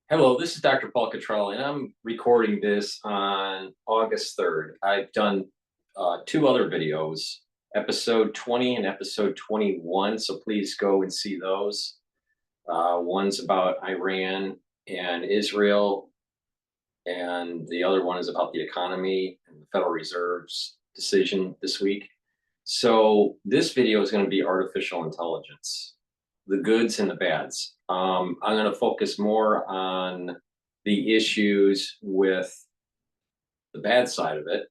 Hello, this is Dr. Paul Cottrell, and I'm recording this on August 3rd. I've done two other videos, episode 20 and episode 21, so please go and see those. One's about Iran and Israel, and the other one is about the economy and the Federal Reserve's decision this week. So this video is going to be artificial intelligence, the goods and the bads. I'm going to focus more on the issues with the bad side of it.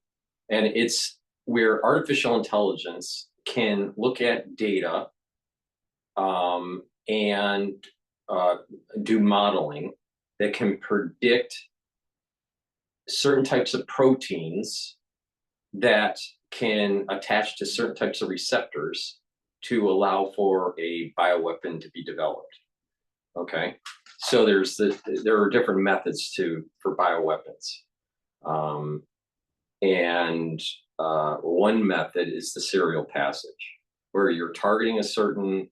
And it's where artificial intelligence can look at data and do modeling that can predict certain types of proteins that can attach to certain types of receptors to allow for a bioweapon to be developed. Okay, so there are different methods for bioweapons, and one method is the serial passage, where you're targeting a certain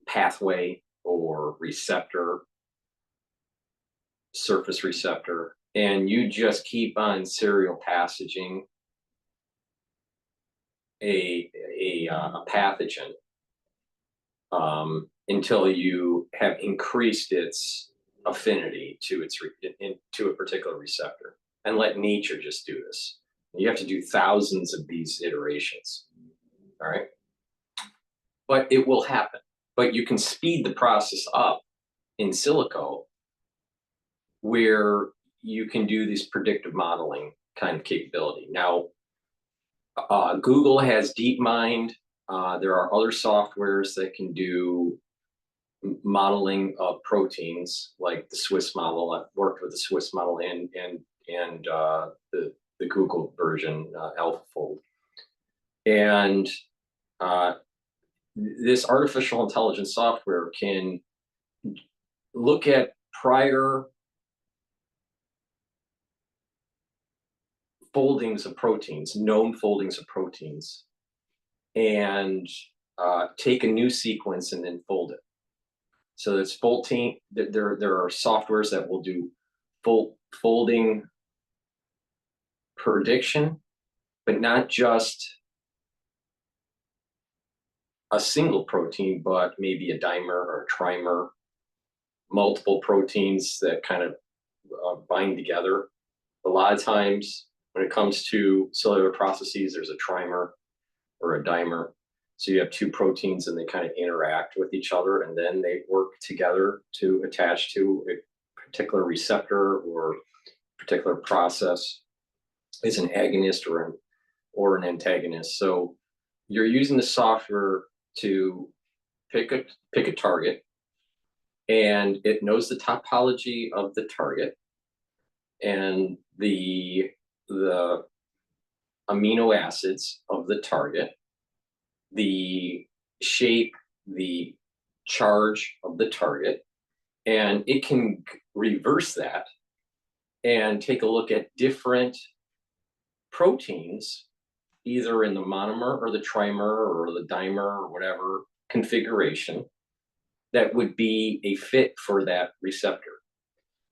pathway or receptor, surface receptor, and you just keep on serial passaging a pathogen until you have increased its affinity to to a particular receptor, and let nature just do this. You have to do thousands of these iterations. All right, but it will happen. But you can speed the process up in silico, where you can do this predictive modeling kind of capability. Now, Google has DeepMind. There are other softwares that can do modeling of proteins, like the Swiss model. I've worked with the Swiss model and the Google version, AlphaFold. And this artificial intelligence software can look at prior foldings of proteins, known foldings of proteins, and take a new sequence and then fold it. So it's folding. There are softwares that will do folding prediction, but not just a single protein, but maybe a dimer or a trimer, multiple proteins that kind of bind together. A lot of times when it comes to cellular processes, there's a trimer or a dimer. So you have two proteins and they kind of interact with each other, and then they work together to attach to a particular receptor or particular process. It's an agonist or an antagonist. So you're using the software to pick a target, and it knows the topology of the target and the amino acids of the target, the shape, the charge of the target, and it can reverse that and take a look at different proteins, either in the monomer or the trimer or the dimer or whatever configuration, that would be a fit for that receptor.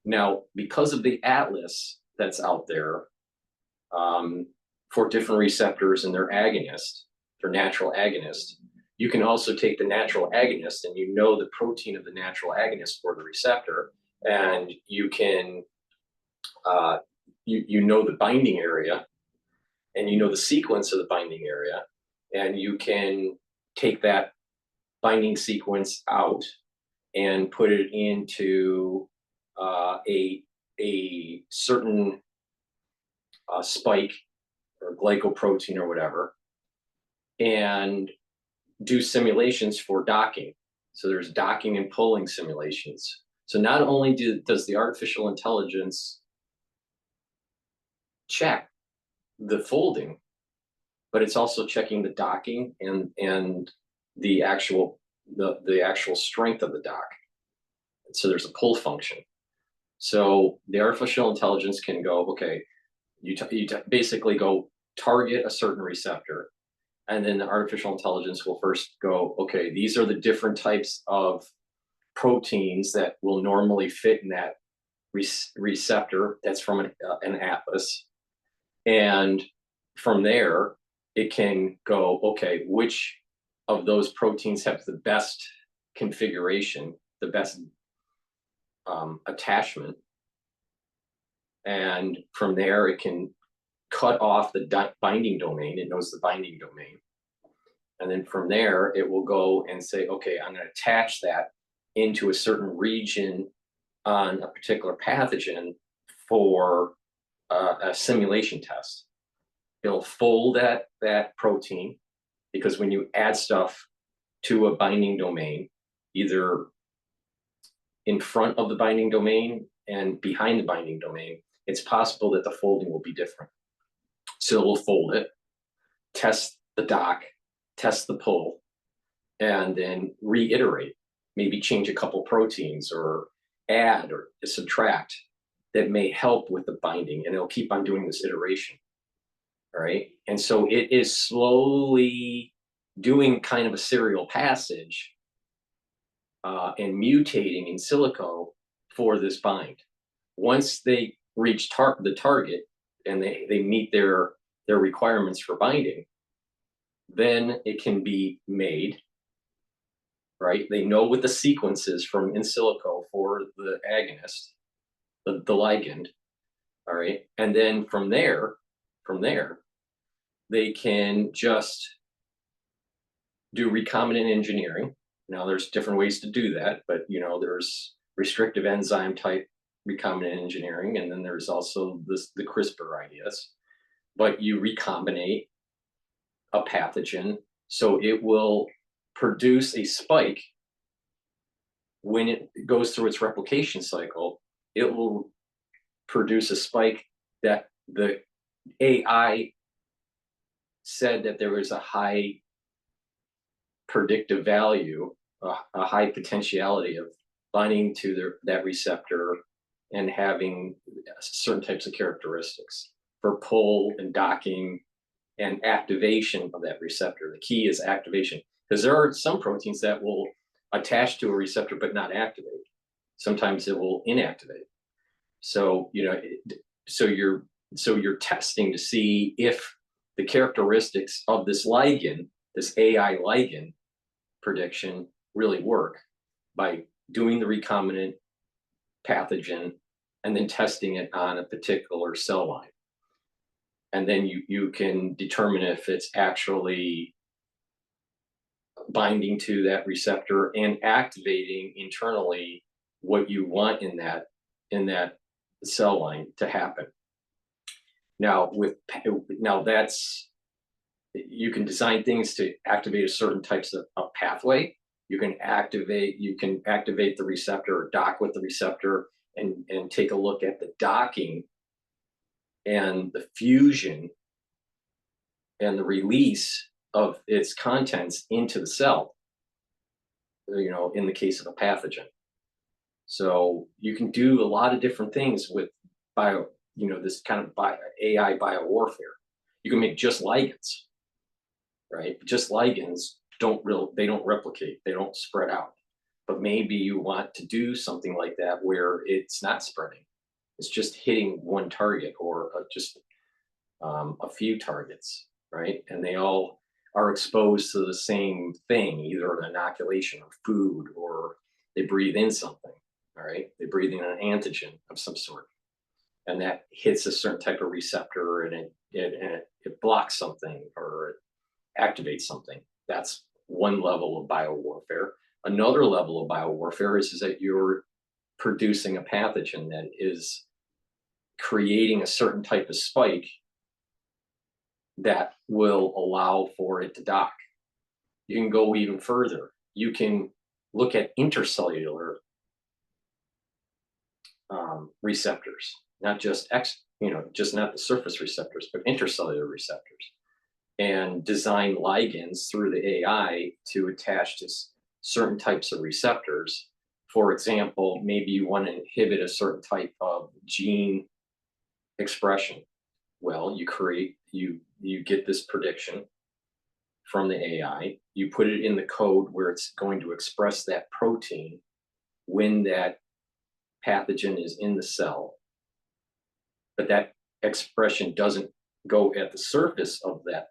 Now, because of the atlas that's out there for different receptors and their agonist, their natural agonist, you can also take the natural agonist, and you know the protein of the natural agonist for the receptor, and you can you know the binding area, and you know the sequence of the binding area, and you can take that binding sequence out and put it into a certain spike or glycoprotein or whatever, and do simulations for docking. So there's docking and pulling simulations. So not only does the artificial intelligence check the folding, but it's also checking the docking and the actual strength of the dock. So there's a pull function. So the artificial intelligence can go, okay, you basically go target a certain receptor, and then the artificial intelligence will first go, okay, these are the different types of proteins that will normally fit in that receptor that's from an atlas. And from there, it can go, okay, which of those proteins have the best configuration, the best attachment. And from there, it can cut off the binding domain. It knows the binding domain. And then from there, it will go and say, okay, I'm going to attach that into a certain region on a particular pathogen for a simulation test. It'll fold that protein, because when you add stuff to a binding domain, either in front of the binding domain and behind the binding domain, it's possible that the folding will be different. So we'll fold it, test the dock, test the pull, and then reiterate, maybe change a couple proteins or add or subtract that may help with the binding, and it'll keep on doing this iteration. All right. And so it is slowly doing kind of a serial passage and mutating in silico for this bind. Once they reach the target and they meet their requirements for binding, then it can be made, right? They know what the sequence is from in silico for the agonist, the ligand, all right? And then from there, they can just do recombinant engineering. Now, there's different ways to do that, but there's restrictive enzyme type recombinant engineering, and then there's also the CRISPR ideas. But you recombinate a pathogen so it will produce a spike. When it goes through its replication cycle, it will produce a spike that the AI said that there was a high predictive value, a high potentiality of binding to that receptor and having certain types of characteristics for pull and docking and activation of that receptor. The key is activation, because there are some proteins that will attach to a receptor but not activate. Sometimes it will inactivate. So you're testing to see if the characteristics of this ligand, this AI ligand prediction, really work by doing the recombinant pathogen and then testing it on a particular cell line. And then you can determine if it's actually binding to that receptor and activating internally what you want in that cell line to happen. Now, you can design things to activate a certain types of pathway. You can activate the receptor or dock with the receptor and take a look at the docking and the fusion and the release of its contents into the cell, in the case of a pathogen. So you can do a lot of different things with this kind of AI biowarfare. You can make just ligands, right? Just ligands don't replicate, they don't spread out. But maybe you want to do something like that where it's not spreading. It's just hitting one target or just a few targets, right? And they all are exposed to the same thing, either an inoculation or food, or they breathe in something, all right? They breathe in an antigen of some sort. And that hits a certain type of receptor and it blocks something or it activates something. That's one level of biowarfare. Another level of biowarfare is that you're producing a pathogen that is creating a certain type of spike that will allow for it to dock. You can go even further. You can look at intercellular receptors, not just not the surface receptors, but intercellular receptors, and design ligands through the AI to attach to certain types of receptors. For example, maybe you want to inhibit a certain type of gene expression. Well, you get this prediction from the AI, you put it in the code where it's going to express that protein, when that pathogen is in the cell, but that expression doesn't go at the surface of that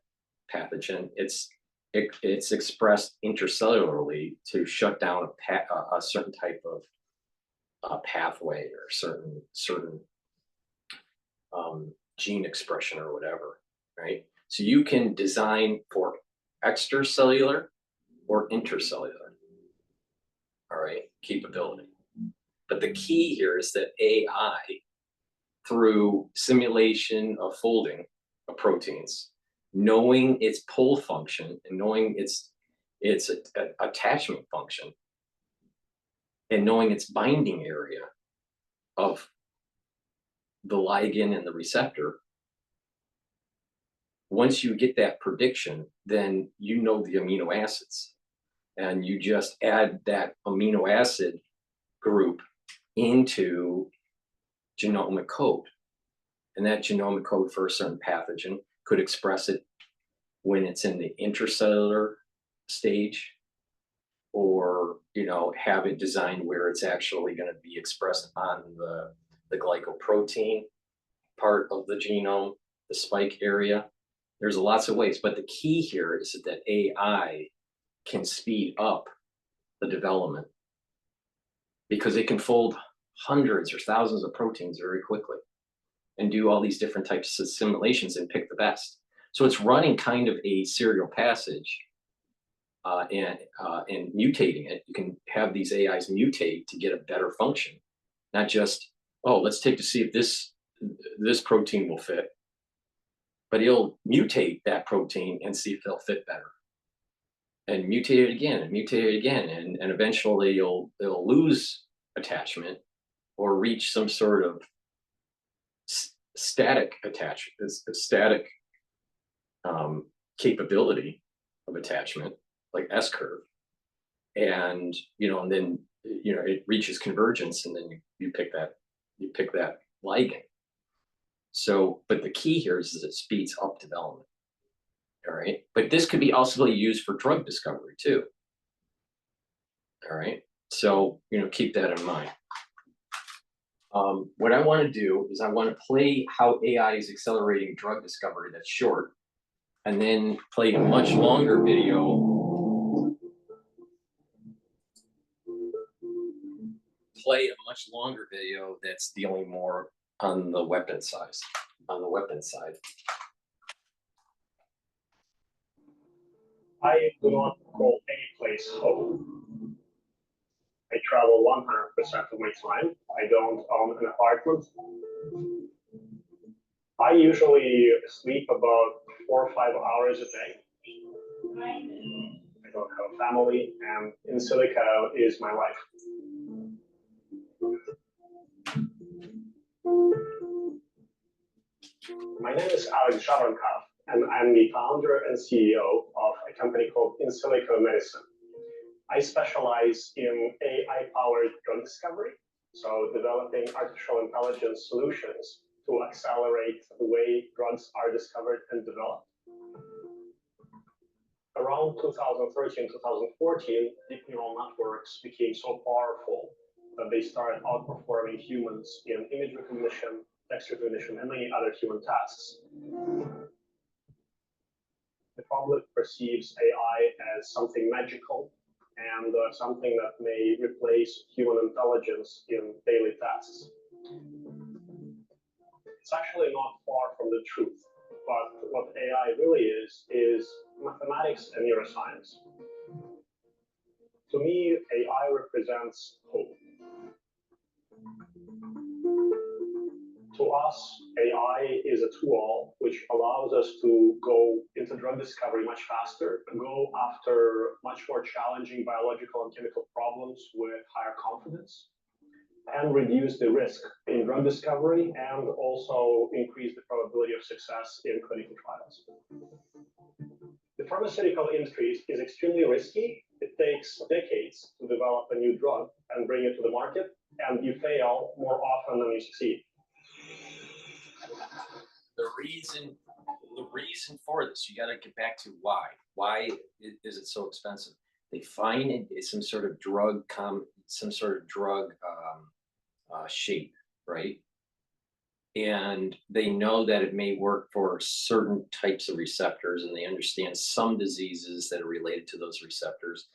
pathogen. It's expressed intercellularly to shut down a certain type of pathway or certain gene expression or whatever, right? So you can design for extracellular or intercellular, all right, capability. But the key here is that AI, through simulation of folding of proteins, knowing its pull function and knowing its attachment function, and knowing its binding area of the ligand and the receptor, once you get that prediction, then you know the amino acids, and you just add that amino acid group into genomic code. And that genomic code for a certain pathogen could express it when it's in the intracellular stage, or have it designed where it's actually going to be expressed on the glycoprotein part of the genome, the spike area. There's lots of ways, but the key here is that AI can speed up the development, because it can fold hundreds or thousands of proteins very quickly and do all these different types of simulations and pick the best. So it's running kind of a serial passage and mutating it. You can have these AIs mutate to get a better function, not just, oh, let's take to see if this protein will fit, but it'll mutate that protein and see if they'll fit better, and mutate it again and mutate it again, and eventually it'll lose attachment or reach some sort of static attachment, static capability of attachment, like S curve, and and then it reaches convergence, and then you pick that ligand. So, but the key here is it speeds up development. All right, but this could be also used for drug discovery too. All right, so keep that in mind. What I want to do is I want to play how AI is accelerating drug discovery. That's short, and then play a much longer video. That's dealing more on the weapon side. I do not call any place home. I travel 100% of my time. I don't own an apartment. I usually sleep about 4 or 5 hours a day. I don't have a family, and in silico is my life. My name is Alex Javankov, and I'm the founder and CEO of a company called In Silico Medicine. I specialize in AI-powered drug discovery, so developing artificial intelligence solutions to accelerate the way drugs are discovered and developed. Around 2013, 2014, deep neural networks became so powerful that they started outperforming humans in image recognition, text recognition, and many other human tasks. The public perceives AI as something magical and something that may replace human intelligence in daily tasks. It's actually not far from the truth, but what AI really is mathematics and neuroscience. To me, AI represents hope. To us, AI is a tool which allows us to go into drug discovery much faster, go after much more challenging biological and chemical problems with higher confidence, and reduce the risk in drug discovery, and also increase the probability of success in clinical trials. The pharmaceutical industry is extremely risky. It takes decades to develop a new drug and bring it to the market, and you fail more often than you succeed. The reason for this, you got to get back to why. Why is it so expensive? They find it is some sort of drug some sort of drug shape, right? And they know that it may work for certain types of receptors, and they understand some diseases that are related to those receptors.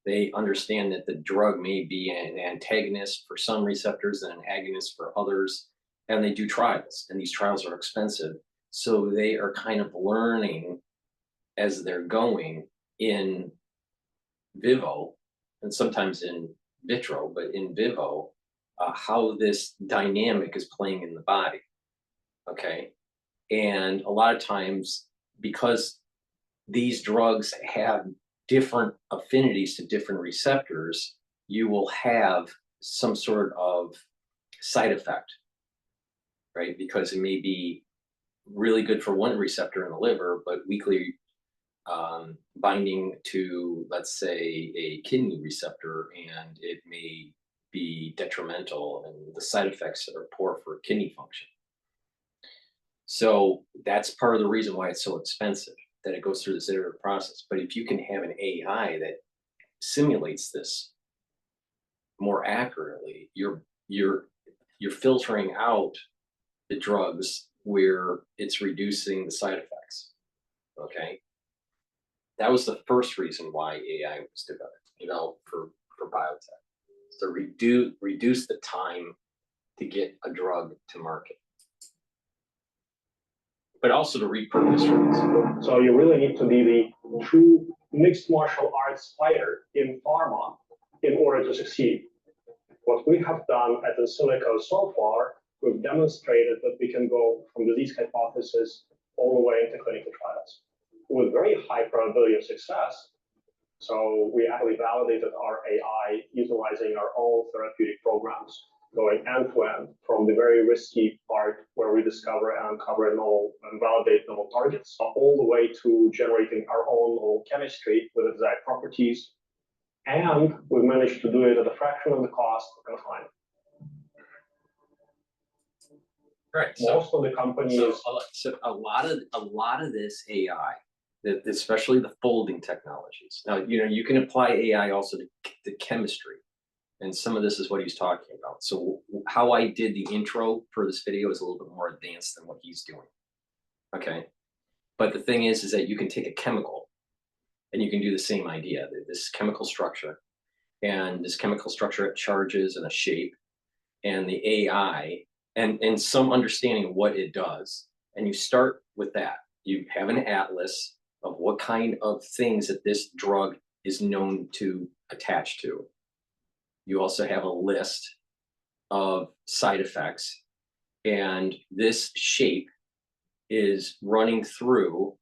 They understand that the drug may be an antagonist for some receptors and an agonist for others, and they do trials, and these trials are expensive. So they are kind of learning as they're going in vivo, and sometimes in vitro, but in vivo, how this dynamic is playing in the body. Okay. And a lot of times, because these drugs have different affinities to different receptors, you will have some sort of side effect, right? Because it may be really good for one receptor in the liver, but weakly binding to, let's say, a kidney receptor, and it may be detrimental, and the side effects are poor for kidney function. So that's part of the reason why it's so expensive, that it goes through this iterative process. But if you can have an AI that simulates this more accurately, you're filtering out the drugs where it's reducing the side effects. Okay. That was the first reason why AI was developed for biotech, to reduce the time to get a drug to market, but also to repurpose drugs. So you really need to be the true mixed martial arts fighter in pharma in order to succeed. What we have done at Insilico so far, we've demonstrated that we can go from disease hypothesis all the way into clinical trials with very high probability of success. So we actually validated our AI utilizing our own therapeutic programs, going end to end from the very risky part where we discover and uncover novel and validate novel targets, all the way to generating our own novel chemistry with exact properties. And we managed to do it at a fraction of the cost and time. Right. Most of the companies. So a lot of this AI, especially the folding technologies. Now, you can apply AI also to chemistry, and some of this is what he's talking about. So how I did the intro for this video is a little bit more advanced than what he's doing. Okay. But the thing is that you can take a chemical and you can do the same idea, this chemical structure, and this chemical structure at charges and a shape, and the AI and some understanding of what it does. And you start with that. You have an atlas of what kind of things that this drug is known to attach to. You also have a list of side effects, and this shape is running through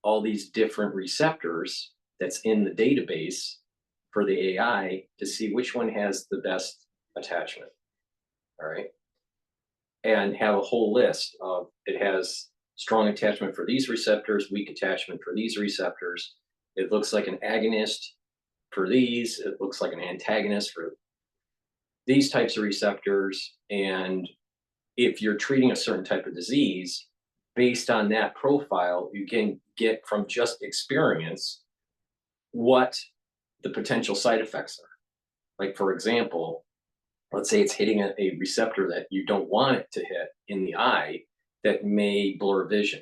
all these different receptors that's in the database for the AI to see which one has the best attachment. All right. And have a whole list of, it has strong attachment for these receptors, weak attachment for these receptors. It looks like an agonist for these. It looks like an antagonist for these types of receptors. And if you're treating a certain type of disease, based on that profile, you can get from just experience what the potential side effects are. Like, for example, let's say it's hitting a receptor that you don't want it to hit in the eye that may blur vision.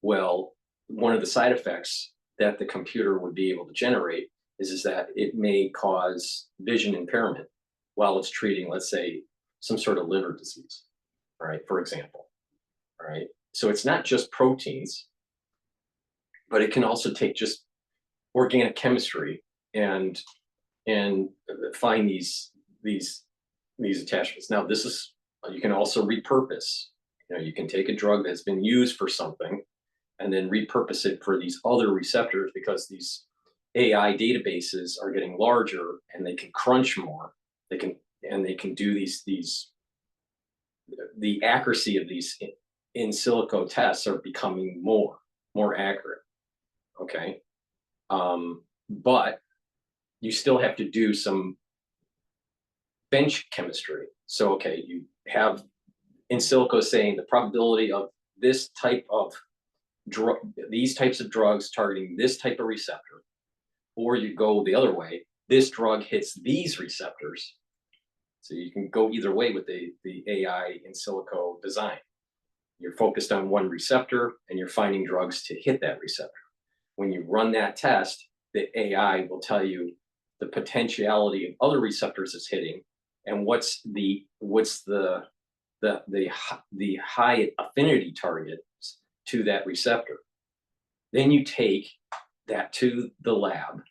Well, one of the side effects that the computer would be able to generate is that it may cause vision impairment while it's treating, let's say, some sort of liver disease, all right, for example. All right. So it's not just proteins, but it can also take just organic chemistry and find these attachments. Now, this is, you can also repurpose. You can take a drug that's been used for something and then repurpose it for these other receptors, because these AI databases are getting larger and they can crunch more. They can do the accuracy of these in silico tests are becoming more accurate. Okay. But you still have to do some bench chemistry. So, okay, you have in silico saying the probability of this type of drug, these types of drugs targeting this type of receptor, or you go the other way, this drug hits these receptors. So you can go either way with the AI in silico design. You're focused on one receptor and you're finding drugs to hit that receptor. When you run that test, the AI will tell you the potentiality of other receptors it's hitting and what's the high affinity targets to that receptor. Then you take that to the lab,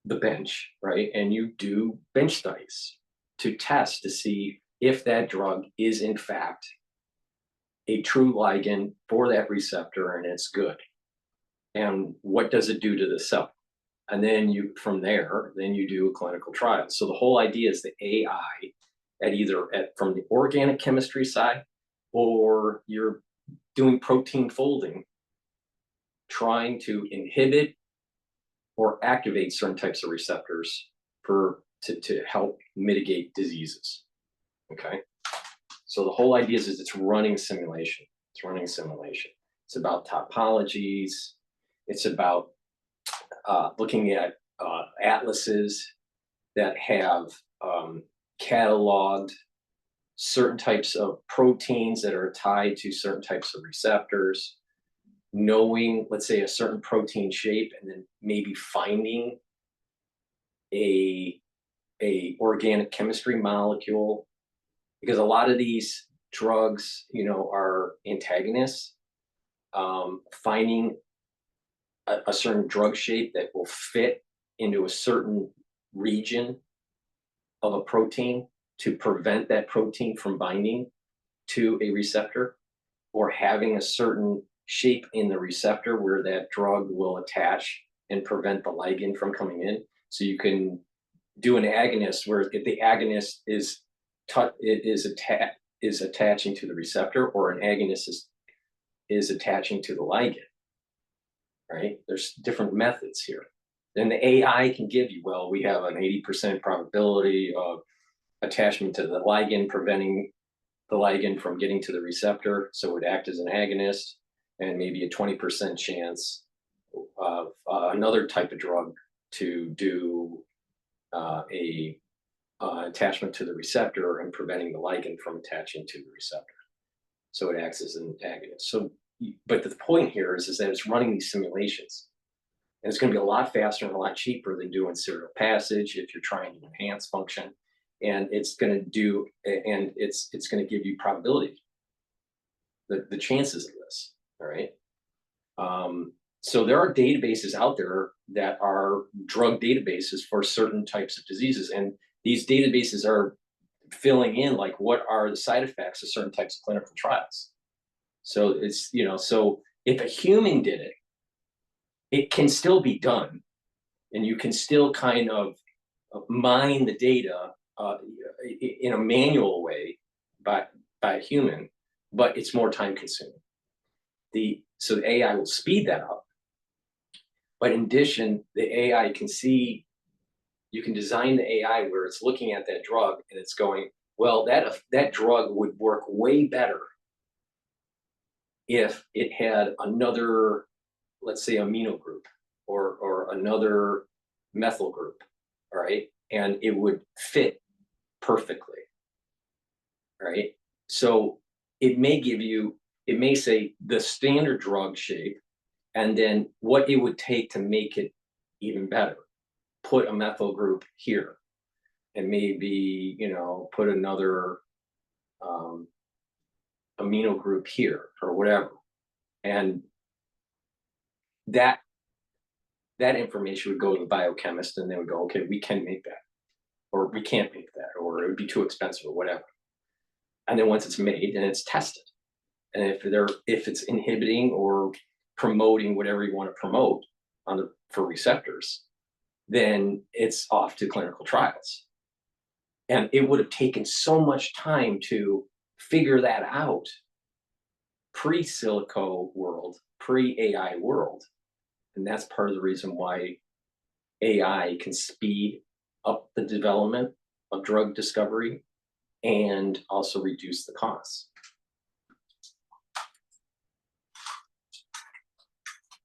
the bench, right? And you do bench studies to test to see if that drug is in fact a true ligand for that receptor and it's good. And what does it do to the cell? And then from there, you do a clinical trial. So the whole idea is the AI from the organic chemistry side, or you're doing protein folding, trying to inhibit or activate certain types of receptors to help mitigate diseases. Okay. So the whole idea is it's running simulation. It's running simulation. It's about topologies. It's about looking at atlases that have cataloged certain types of proteins that are tied to certain types of receptors, knowing, let's say, a certain protein shape, and then maybe finding a organic chemistry molecule, because a lot of these drugs, are antagonists. Finding a certain drug shape that will fit into a certain region of a protein to prevent that protein from binding to a receptor, or having a certain shape in the receptor where that drug will attach and prevent the ligand from coming in. So you can do an agonist where if the agonist is attaching to the receptor, or an agonist is attaching to the ligand, right? There's different methods here. Then the AI can give you, well, we have an 80% probability of attachment to the ligand, preventing the ligand from getting to the receptor, so it would act as an agonist, and maybe a 20% chance of another type of drug to do a attachment to the receptor and preventing the ligand from attaching to the receptor. So it acts as an agonist. So, but the point here is that it's running these simulations. And it's going to be a lot faster and a lot cheaper than doing serial passage if you're trying to enhance function. And it's going to give you probability, the chances of this. All right. So there are databases out there that are drug databases for certain types of diseases. And these databases are filling in, like, what are the side effects of certain types of clinical trials. So it's, so if a human did it, it can still be done. And you can still kind of mine the data in a manual way by a human, but it's more time consuming. So the AI will speed that up. But in addition, the AI can see, you can design the AI where it's looking at that drug and it's going, well, that drug would work way better if it had another, let's say, amino group or another methyl group, all right? And it would fit perfectly, right? So it may say the standard drug shape, and then what it would take to make it even better. Put a methyl group here, and maybe, put another amino group here, or whatever. And that information would go to the biochemist, and they would go, okay, we can make that, or we can't make that, or it would be too expensive, or whatever. And then once it's made, and it's tested, and if it's inhibiting or promoting whatever you want to promote for receptors, then it's off to clinical trials. And it would have taken so much time to figure that out pre-silico world, pre-AI world. And that's part of the reason why AI can speed up the development of drug discovery and also reduce the costs.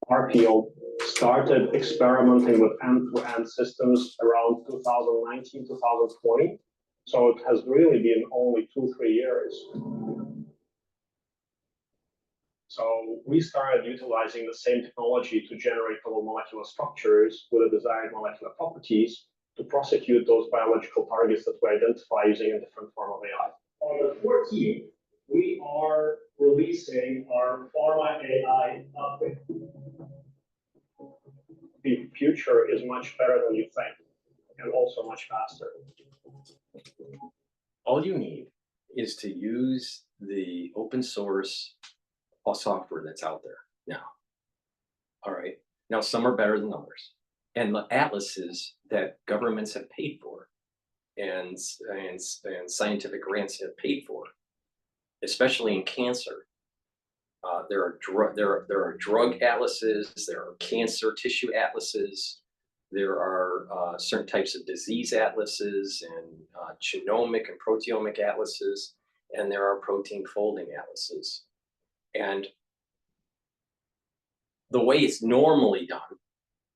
Our field started experimenting with end-to-end systems around 2019, 2020. So it has really been only 2-3 years. So we started utilizing the same technology to generate novel molecular structures with the desired molecular properties to prosecute those biological targets that we identify using a different form of AI. On the 14th, we are releasing our Pharma AI update. The future is much better than you think, and also much faster. All you need is to use the open source software that's out there now. All right. Now, some are better than others. And the atlases that governments have paid for and scientific grants have paid for, especially in cancer. There are drug atlases, there are cancer tissue atlases, there are certain types of disease atlases and genomic and proteomic atlases, and there are protein folding atlases. And the way it's normally done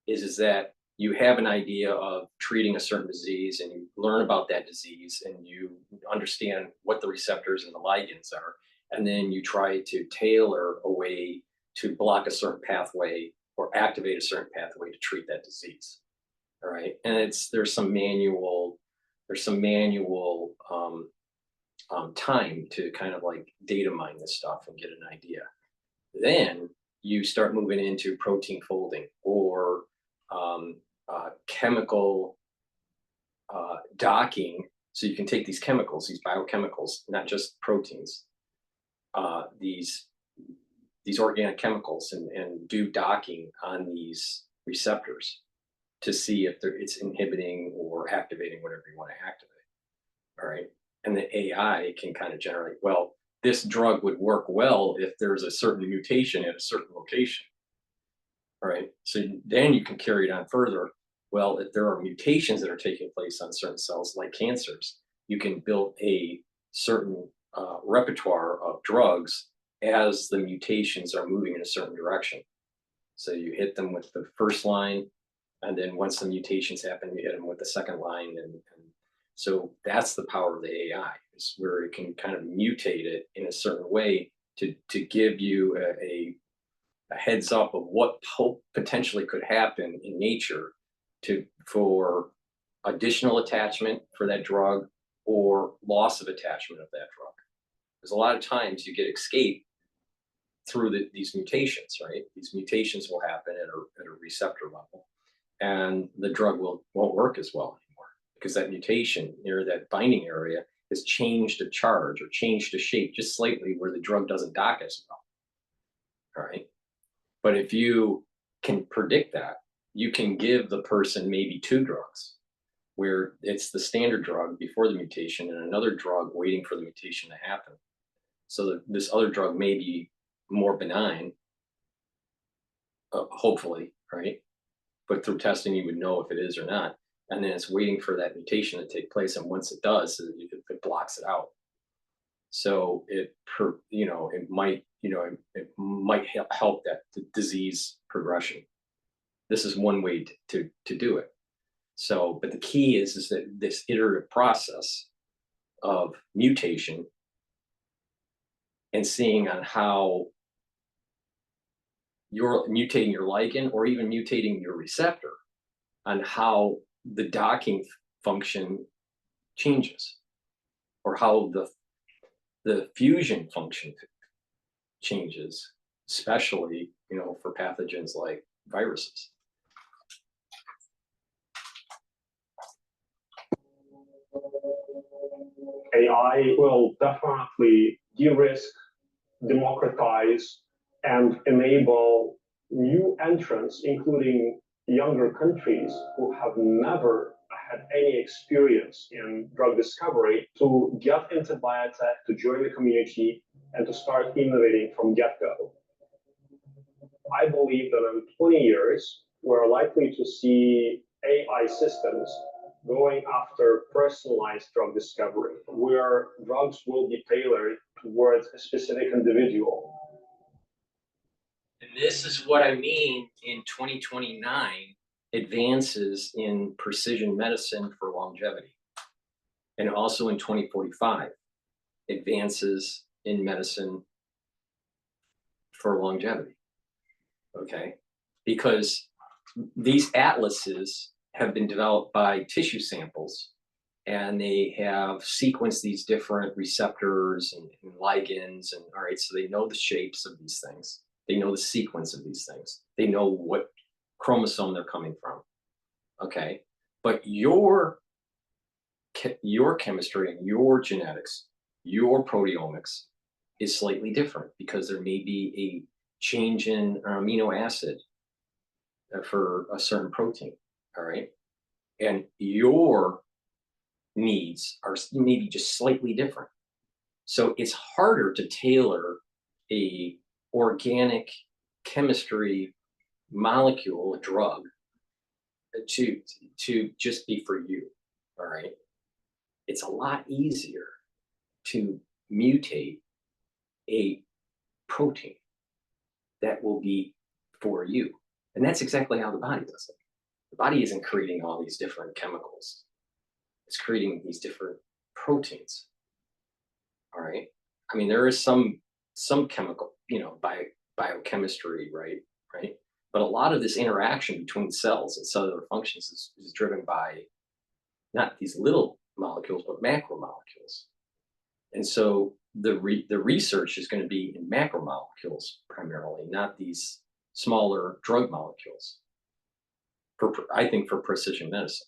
is that you have an idea of treating a certain disease and you learn about that disease and you understand what the receptors and the ligands are. And then you try to tailor a way to block a certain pathway or activate a certain pathway to treat that disease. All right. And there's some manual time to kind of like data mine this stuff and get an idea. Then you start moving into protein folding or chemical docking. So you can take these chemicals, these biochemicals, not just proteins, these organic chemicals and do docking on these receptors to see if it's inhibiting or activating whatever you want to activate. All right. And the AI can kind of generate, well, this drug would work well if there's a certain mutation at a certain location. All right. So then you can carry it on further. Well, if there are mutations that are taking place on certain cells, like cancers, you can build a certain repertoire of drugs as the mutations are moving in a certain direction. So you hit them with the first line, and then once the mutations happen, you hit them with the second line. And so that's the power of the AI, is where it can kind of mutate it in a certain way to give you a heads up of what potentially could happen in nature for additional attachment for that drug or loss of attachment of that drug. Because a lot of times you get escape through these mutations, right? These mutations will happen at a receptor level, and the drug won't work as well anymore because that mutation near that binding area has changed a charge or changed a shape just slightly where the drug doesn't dock as well. All right. But if you can predict that, you can give the person maybe 2 drugs where it's the standard drug before the mutation and another drug waiting for the mutation to happen. So that this other drug may be more benign, hopefully, right? But through testing, you would know if it is or not. And then it's waiting for that mutation to take place. And once it does, it blocks it out. So it might help that disease progression. This is one way to do it. So, but the key is that this iterative process of mutation and seeing on how you're mutating your ligand or even mutating your receptor on how the docking function changes or how the fusion function changes, especially, for pathogens like viruses. AI will definitely de-risk, democratize, and enable new entrants, including younger countries who have never had any experience in drug discovery, to get into biotech, to join the community, and to start innovating from get-go. I believe that in 20 years, we're likely to see AI systems going after personalized drug discovery, where drugs will be tailored towards a specific individual. And this is what I mean in 2029, advances in precision medicine for longevity. And also in 2045, advances in medicine for longevity. Okay. Because these atlases have been developed by tissue samples, and they have sequenced these different receptors and ligands, and all right, so they know the shapes of these things. They know the sequence of these things. They know what chromosome they're coming from. Okay. But your chemistry and your genetics, your proteomics is slightly different, because there may be a change in an amino acid for a certain protein. All right. And your needs are maybe just slightly different. So it's harder to tailor a organic chemistry molecule, a drug, to just be for you. All right. It's a lot easier to mutate a protein that will be for you. And that's exactly how the body does it. The body isn't creating all these different chemicals. It's creating these different proteins. All right. I mean, there is some chemical, biochemistry, right? Right. But a lot of this interaction between cells and cellular functions is driven by not these little molecules, but macromolecules. And so the research is going to be in macromolecules primarily, not these smaller drug molecules. I think for precision medicine,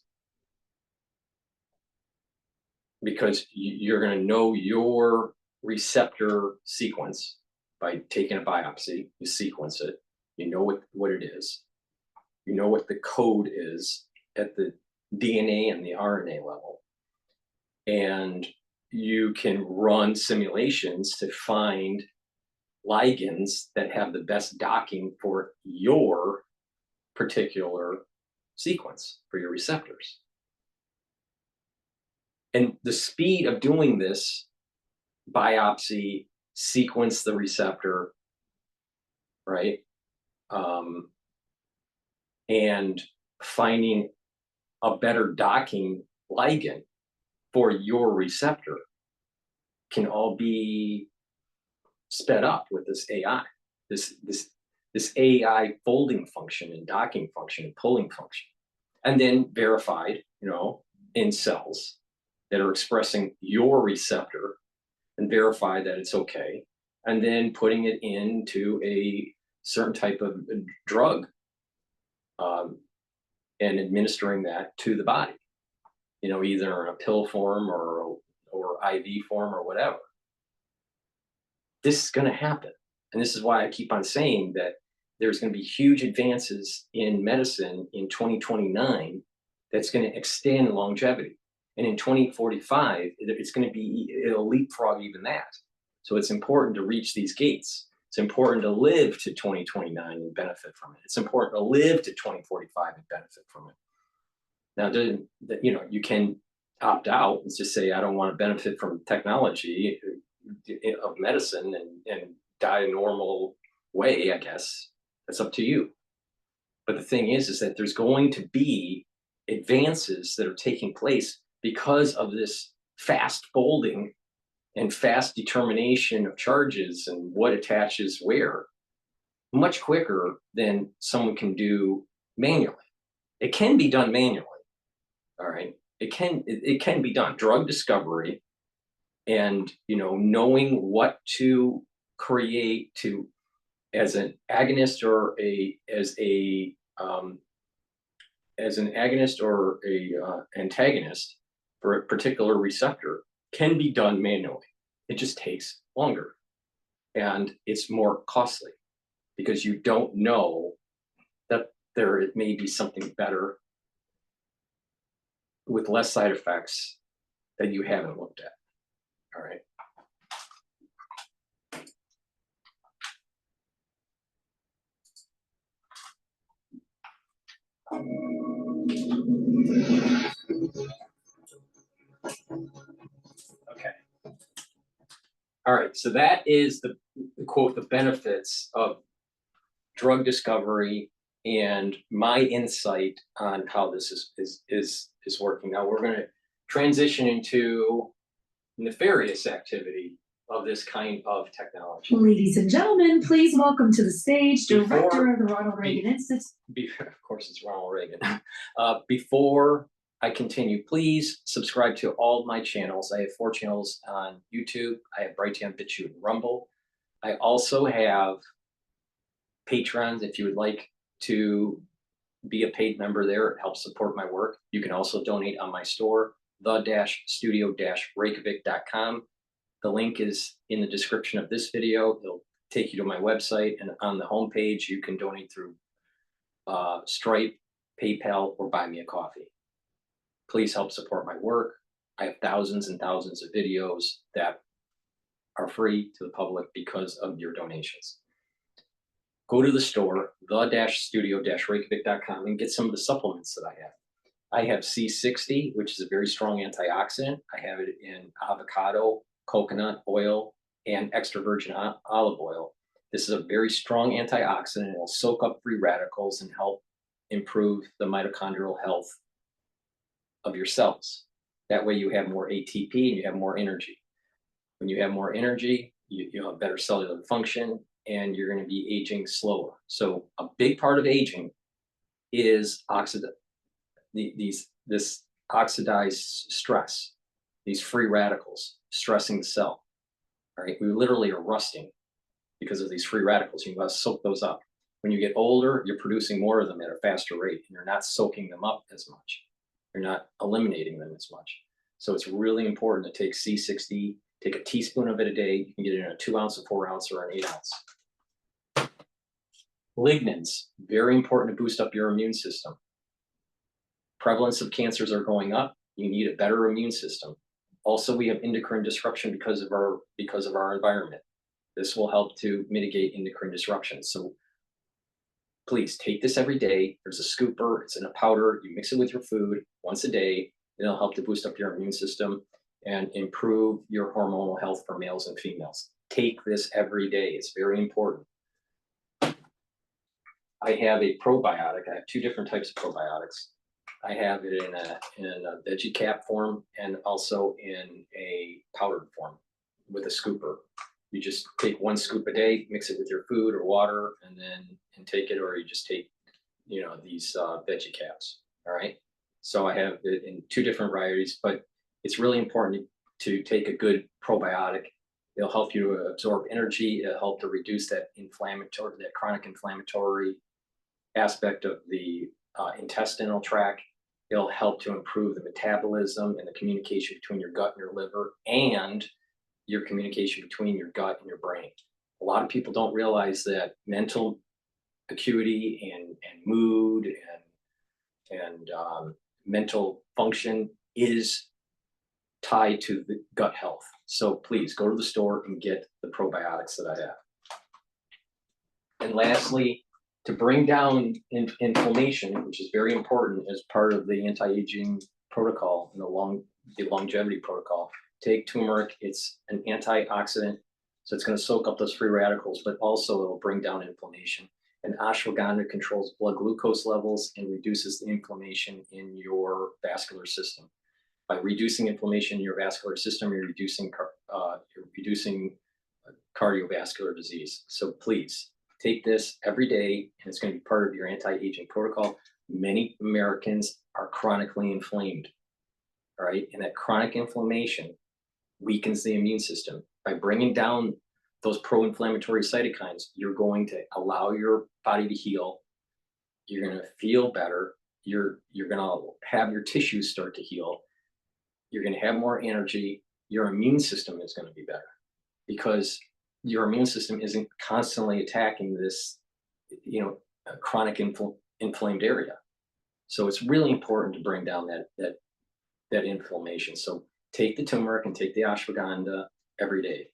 because you're going to know your receptor sequence by taking a biopsy. You sequence it. You know what it is. You know what the code is at the DNA and the RNA level, and you can run simulations to find ligands that have the best docking for your particular sequence for your receptors. And the speed of doing this, biopsy, sequence the receptor, right? And finding a better docking ligand for your receptor can all be sped up with this AI, this AI folding function and docking function and pulling function, and then verified, in cells that are expressing your receptor, and verify that it's okay, and then putting it into a certain type of drug, and administering that to the body, either in a pill form or IV form or whatever. This is going to happen. And this is why I keep on saying that there's going to be huge advances in medicine in 2029 that's going to extend longevity. And in 2045, it'll leapfrog even that. So it's important to reach these gates. It's important to live to 2029 and benefit from it. It's important to live to 2045 and benefit from it. Now, you can opt out and just say, I don't want to benefit from technology of medicine and die a normal way, I guess. That's up to you. But the thing is that there's going to be advances that are taking place because of this fast folding and fast determination of charges and what attaches where, much quicker than someone can do manually. It can be done manually. All right. It can be done. Drug discovery and, knowing what to create as an agonist or as an agonist or antagonist for a particular receptor can be done manually. It just takes longer, and it's more costly because you don't know that there may be something better with less side effects that you haven't looked at. All right. Okay. All right. So that is the quote, the benefits of drug discovery and my insight on how this is working. Now we're going to transition into nefarious activity of this kind of technology. Ladies and gentlemen, please welcome to the stage Director of the Ronald Reagan Institute. Of course, it's Ronald Reagan. Before I continue, please subscribe to all my channels. I have 4 channels on YouTube. I have Brighteon, Bitchute, and Rumble. I also have patrons. If you would like to be a paid member there, it helps support my work. You can also donate on my store, the-studio-reykjavik.com. The link is in the description of this video. It'll take you to my website, and on the homepage, you can donate through Stripe, PayPal, or buy me a coffee. Please help support my work. I have thousands and thousands of videos that are free to the public because of your donations. Go to the store, the-studio-reykjavik.com, and get some of the supplements that I have. I have C60, which is a very strong antioxidant. I have it in avocado, coconut oil, and extra virgin olive oil. This is a very strong antioxidant. It will soak up free radicals and help improve the mitochondrial health of your cells. That way you have more ATP and you have more energy. When you have more energy, you have better cellular function, and you're going to be aging slower. So a big part of aging is this oxidized stress, these free radicals stressing the cell. All right, we literally are rusting because of these free radicals. You must soak those up. When you get older, you're producing more of them at a faster rate, and you're not soaking them up as much. You're not eliminating them as much. So it's really important to take C60, take a teaspoon of it a day. You can get it in a 2 ounce, a 4 ounce, or an 8 ounce. Lignans, very important to boost up your immune system. Prevalence of cancers are going up. You need a better immune system. Also, we have endocrine disruption because of our environment. This will help to mitigate endocrine disruption. So please take this every day. There's a scooper, it's in a powder. You mix it with your food once a day. It'll help to boost up your immune system and improve your hormonal health for males and females. Take this every day. It's very important. I have a probiotic. I have 2 different types of probiotics. I have it in a veggie cap form and also in a powdered form with a scooper. You just take 1 scoop a day, mix it with your food or water, and take it, or you just take, these veggie caps. All right. So I have it in 2 different varieties, but it's really important to take a good probiotic. It'll help you to absorb energy. It'll help to reduce that chronic inflammatory aspect of the intestinal tract. It'll help to improve the metabolism and the communication between your gut and your liver, and your communication between your gut and your brain. A lot of people don't realize that mental acuity and mood and mental function is tied to the gut health. So please go to the store and get the probiotics that I have. And lastly, to bring down inflammation, which is very important as part of the anti-aging protocol and the longevity protocol, take turmeric. It's an antioxidant, so it's going to soak up those free radicals, but also it'll bring down inflammation. And ashwagandha controls blood glucose levels and reduces the inflammation in your vascular system. By reducing inflammation in your vascular system, you're reducing cardiovascular disease. So please take this every day, and it's going to be part of your anti-aging protocol. Many Americans are chronically inflamed, all right? And that chronic inflammation weakens the immune system. By bringing down those pro-inflammatory cytokines, you're going to allow your body to heal. You're going to feel better. You're going to have your tissues start to heal. You're going to have more energy. Your immune system is going to be better because your immune system isn't constantly attacking this, chronic inflamed area. So it's really important to bring down that inflammation. So take the turmeric and take the ashwagandha every day.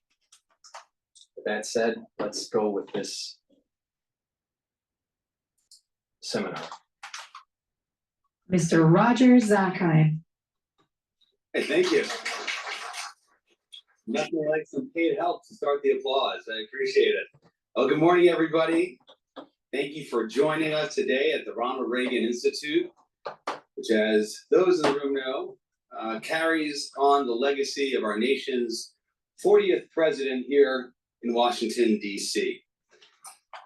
With that said, let's go with this seminar. Mr. Roger Zakheim. Hey, thank you. Nothing like some paid help to start the applause. I appreciate it. Well, good morning, everybody. Thank you for joining us today at the Ronald Reagan Institute, which, as those in the room know, carries on the legacy of our nation's 40th president here in Washington, D.C.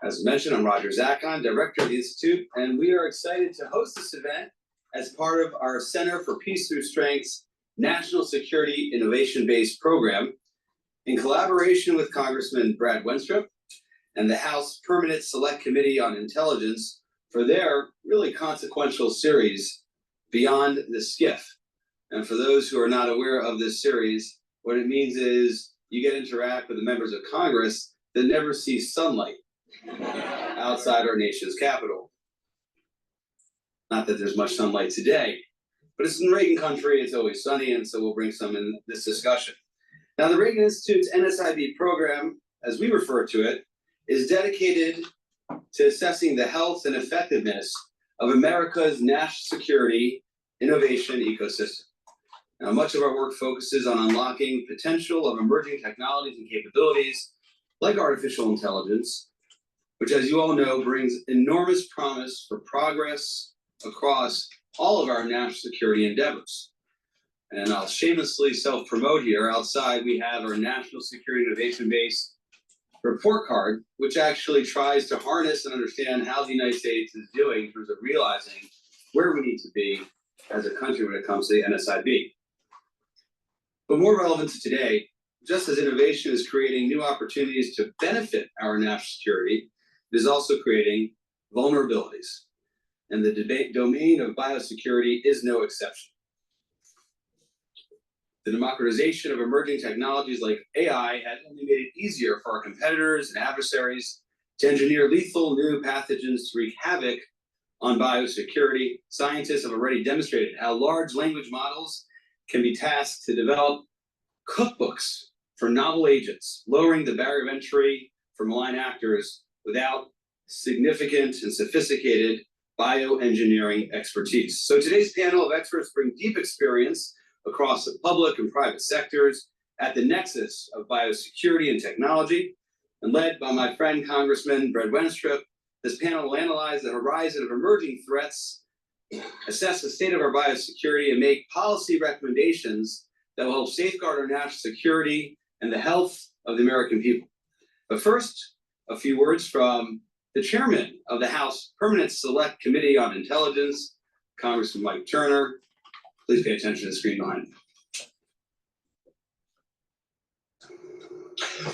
As mentioned, I'm Roger Zakon, director of the Institute, and we are excited to host this event as part of our Center for Peace Through Strength's National Security Innovation-Based program in collaboration with Congressman Brad Wenstrup and the House Permanent Select Committee on Intelligence for their really consequential series, Beyond the Skiff. And for those who are not aware of this series, what it means is you get to interact with the members of Congress that never see sunlight outside our nation's capital. Not that there's much sunlight today, but it's in Reagan country, it's always sunny, and so we'll bring some in this discussion. Now, the Reagan Institute's NSIB program, as we refer to it, is dedicated to assessing the health and effectiveness of America's national security innovation ecosystem. Now, much of our work focuses on unlocking potential of emerging technologies and capabilities like artificial intelligence, which, as you all know, brings enormous promise for progress across all of our national security endeavors. And I'll shamelessly self-promote here. Outside, we have our National Security Innovation-Based report card, which actually tries to harness and understand how the United States is doing in terms of realizing where we need to be as a country when it comes to the NSIB. But more relevant to today, just as innovation is creating new opportunities to benefit our national security, it is also creating vulnerabilities. And the domain of biosecurity is no exception. The democratization of emerging technologies like AI has only made it easier for our competitors and adversaries to engineer lethal new pathogens to wreak havoc on biosecurity. Scientists have already demonstrated how large language models can be tasked to develop cookbooks for novel agents, lowering the barrier of entry for malign actors without significant and sophisticated bioengineering expertise. So today's panel of experts bring deep experience across the public and private sectors at the nexus of biosecurity and technology. And led by my friend Congressman Brad Wenstrup, this panel will analyze the horizon of emerging threats, assess the state of our biosecurity, and make policy recommendations that will help safeguard our national security and the health of the American people. But first, a few words from the chairman of the House Permanent Select Committee on Intelligence, Congressman Mike Turner. Please pay attention to the screen behind me.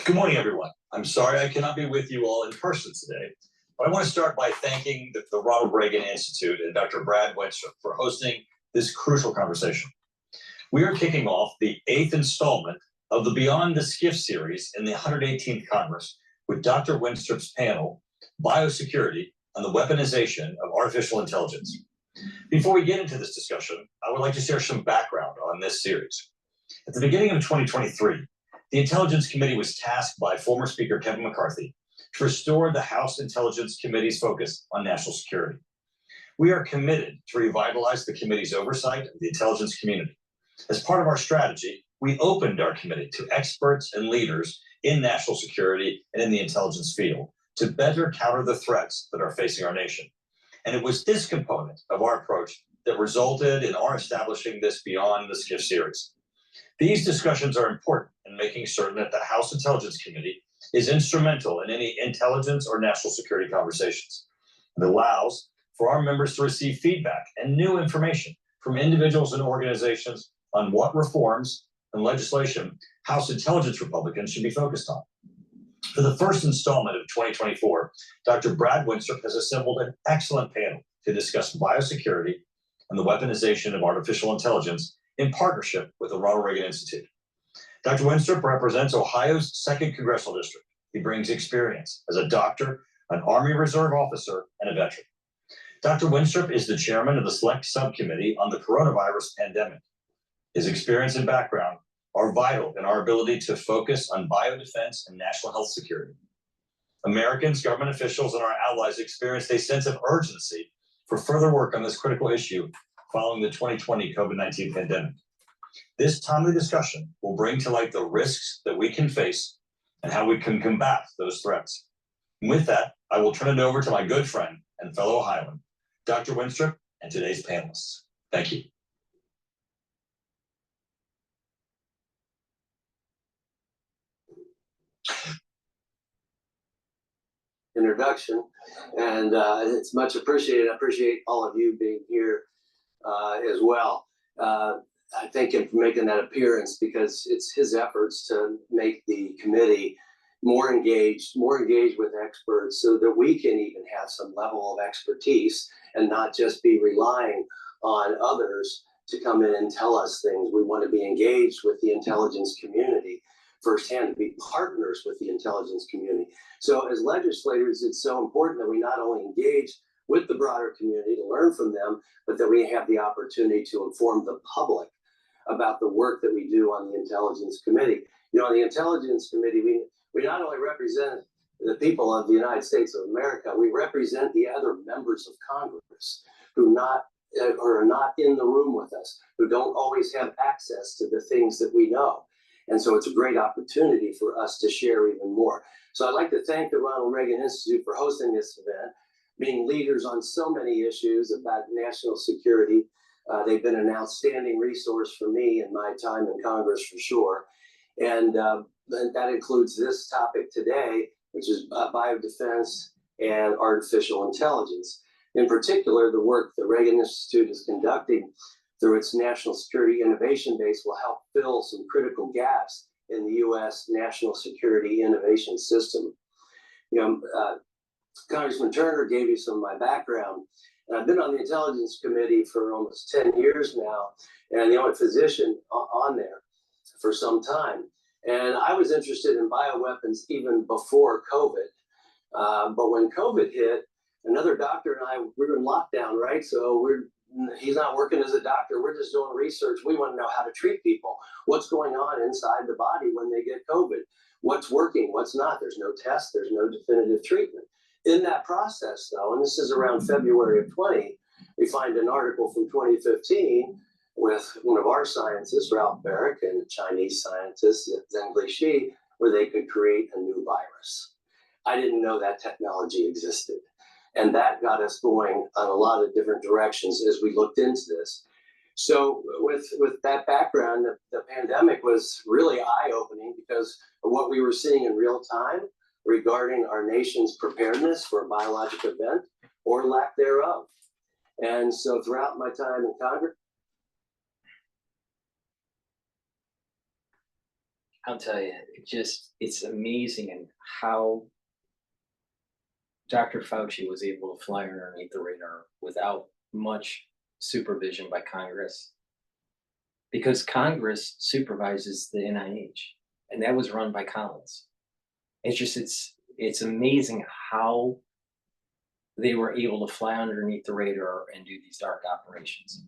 Good morning, everyone. I'm sorry I cannot be with you all in person today, but I want to start by thanking the Ronald Reagan Institute and Dr. Brad Wenstrup for hosting this crucial conversation. We are kicking off the 8th installment of the Beyond the Skiff series in the 118th Congress with Dr. Wenstrup's panel, Biosecurity and the Weaponization of Artificial Intelligence. Before we get into this discussion, I would like to share some background on this series. At the beginning of 2023, the Intelligence Committee was tasked by former Speaker Kevin McCarthy to restore the House Intelligence Committee's focus on national security. We are committed to revitalize the committee's oversight of the intelligence community. As part of our strategy, we opened our committee to experts and leaders in national security and in the intelligence field to better counter the threats that are facing our nation. And it was this component of our approach that resulted in our establishing this Beyond the Skiff series. These discussions are important in making certain that the House Intelligence Committee is instrumental in any intelligence or national security conversations. It allows for our members to receive feedback and new information from individuals and organizations on what reforms and legislation House Intelligence Republicans should be focused on. For the first installment of 2024, Dr. Brad Wenstrup has assembled an excellent panel to discuss biosecurity and the weaponization of artificial intelligence in partnership with the Ronald Reagan Institute. Dr. Wenstrup represents Ohio's 2nd Congressional District. He brings experience as a doctor, an Army Reserve officer, and a veteran. Dr. Wenstrup is the chairman of the Select Subcommittee on the Coronavirus Pandemic. His experience and background are vital in our ability to focus on biodefense and national health security. Americans, government officials, and our allies experienced a sense of urgency for further work on this critical issue following the 2020 COVID-19 pandemic. This timely discussion will bring to light the risks that we can face and how we can combat those threats. And with that, I will turn it over to my good friend and fellow Ohioan, Dr. Winstrup, and today's panelists. Thank you. Introduction, and it's much appreciated. I appreciate all of you being here as well. I thank him for making that appearance because it's his efforts to make the committee more engaged with experts so that we can even have some level of expertise and not just be relying on others to come in and tell us things. We want to be engaged with the intelligence community firsthand, to be partners with the intelligence community. So as legislators, it's so important that we not only engage with the broader community to learn from them, but that we have the opportunity to inform the public about the work that we do on the Intelligence Committee. You know, on the Intelligence Committee, we not only represent the people of the United States of America, we represent the other members of Congress who are not in the room with us, who don't always have access to the things that we know. And so it's a great opportunity for us to share even more. So I'd like to thank the Ronald Reagan Institute for hosting this event, being leaders on so many issues about national security. They've been an outstanding resource for me in my time in Congress for sure. And that includes this topic today, which is biodefense and artificial intelligence. In particular, the work the Reagan Institute is conducting through its National Security Innovation Base will help fill some critical gaps in the U.S. national security innovation system. You know, Congressman Turner gave you some of my background. And I've been on the Intelligence Committee for almost 10 years now, and the only physician on there for some time. And I was interested in bioweapons even before COVID. But when COVID hit, another doctor and I, we were in lockdown, right? So he's not working as a doctor. We're just doing research. We want to know how to treat people. What's going on inside the body when they get COVID? What's working? What's not? There's no test. There's no definitive treatment. In that process, though, and this is around February of 20, we find an article from 2015 with one of our scientists, Ralph Barrick, and a Chinese scientist, Zheng Shi, where they could create a new virus. I didn't know that technology existed. And that got us going on a lot of different directions as we looked into this. So with that background, the pandemic was really eye-opening because of what we were seeing in real time regarding our nation's preparedness for a biologic event or lack thereof. And so throughout my time in Congress, I'll tell you, it's amazing and how Dr. Fauci was able to fly underneath the radar without much supervision by Congress, because Congress supervises the NIH, and that was run by Collins. It's amazing how they were able to fly underneath the radar and do these dark operations.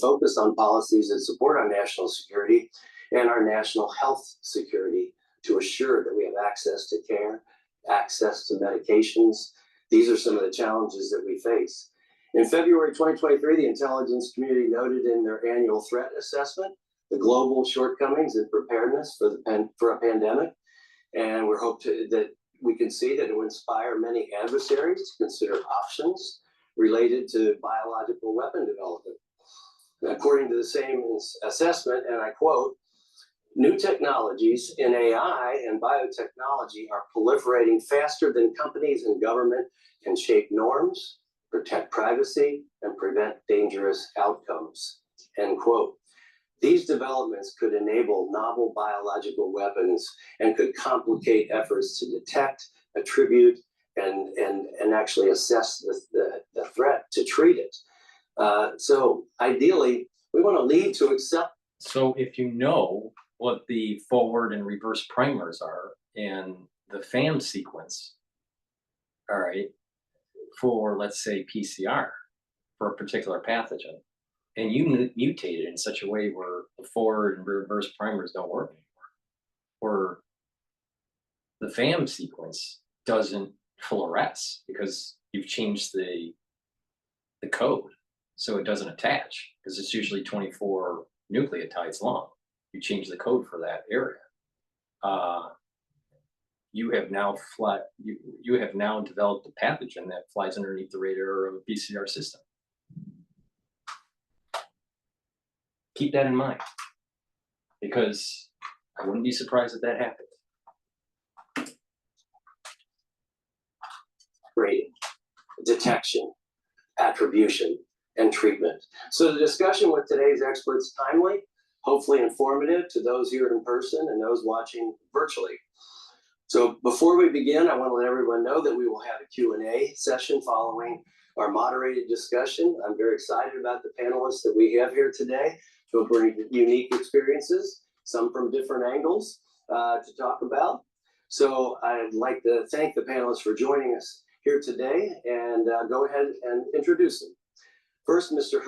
Focus on policies that support our national security and our national health security to assure that we have access to care, access to medications. These are some of the challenges that we face. In February 2023, the intelligence community noted in their annual threat assessment the global shortcomings in preparedness for a pandemic, and we hope that we can see that it will inspire many adversaries to consider options related to biological weapon development. According to the same assessment, and I quote, "New technologies in AI and biotechnology are proliferating faster than companies and government can shape norms, protect privacy, and prevent dangerous outcomes." End quote. These developments could enable novel biological weapons and could complicate efforts to detect, attribute, and actually assess the threat to treat it. So ideally, we want to lead to accept. So if you know what the forward and reverse primers are and the FAM sequence, all right, for let's say PCR for a particular pathogen, and you mutate it in such a way where the forward and reverse primers don't work anymore, or the FAM sequence doesn't fluoresce because you've changed the code, so it doesn't attach because it's usually 24 nucleotides long. You change the code for that area. you have now you have now developed a pathogen that flies underneath the radar of a PCR system. Keep that in mind, because I wouldn't be surprised if that happened. Grading, detection, attribution, and treatment. So the discussion with today's experts is timely, hopefully informative to those here in person and those watching virtually. So before we begin, I want to let everyone know that we will have a Q&A session following our moderated discussion. I'm very excited about the panelists that we have here today who bring unique experiences, some from different angles to talk about. So I'd like to thank the panelists for joining us here today, and go ahead and introduce them. First, Mr.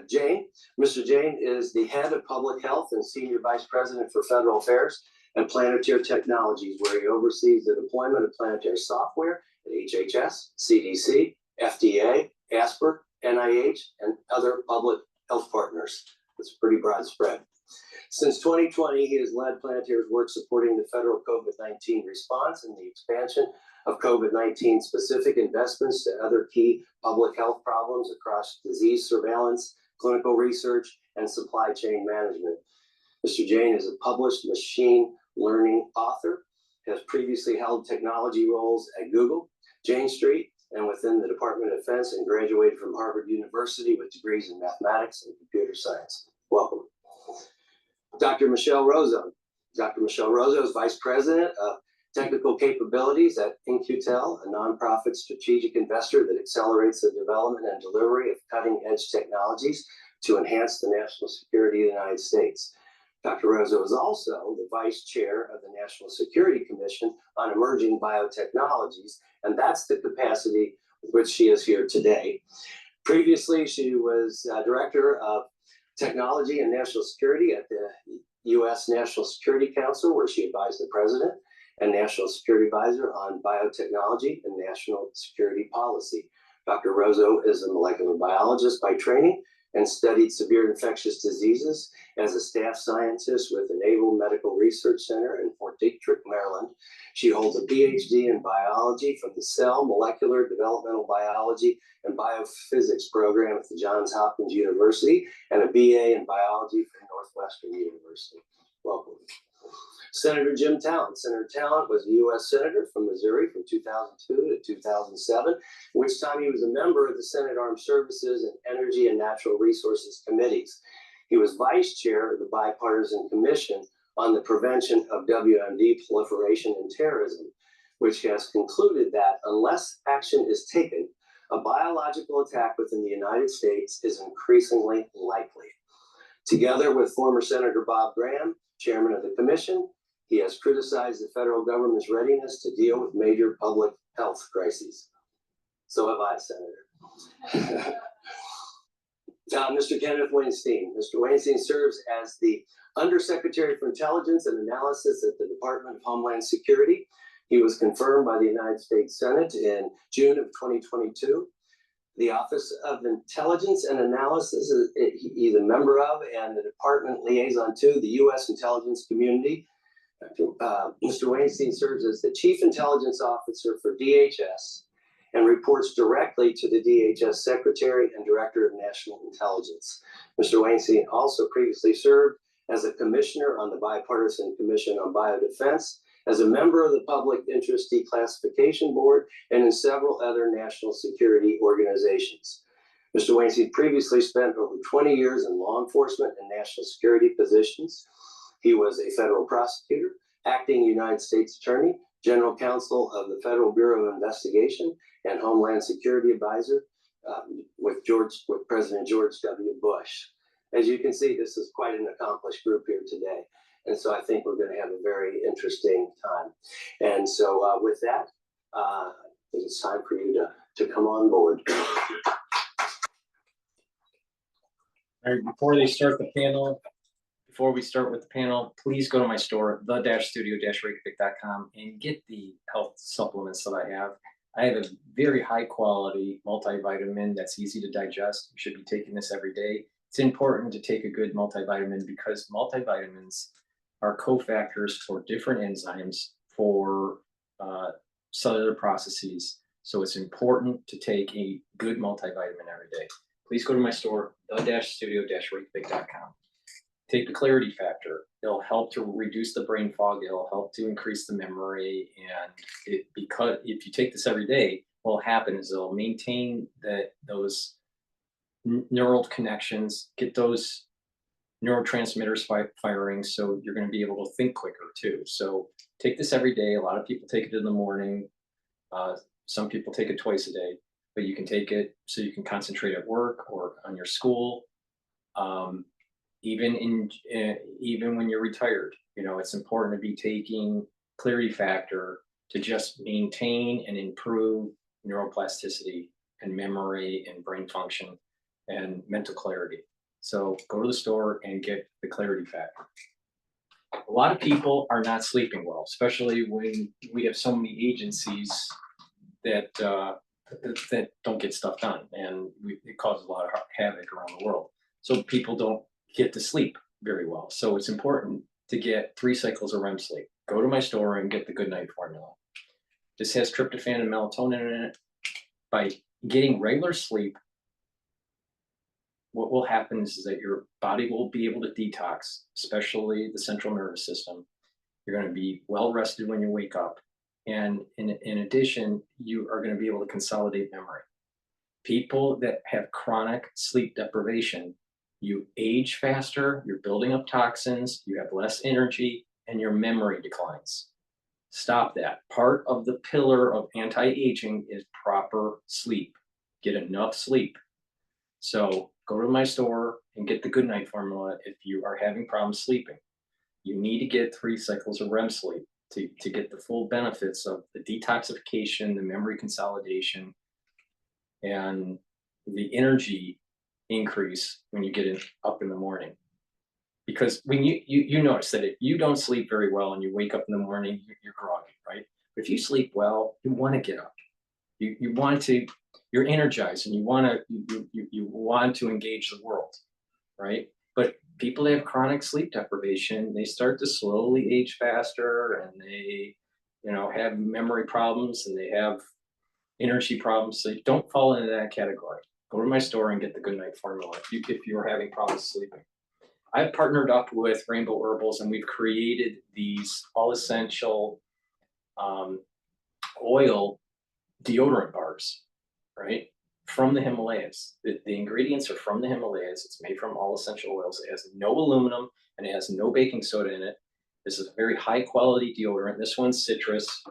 Jain. Mr. Jain is the head of public health and senior vice president for federal affairs at Planetary Technologies, where he oversees the deployment of Planetary software at HHS, CDC, FDA, ASPR, NIH, and other public health partners. It's a pretty broad spread. Since 2020, he has led Planetary's work supporting the federal COVID-19 response and the expansion of COVID-19 specific investments to other key public health problems across disease surveillance, clinical research, and supply chain management. Mr. Jain is a published machine learning author, has previously held technology roles at Google, Jane Street, and within the Department of Defense, and graduated from Harvard University with degrees in mathematics and computer science. Welcome. Dr. Michelle Rozo. Dr. Michelle Rozo is Vice President of Technical Capabilities at In-Q-Tel, a nonprofit strategic investor that accelerates the development and delivery of cutting-edge technologies to enhance the national security of the United States. Dr. Rozo is also the Vice Chair of the National Security Commission on Emerging Biotechnologies, and that's the capacity with which she is here today. Previously, she was Director of Technology and National Security at the U.S. National Security Council, where she advised the President and National Security Advisor on biotechnology and national security policy. Dr. Rozo is a molecular biologist by training and studied severe infectious diseases as a staff scientist with the Naval Medical Research Center in Fort Detrick, Maryland. She holds a Ph.D. in biology from the Cell, Molecular, Developmental Biology, and Biophysics program at the Johns Hopkins University, and a BA in biology from Northwestern University. Welcome. Senator Jim Talent. Senator Talent was a U.S. Senator from Missouri from 2002 to 2007, which time he was a member of the Senate Armed Services and Energy and Natural Resources Committees. He was Vice Chair of the Bipartisan Commission on the Prevention of WMD Proliferation and Terrorism, which has concluded that unless action is taken, a biological attack within the United States is increasingly likely. Together with former Senator Bob Graham, chairman of the commission, he has criticized the federal government's readiness to deal with major public health crises. So have I, Senator. Mr. Kenneth Weinstein. Mr. Weinstein serves as the Undersecretary for Intelligence and Analysis at the Department of Homeland Security. He was confirmed by the United States Senate in June of 2022. The Office of Intelligence and Analysis, he's a member of, and the department liaison to the U.S. intelligence community. Mr. Weinstein serves as the Chief Intelligence Officer for DHS and reports directly to the DHS Secretary and Director of National Intelligence. Mr. Weinstein also previously served as a commissioner on the Bipartisan Commission on Biodefense, as a member of the Public Interest Declassification Board, and in several other national security organizations. Mr. Weinstein previously spent over 20 years in law enforcement and national security positions. He was a federal prosecutor, acting United States Attorney, General Counsel of the Federal Bureau of Investigation, and Homeland Security Advisor with President George W. Bush. As you can see, this is quite an accomplished group here today. And so I think we're going to have a very interesting time. And so with that, I think it's time for you to come on board. All right, before we start with the panel, please go to my store, the-studio-reykjavik.com, and get the health supplements that I have. I have a very high quality multivitamin that's easy to digest. You should be taking this every day. It's important to take a good multivitamin because multivitamins are cofactors for different enzymes for cellular processes. So it's important to take a good multivitamin every day. Please go to my store, the-studio-reykjavik.com. Take the clarity factor. It'll help to reduce the brain fog. It'll help to increase the memory. And because if you take this every day, what will happen is it'll maintain those neural connections, get those neurotransmitters firing, so you're going to be able to think quicker too. So take this every day. A lot of people take it in the morning. Some people take it twice a day, but you can take it so you can concentrate at work or on your school. Even when you're retired, it's important to be taking clarity factor to just maintain and improve neuroplasticity and memory and brain function and mental clarity. So go to the store and get the clarity factor. A lot of people are not sleeping well, especially when we have so many agencies that don't get stuff done, and it causes a lot of havoc around the world. So people don't get to sleep very well. So it's important to get 3 cycles of REM sleep. Go to my store and get the Good Night formula. This has tryptophan and melatonin in it. By getting regular sleep, what will happen is that your body will be able to detox, especially the central nervous system. You're going to be well rested when you wake up. And in addition, you are going to be able to consolidate memory. People that have chronic sleep deprivation, you age faster, you're building up toxins, you have less energy, and your memory declines. Stop that. Part of the pillar of anti-aging is proper sleep. Get enough sleep. So go to my store and get the Good Night formula if you are having problems sleeping. You need to get 3 cycles of REM sleep to get the full benefits of the detoxification, the memory consolidation, and the energy increase when you get up in the morning. Because when you notice that if you don't sleep very well and you wake up in the morning, you're groggy, right? But if you sleep well, you want to get up. You want to, you're energized and you want to engage the world, right? But people that have chronic sleep deprivation, they start to slowly age faster, and they, have memory problems, and they have energy problems. So don't fall into that category. Go to my store and get the Good Night formula if you're having problems sleeping. I've partnered up with Rainbow Herbals, and we've created these all essential oil deodorant bars, right? From the Himalayas. The ingredients are from the Himalayas. It's made from all essential oils. It has no aluminum and it has no baking soda in it. This is a very high quality deodorant. This one's citrus,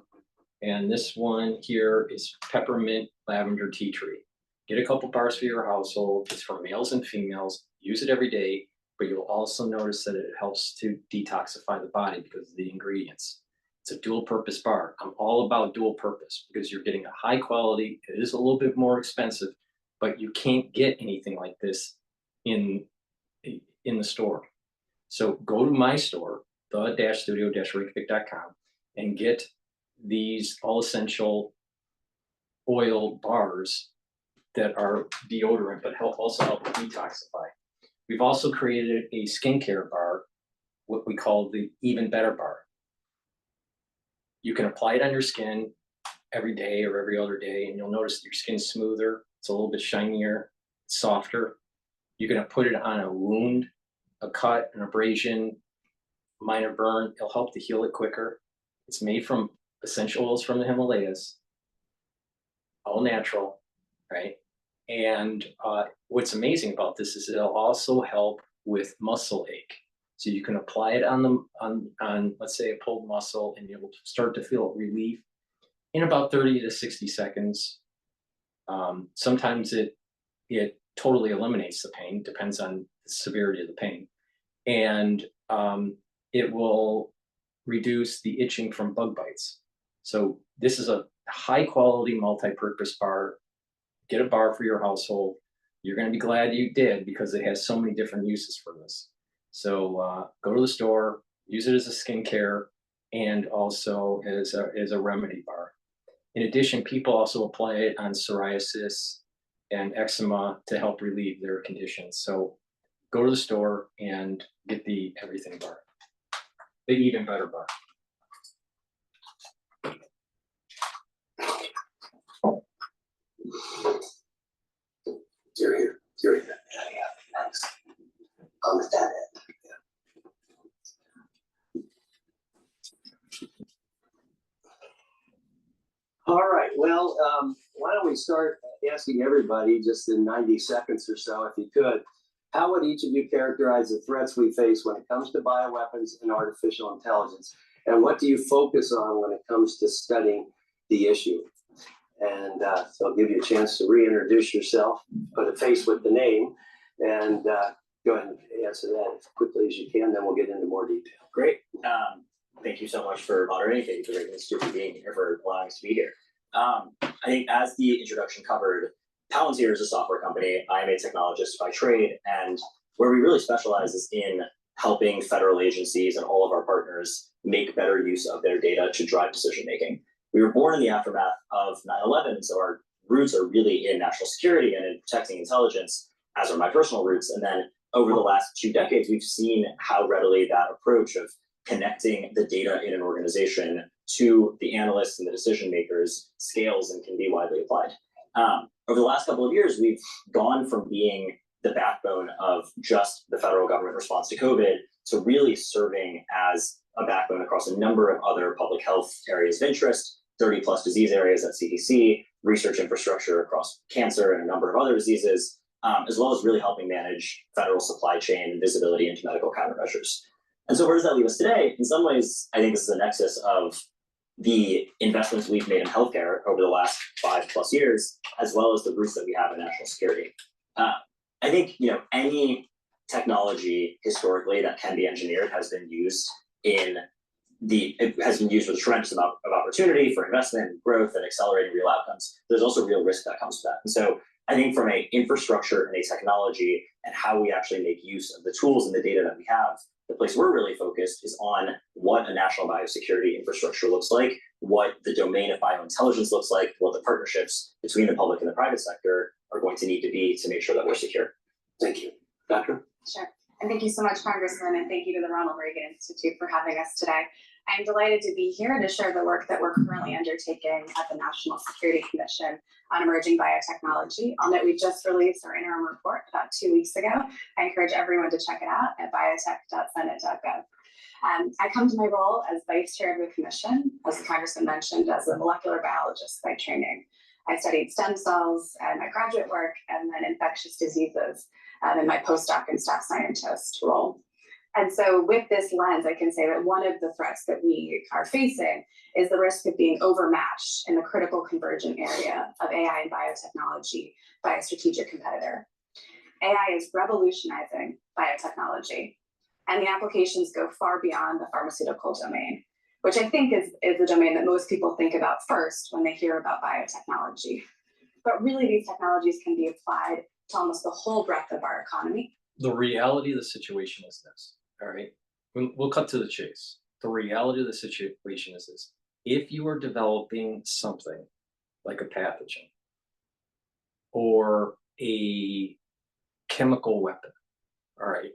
and this one here is peppermint lavender tea tree. Get a couple bars for your household. It's for males and females. Use it every day, but you'll also notice that it helps to detoxify the body because of the ingredients. It's a dual purpose bar. I'm all about dual purpose because you're getting a high quality. It is a little bit more expensive, but you can't get anything like this in the store. So go to my store, the-studio-reykjavik.com, and get these all essential oil bars that are deodorant, but also help detoxify. We've also created a skincare bar, what we call the Even Better bar. You can apply it on your skin every day or every other day, and you'll notice your skin's smoother. It's a little bit shinier, softer. You can put it on a wound, a cut, an abrasion, minor burn. It'll help to heal it quicker. It's made from essential oils from the Himalayas, all natural, right? And what's amazing about this is it'll also help with muscle ache. So you can apply it on let's say a pulled muscle, and you'll start to feel relief in about 30 to 60 seconds. Sometimes it totally eliminates the pain, depends on the severity of the pain. And it will reduce the itching from bug bites. So this is a high quality multi-purpose bar. Get a bar for your household. You're going to be glad you did because it has so many different uses for this. So go to the store, use it as a skincare, and also as a remedy bar. In addition, people also apply it on psoriasis and eczema to help relieve their conditions. So go to the store and get the Everything bar, the Even Better bar. You're here. You're here. Yeah, thanks. On the that end. All right, well, why don't we start asking everybody just in 90 seconds or so, if you could, how would each of you characterize the threats we face when it comes to bioweapons and artificial intelligence? And what do you focus on when it comes to studying the issue? And so I'll give you a chance to reintroduce yourself, put a face with the name, and go ahead and answer that as quickly as you can, then we'll get into more detail. Great. Thank you so much for moderating. Thank you for Reykjavik Institute for being here, for allowing us to be here. I think as the introduction covered, Palantir is a software company. I am a technologist by trade, and where we really specialize is in helping federal agencies and all of our partners make better use of their data to drive decision making. We were born in the aftermath of 9/11, so our roots are really in national security and in protecting intelligence, as are my personal roots. And then over the last 2 decades, we've seen how readily that approach of connecting the data in an organization to the analysts and the decision makers scales and can be widely applied. Over the last couple of years, we've gone from being the backbone of just the federal government response to COVID to really serving as a backbone across a number of other public health areas of interest, 30+ disease areas at CDC, research infrastructure across cancer and a number of other diseases, as well as really helping manage federal supply chain and visibility into medical countermeasures. And so where does that leave us today? In some ways, I think this is a nexus of the investments we've made in healthcare over the last 5+ years, as well as the roots that we have in national security. I think any technology historically that can be engineered has been used with a tremendous amount of opportunity for investment and growth and accelerating real outcomes. There's also real risk that comes with that. And so I think from an infrastructure and a technology and how we actually make use of the tools and the data that we have, the place we're really focused is on what a national biosecurity infrastructure looks like, what the domain of biointelligence looks like, what the partnerships between the public and the private sector are going to need to be to make sure that we're secure. Thank you. Doctor? Sure. And thank you so much, Congressman, and thank you to the Ronald Reagan Institute for having us today. I'm delighted to be here to share the work that we're currently undertaking at the National Security Commission on emerging biotechnology. I'll note we just released our interim report about 2 weeks ago. I encourage everyone to check it out at biotech.senate.gov. I come to my role as vice chair of the commission, as the Congressman mentioned, as a molecular biologist by training. I studied stem cells in my graduate work and then infectious diseases in my postdoc and staff scientist role. And so with this lens, I can say that one of the threats that we are facing is the risk of being overmatched in the critical convergent area of AI and biotechnology by a strategic competitor. AI is revolutionizing biotechnology, and the applications go far beyond the pharmaceutical domain, which I think is the domain that most people think about first when they hear about biotechnology. But really, these technologies can be applied to almost the whole breadth of our economy. The reality of the situation is this, all right? We'll cut to the chase. The reality of the situation is this. If you are developing something like a pathogen or a chemical weapon, all right,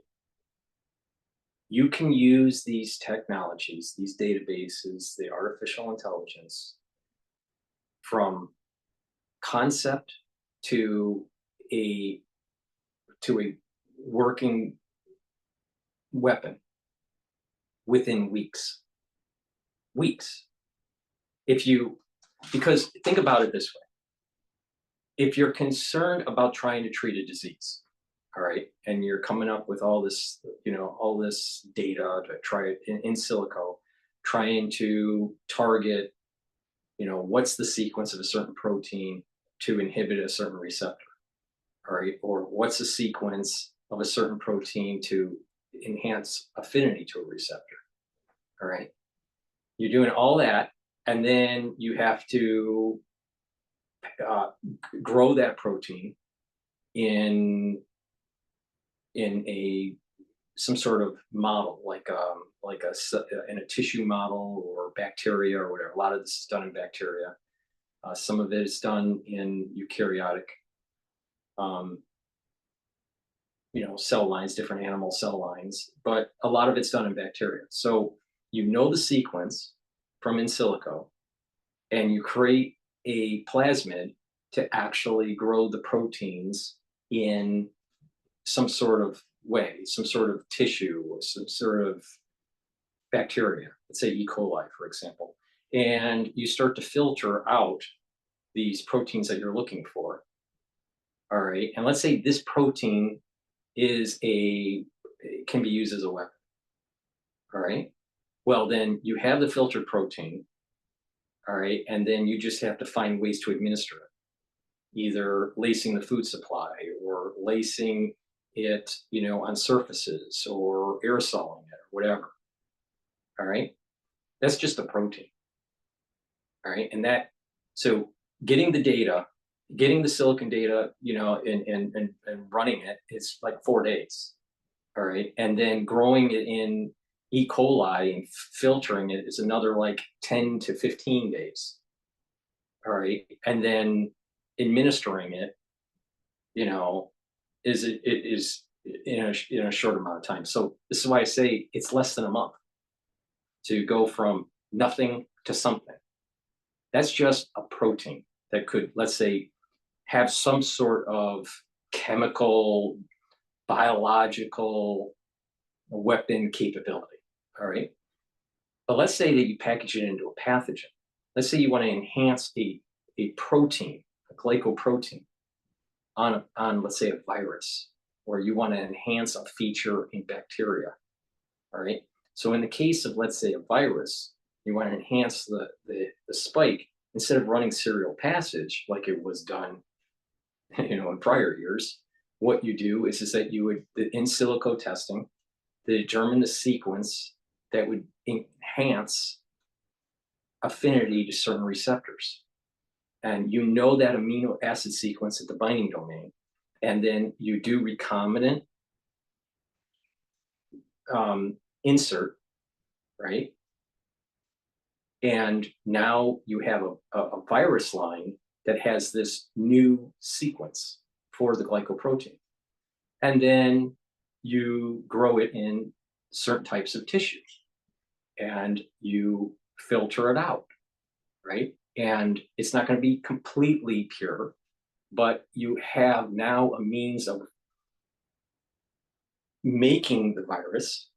you can use these technologies, these databases, the artificial intelligence, from concept to a working weapon within weeks. Because think about it this way. If you're concerned about trying to treat a disease, all right, and you're coming up with all this, all this data to try it in silico, trying to target, what's the sequence of a certain protein to inhibit a certain receptor, all right, or what's the sequence of a certain protein to enhance affinity to a receptor, all right? You're doing all that, and then you have to grow that protein in some sort of model, in a tissue model or bacteria or whatever. A lot of this is done in bacteria. Some of it is done in eukaryotic, cell lines, different animal cell lines, but a lot of it's done in bacteria. So the sequence from in silico, and you create a plasmid to actually grow the proteins in some sort of way, some sort of tissue, or some sort of bacteria, let's say E. coli, for example, and you start to filter out these proteins that you're looking for. All right, and let's say this protein can be used as a weapon. All right, well then you have the filtered protein. All right, and then you just have to find ways to administer it, either lacing the food supply or lacing it, on surfaces or aerosoling it or whatever. All right, that's just a protein. All right, so getting the data, getting the silicon data, and running it, it's like 4 days. All right, and then growing it in E. coli and filtering it is another like 10 to 15 days. All right, and then administering it, is in a short amount of time. So this is why I say it's less than a month to go from nothing to something. That's just a protein that could, let's say, have some sort of chemical, biological weapon capability. All right. But let's say that you package it into a pathogen. Let's say you want to enhance a protein, a glycoprotein on let's say a virus, or you want to enhance a feature in bacteria. All right. So in the case of, let's say, a virus, you want to enhance the spike. Instead of running serial passage like it was done, in prior years, what you do is that you would, in silico testing, determine the sequence that would enhance affinity to certain receptors. And that amino acid sequence at the binding domain. And then you do recombinant insert, right? And now you have a virus line that has this new sequence for the glycoprotein. And then you grow it in certain types of tissues and you filter it out, right? And it's not going to be completely pure, but you have now a means of making the virus,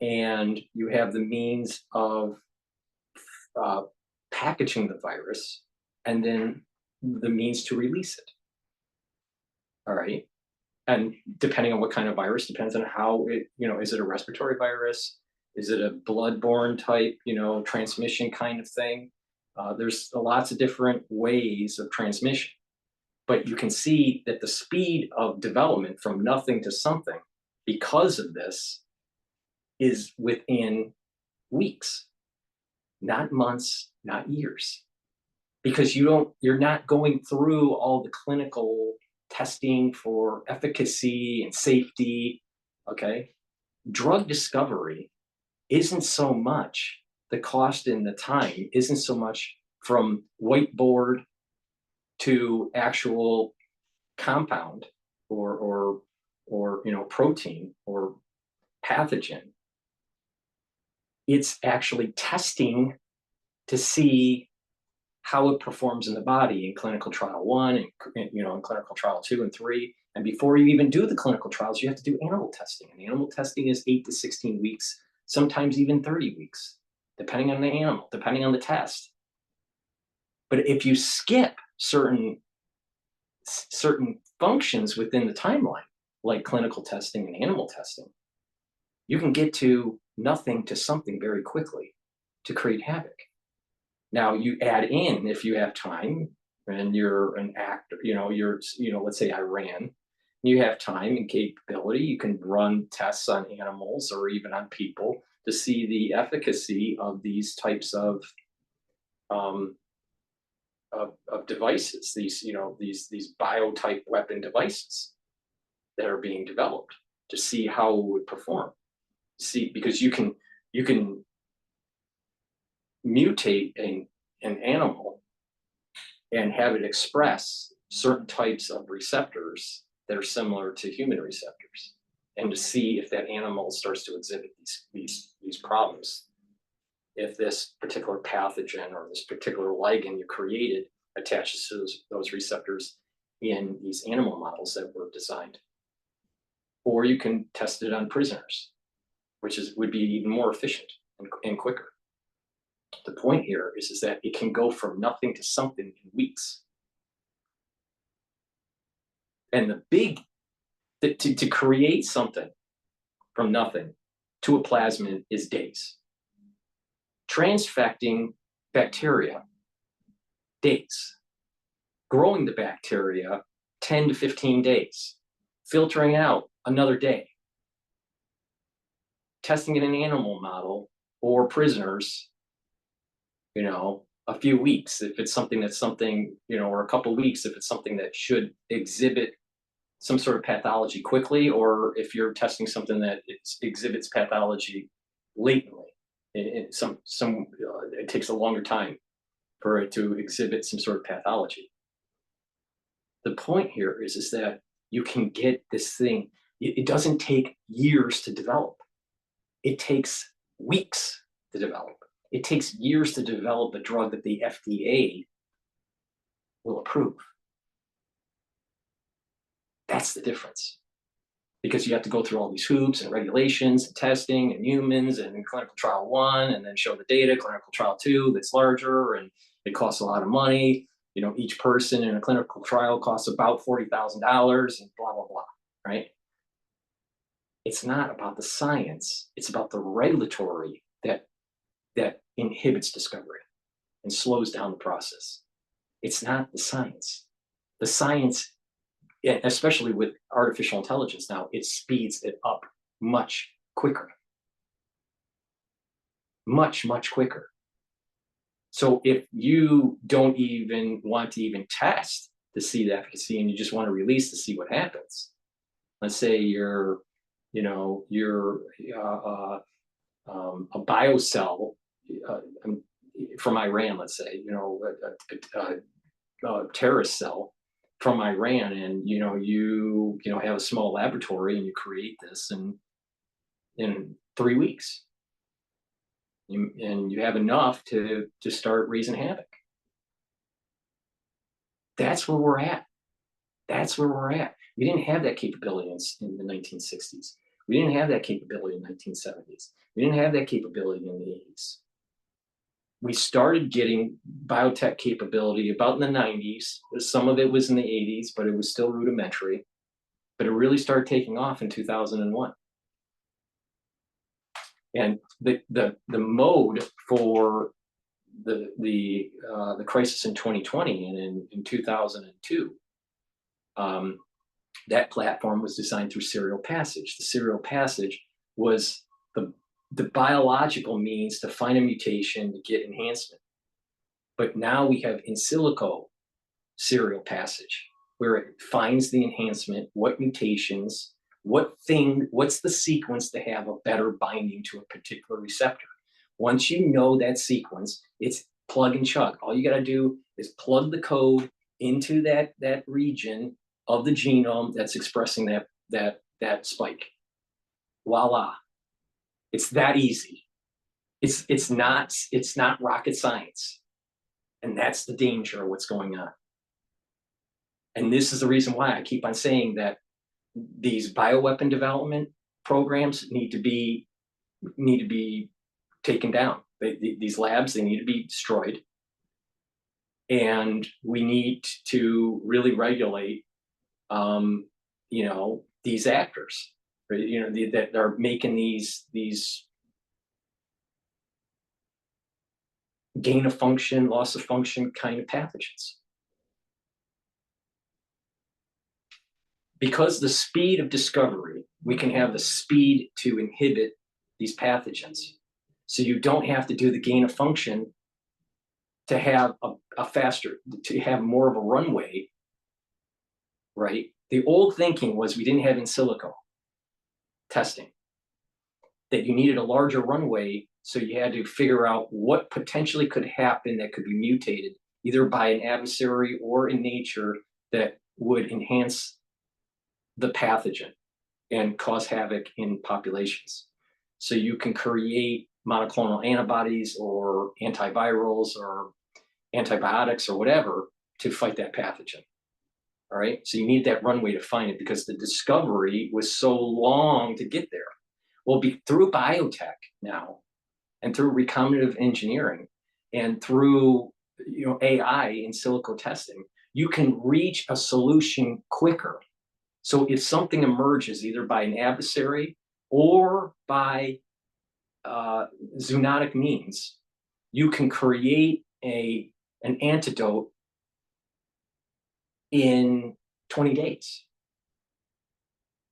and you have the means of packaging the virus, and then the means to release it. All right. And depending on what kind of virus, depends on how it, is it a respiratory virus? Is it a bloodborne type, transmission kind of thing? There's lots of different ways of transmission. But you can see that the speed of development from nothing to something, because of this, is within weeks, not months, not years. Because you're not going through all the clinical testing for efficacy and safety, okay? Drug discovery isn't so much, the cost and the time isn't so much from whiteboard to actual compound or protein or pathogen. It's actually testing to see how it performs in the body in clinical trial 1 and in clinical trial 2 and 3. And before you even do the clinical trials, you have to do animal testing. And animal testing is 8 to 16 weeks, sometimes even 30 weeks, depending on the animal, depending on the test. But if you skip certain functions within the timeline, like clinical testing and animal testing, you can get to nothing to something very quickly to create havoc. Now you add in, if you have time and you're an actor, let's say I ran, you have time and capability, you can run tests on animals or even on people to see the efficacy of these types of devices, these biotype weapon devices that are being developed to see how it would perform. See, because you can mutate an animal and have it express certain types of receptors that are similar to human receptors, and to see if that animal starts to exhibit these problems. If this particular pathogen or this particular ligand you created attaches to those receptors in these animal models that were designed. Or you can test it on prisoners, which would be even more efficient and quicker. The point here is that it can go from nothing to something in weeks. And the big, to create something from nothing to a plasmid is days. Transfecting bacteria, days. Growing the bacteria, 10 to 15 days. Filtering out, another day. Testing in an animal model or prisoners, you know, a few weeks if it's something that's something, you know, or a couple of weeks if it's something that should exhibit some sort of pathology quickly, or if you're testing something that exhibits pathology latently. It takes a longer time for it to exhibit some sort of pathology. The point here is that you can get this thing. It doesn't take years to develop. It takes weeks to develop. It takes years to develop a drug that the FDA will approve. That's the difference. Because you have to go through all these hoops and regulations and testing and humans and clinical trial 1 and then show the data, clinical trial 2 that's larger, and it costs a lot of money. You know, each person in a clinical trial costs about $40,000 and blah, blah, blah, right? It's not about the science. It's about the regulatory that inhibits discovery and slows down the process. It's not the science. The science, especially with artificial intelligence now, it speeds it up much quicker. Much, much quicker. So if you don't even want to even test to see the efficacy and you just want to release to see what happens, let's say you're, you know, you're a biocell from Iran, let's say, you know, a terrorist cell from Iran, and you have a small laboratory and you create this in 3 weeks. And you have enough to start raising havoc. That's where we're at. That's where we're at. We didn't have that capability in the 1960s. We didn't have that capability in the 1970s. We didn't have that capability in the 80s. We started getting biotech capability about in the 90s. Some of it was in the 80s, but it was still rudimentary. But it really started taking off in 2001. And the mode for the crisis in 2020 and in 2002, that platform was designed through serial passage. The serial passage was the biological means to find a mutation to get enhancement. But now we have in silico serial passage, where it finds the enhancement, what mutations, what's the sequence to have a better binding to a particular receptor. Once you know that sequence, it's plug and chug. All you got to do is plug the code into that region of the genome that's expressing that spike. Voila. It's that easy. It's not rocket science. And that's the danger of what's going on. And this is the reason why I keep on saying that these bioweapon development programs need to be taken down. These labs, they need to be destroyed. And we need to really regulate, these actors, that are making these gain of function, loss of function kind of pathogens. Because the speed of discovery, we can have the speed to inhibit these pathogens. So you don't have to do the gain of function to have to have more of a runway, right? The old thinking was we didn't have in silico testing, that you needed a larger runway, so you had to figure out what potentially could happen that could be mutated, either by an adversary or in nature, that would enhance the pathogen and cause havoc in populations. So you can create monoclonal antibodies or antivirals or antibiotics or whatever to fight that pathogen. All right, so you need that runway to find it because the discovery was so long to get there. Well, through biotech now, and through recombinative engineering, and through AI in silico testing, you can reach a solution quicker. So if something emerges either by an adversary or by zoonotic means, you can create an antidote in 20 days.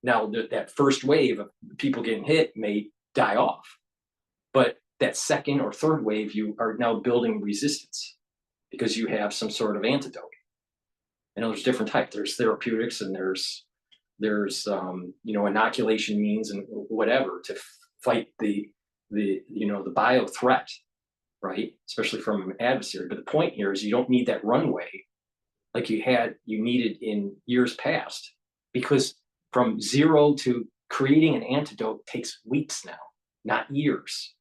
Now, that first wave of people getting hit may die off, but that second or third wave, you are now building resistance because you have some sort of antidote. And there's different types. There's therapeutics and there's inoculation means and whatever to fight the bio threat, right? Especially from an adversary. But the point here is you don't need that runway like you needed in years past, because from zero to creating an antidote takes weeks now, not years.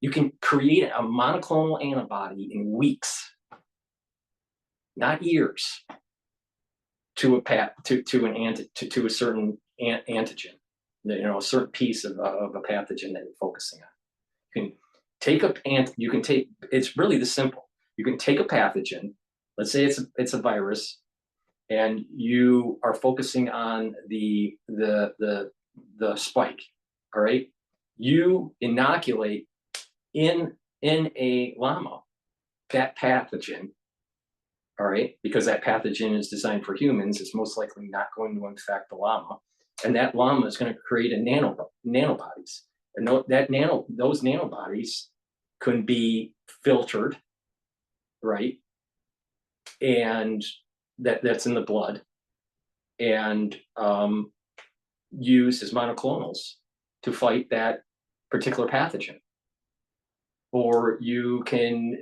You can create a monoclonal antibody in weeks, not years, to a certain antigen, a certain piece of a pathogen that you're focusing on. It's really this simple. You can take a pathogen, let's say it's a virus, and you are focusing on the spike. All right, you inoculate in a llama that pathogen. All right, because that pathogen is designed for humans, it's most likely not going to infect the llama, and that llama is going to create nanobodies, and those nanobodies can be filtered, right? And that's in the blood, and used as monoclonals to fight that particular pathogen. Or you can,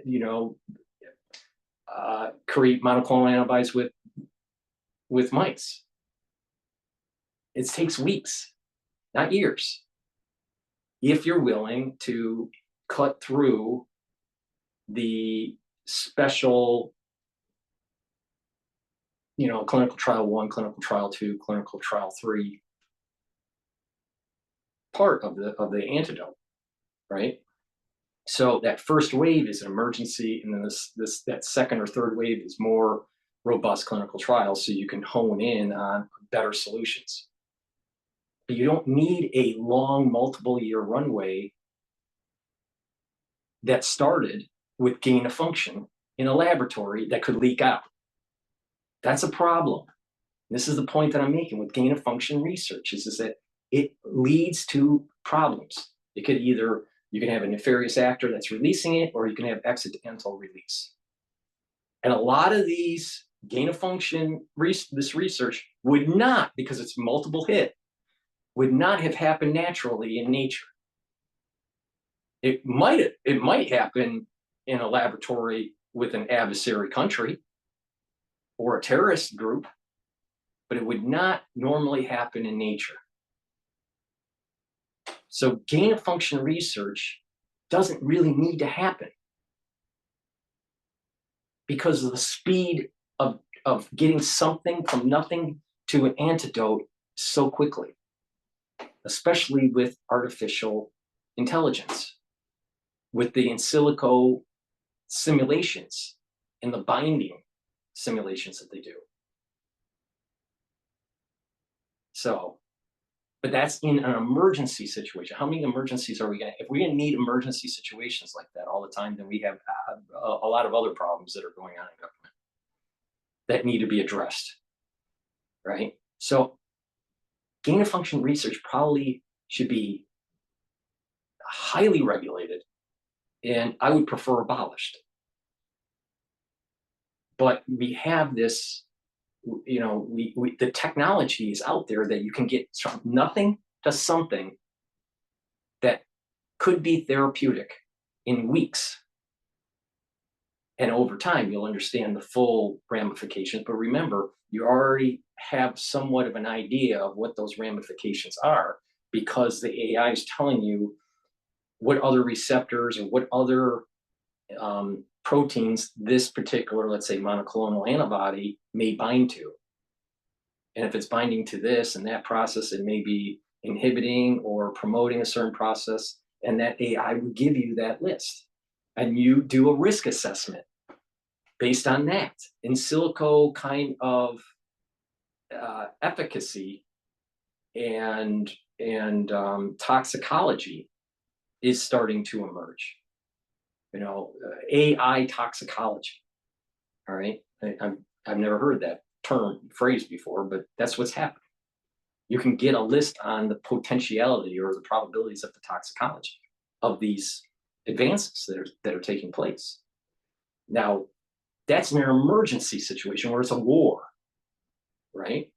create monoclonal antibodies with mice. It takes weeks, not years, if you're willing to cut through the special, clinical trial 1, clinical trial 2, clinical trial 3 part of the antidote, right? So that first wave is an emergency, and then that second or third wave is more robust clinical trials, so you can hone in on better solutions. But you don't need a long, multiple-year runway that started with gain of function in a laboratory that could leak out. That's a problem. This is the point that I'm making with gain of function research, is that it leads to problems. It could you can have a nefarious actor that's releasing it, or you can have accidental release. And a lot of these gain of function, this research would not, because it's multiple hit, would not have happened naturally in nature. It might happen in a laboratory with an adversary country or a terrorist group, but it would not normally happen in nature. So gain of function research doesn't really need to happen because of the speed of getting something from nothing to an antidote so quickly, especially with artificial intelligence, with the in silico simulations and the binding simulations that they do. So, but that's in an emergency situation. How many emergencies are we going to, if we're going to need emergency situations like that all the time, then we have a lot of other problems that are going on in government that need to be addressed, right? So gain of function research probably should be highly regulated, and I would prefer abolished. But we have this, the technology is out there that you can get from nothing to something that could be therapeutic in weeks. And over time, you'll understand the full ramifications. But remember, you already have somewhat of an idea of what those ramifications are, because the AI is telling you what other receptors or what other proteins this particular, let's say, monoclonal antibody may bind to. And if it's binding to this and that process, it may be inhibiting or promoting a certain process, and that AI would give you that list. And you do a risk assessment based on that. In silico kind of efficacy and toxicology is starting to emerge. You know, AI toxicology. All right, I've never heard that phrase before, but that's what's happening. You can get a list on the potentiality or the probabilities of the toxicology of these advances that are taking place. Now, that's in an emergency situation where it's a war, right?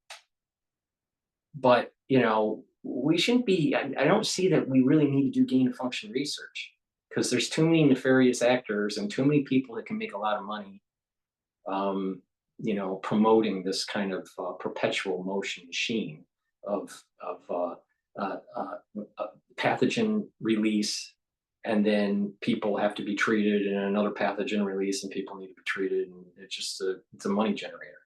But, you know, we shouldn't be, I don't see that we really need to do gain of function research, because there's too many nefarious actors and too many people that can make a lot of money, you know, promoting this kind of perpetual motion machine of pathogen release, and then people have to be treated, and another pathogen release, and people need to be treated, and it's just it's a money generator.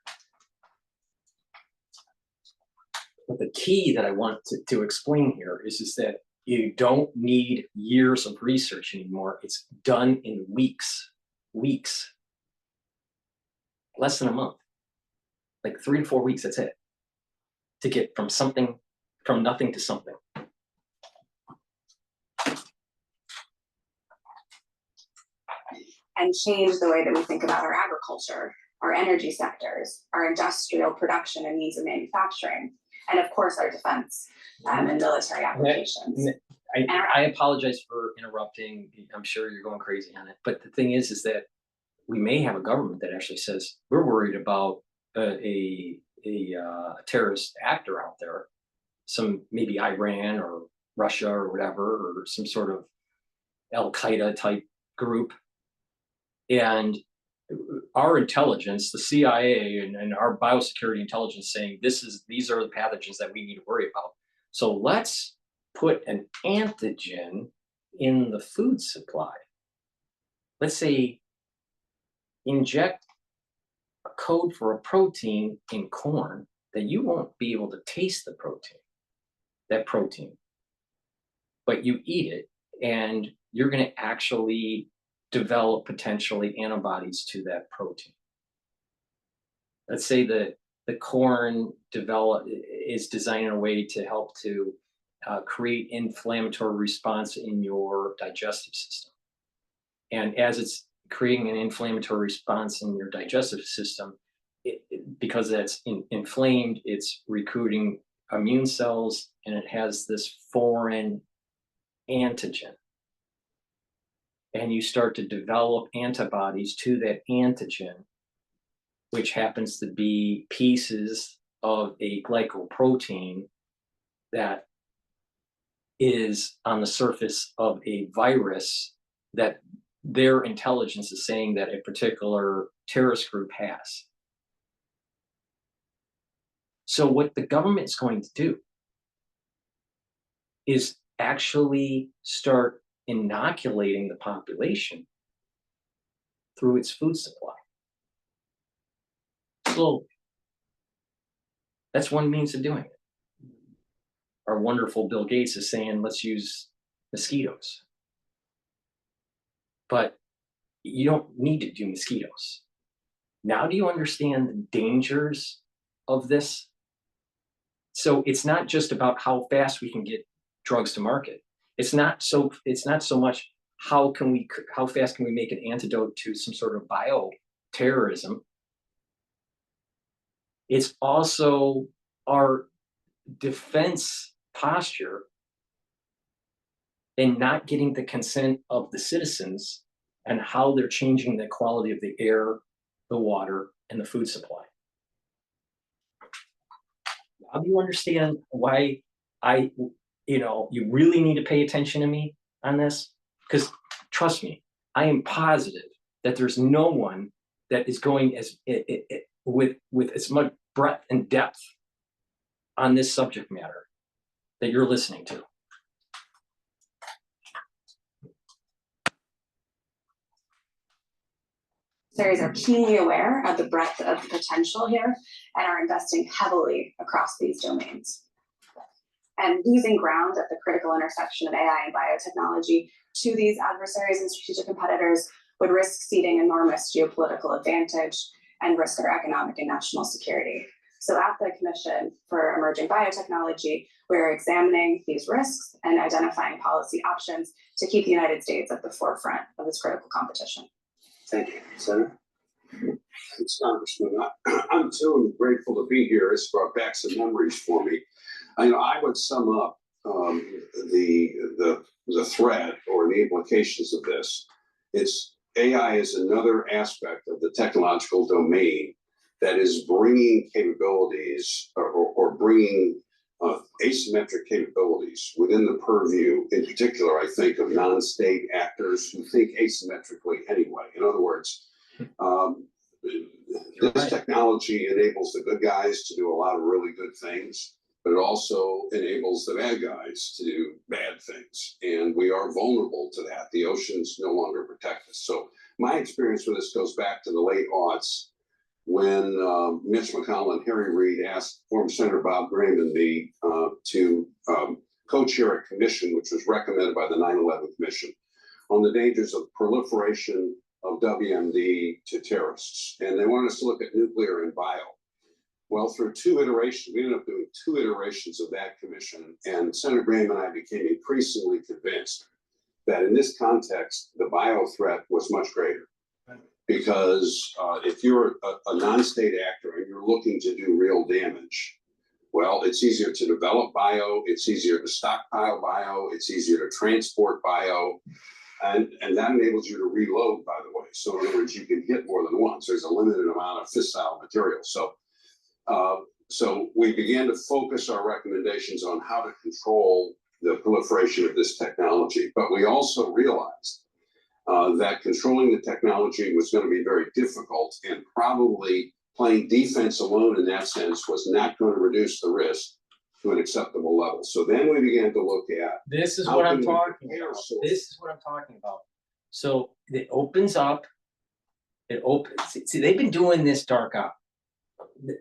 But the key that I want to explain here is that you don't need years of research anymore. It's done in weeks, less than a month, like 3 to 4 weeks. That's it, to get from nothing to something. And change the way that we think about our agriculture, our energy sectors, our industrial production and means of manufacturing, and of course our defense and military applications. I apologize for interrupting. I'm sure you're going crazy on it, but the thing is that we may have a government that actually says we're worried about a terrorist actor out there, some maybe Iran or Russia or whatever, or some sort of Al Qaeda type group. And our intelligence, the CIA and our biosecurity intelligence, saying these are the pathogens that we need to worry about. So let's put an antigen in the food supply. Let's say inject a code for a protein in corn that you won't be able to taste that protein, but you eat it, and you're going to actually develop potentially antibodies to that protein. Let's say that the corn is designed in a way to help to create inflammatory response in your digestive system. And as it's creating an inflammatory response in your digestive system, because that's inflamed, it's recruiting immune cells, and it has this foreign antigen. And you start to develop antibodies to that antigen, which happens to be pieces of a glycoprotein that is on the surface of a virus that their intelligence is saying that a particular terrorist group has. So what the government is going to do is actually start inoculating the population through its food supply. Slowly. That's one means of doing it. Our wonderful Bill Gates is saying, let's use mosquitoes. But you don't need to do mosquitoes. Now do you understand the dangers of this? So it's not just about how fast we can get drugs to market. It's not so much how fast can we make an antidote to some sort of bioterrorism. It's also our defense posture and not getting the consent of the citizens and how they're changing the quality of the air, the water, and the food supply. Now do you understand why you really need to pay attention to me on this? Because trust me, I am positive that there's no one that is going with as much breadth and depth on this subject matter that you're listening to. adversaries are keenly aware of the breadth of the potential here and are investing heavily across these domains. And losing ground at the critical intersection of AI and biotechnology to these adversaries and strategic competitors would risk ceding enormous geopolitical advantage and risk our economic and national security. So at the Commission for Emerging Biotechnology, we're examining these risks and identifying policy options to keep the United States at the forefront of this critical competition. Thank you, Senator. Thanks, Congressman. I'm too grateful to be here. It's brought back some memories for me. I would sum up the threat or the implications of this. It's AI is another aspect of the technological domain that is bringing capabilities or bringing asymmetric capabilities within the purview, in particular, I think, of non-state actors who think asymmetrically anyway. In other words, this technology enables the good guys to do a lot of really good things, but it also enables the bad guys to do bad things. And we are vulnerable to that. The oceans no longer protect us. So my experience with this goes back to the late aughts when Mitch McConnell and Harry Reid asked former Senator Bob Graham and me to co-chair a commission, which was recommended by the 9/11 Commission, on the dangers of proliferation of WMD to terrorists. And they wanted us to look at nuclear and bio. Well, through two iterations, we ended up doing two iterations of that commission, and Senator Graham and I became increasingly convinced that in this context, the bio threat was much greater. Because if you're a non-state actor and you're looking to do real damage, well, it's easier to develop bio, it's easier to stockpile bio, it's easier to transport bio, and that enables you to reload, by the way. So in other words, you can hit more than once. There's a limited amount of fissile material. So we began to focus our recommendations on how to control the proliferation of this technology. But we also realized that controlling the technology was going to be very difficult, and probably playing defense alone in that sense was not going to reduce the risk to an acceptable level. So then we began to look at this is how what can I'm we talking prepare about. so- This is what I'm talking about. So it opens up. It opens. See, they've been doing this dark up.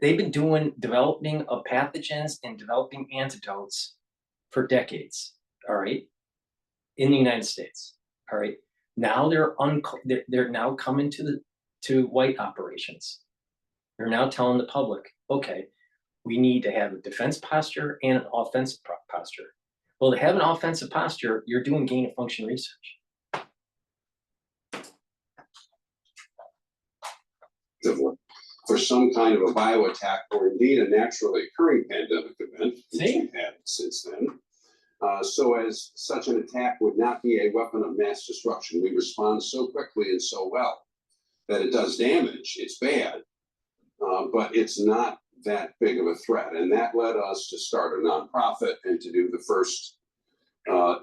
They've been developing of pathogens and developing antidotes for decades. All right, in the United States. All right. Now they're now coming to white operations. They're now telling the public, okay, we need to have a defense posture and an offensive posture. Well, to have an offensive posture, you're doing gain of function research. For some kind of a bio attack or indeed a naturally occurring pandemic event, which we've had since then. So as such an attack would not be a weapon of mass destruction. We respond so quickly and so well that it does damage. It's bad, but it's not that big of a threat. And that led us to start a nonprofit and to do the first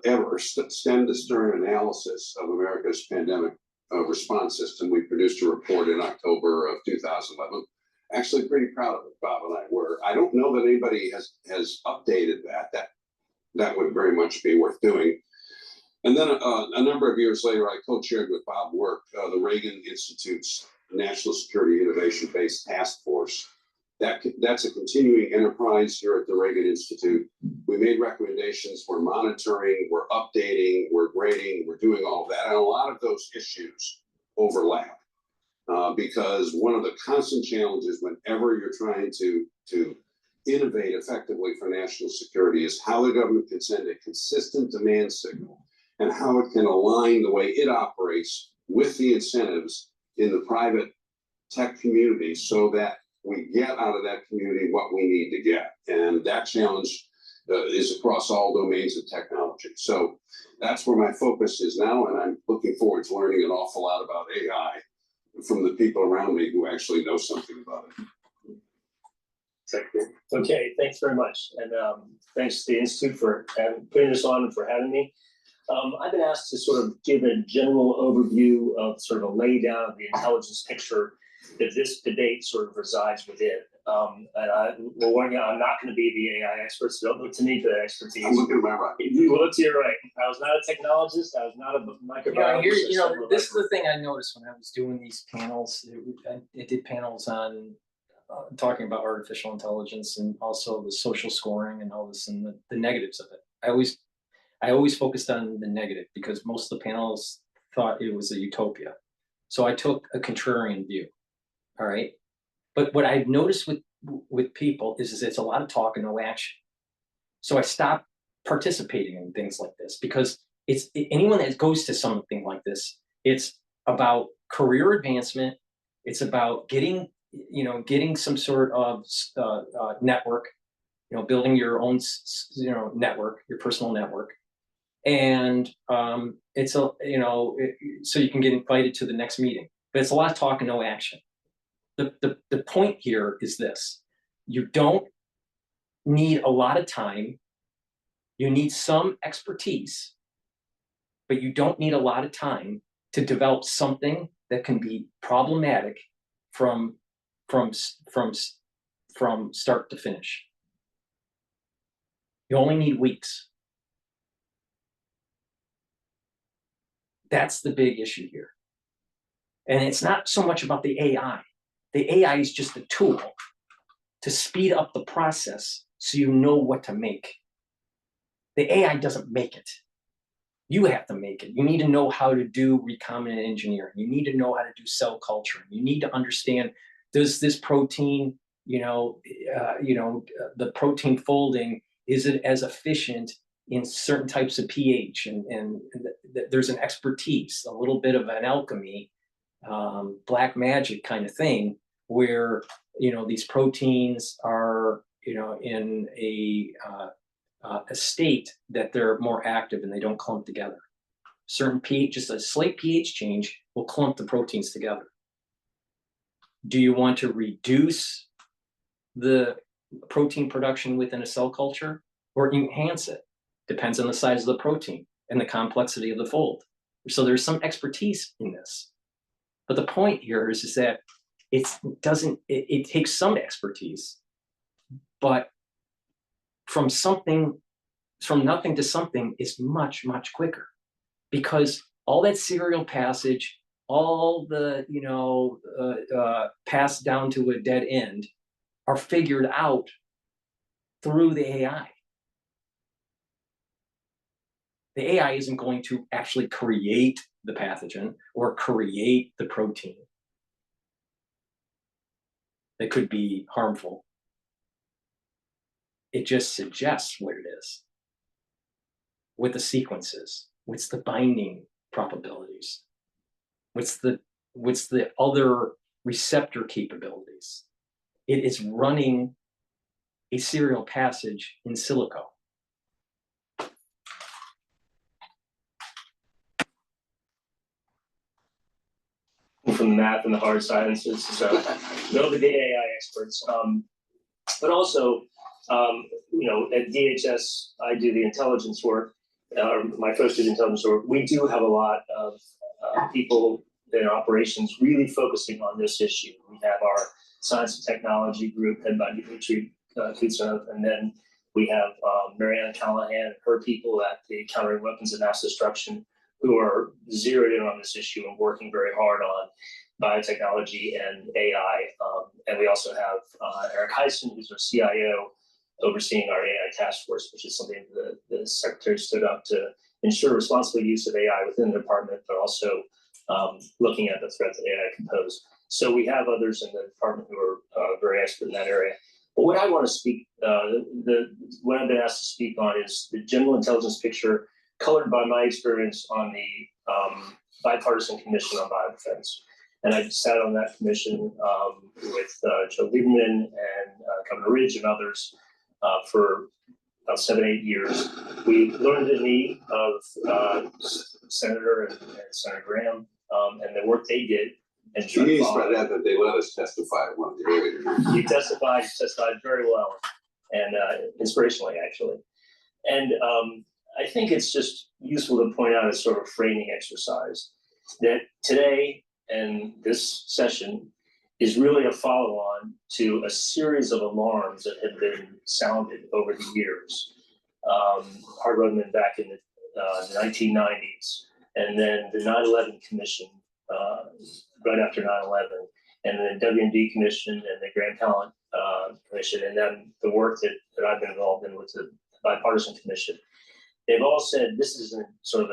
ever stem to stern analysis of America's pandemic response system. We produced a report in October of 2011. Actually pretty proud of it, Bob and I were. I don't know that anybody has updated that. That would very much be worth doing. And then a number of years later, I co-chaired with Bob Work, the Reagan Institute's National Security Innovation-Based Task Force. That's a continuing enterprise here at the Reagan Institute. We made recommendations, we're monitoring, we're updating, we're grading, we're doing all of that. And a lot of those issues overlap because one of the constant challenges whenever you're trying to innovate effectively for national security is how the government can send a consistent demand signal and how it can align the way it operates with the incentives in the private tech community so that we get out of that community what we need to get. And that challenge is across all domains of technology. So that's where my focus is now, and I'm looking forward to learning an awful lot about AI from the people around me who actually know something about it. Okay, thanks very much. And thanks to the Institute for putting this on and for having me. I've been asked to sort of give a general overview of sort of a lay down of the intelligence picture that this debate sort of resides within. we're working on, I'm not gonna be the AI expert, so don't look to me for the expertise. I'm looking at my right. You will look to your right. I was not a technologist, I was not a microbiologist. Here, or cellular this is the thing I noticed when I was doing these panels. I did panels on talking about artificial intelligence and also the social scoring and all this and the negatives of it. I always focused on the negative because most of the panels thought it was a utopia. So I took a contrarian view. All right. But what I've noticed with people is it's a lot of talk and no action. So I stopped participating in things like this because anyone that goes to something like this, it's about career advancement. It's about getting some sort of network, building your own, network, your personal network. And so you can get invited to the next meeting, but it's a lot of talk and no action. The point here is this: you don't need a lot of time. You need some expertise, but you don't need a lot of time to develop something that can be problematic from start to finish. You only need weeks. That's the big issue here. And it's not so much about the AI. The AI is just a tool to speed up the process so you know what to make. The AI doesn't make it. You have to make it. You need to know how to do recombinant engineering. You need to know how to do cell culture. You need to understand, does this protein, the protein folding, is it as efficient in certain types of pH? And there's an expertise, a little bit of an alchemy, black magic kind of thing, where these proteins are in a state that they're more active and they don't clump together. Certain pH, just a slight pH change will clump the proteins together. Do you want to reduce the protein production within a cell culture or enhance it? Depends on the size of the protein and the complexity of the fold. So there's some expertise in this. But the point here is that it takes some expertise, but from nothing to something is much, much quicker, because all that serial passage, all the pass down to a dead end are figured out through the AI. The AI isn't going to actually create the pathogen or create the protein that could be harmful. It just suggests what it is, what the sequence is, what's the binding probabilities, what's the other receptor capabilities. It is running a serial passage in silico. From the math and the hard sciences, so no the AI experts. But also, at DHS, I do the intelligence work. My first did intelligence work. We do have a lot of people in operations really focusing on this issue. We have our science and technology group headed by Bitchute, and then we have Marianne Callahan and her people at the Countering Weapons of Mass Destruction, who are zeroed in on this issue and working very hard on biotechnology and AI. And we also have Eric Heisen, who's our CIO, overseeing our AI task force, which is something that the secretary stood up to ensure responsible use of AI within the department, but also looking at the threat that AI can pose. So we have others in the department who are very expert in that area. But what I want to speak, what I've been asked to speak on is the general intelligence picture colored by my experience on the bipartisan commission on biodefense. And I sat on that commission with Joe Lieberman and Governor Ridge and others for about 7-8 years. We learned the need of Senator and Senator Graham and the work they did. And He needs by that they let us testify at one of the earlier. You testified very well and inspirationally, actually. And I think it's just useful to point out a sort of framing exercise that today and this session is really a follow-on to a series of alarms that had been sounded over the years. Hard-Rudman back in the 1990s, and then the 9/11 Commission right after 9/11, and then WMD Commission and the Grand Talent Commission, and then the work that I've been involved in with the Bipartisan Commission. They've all said this is sort of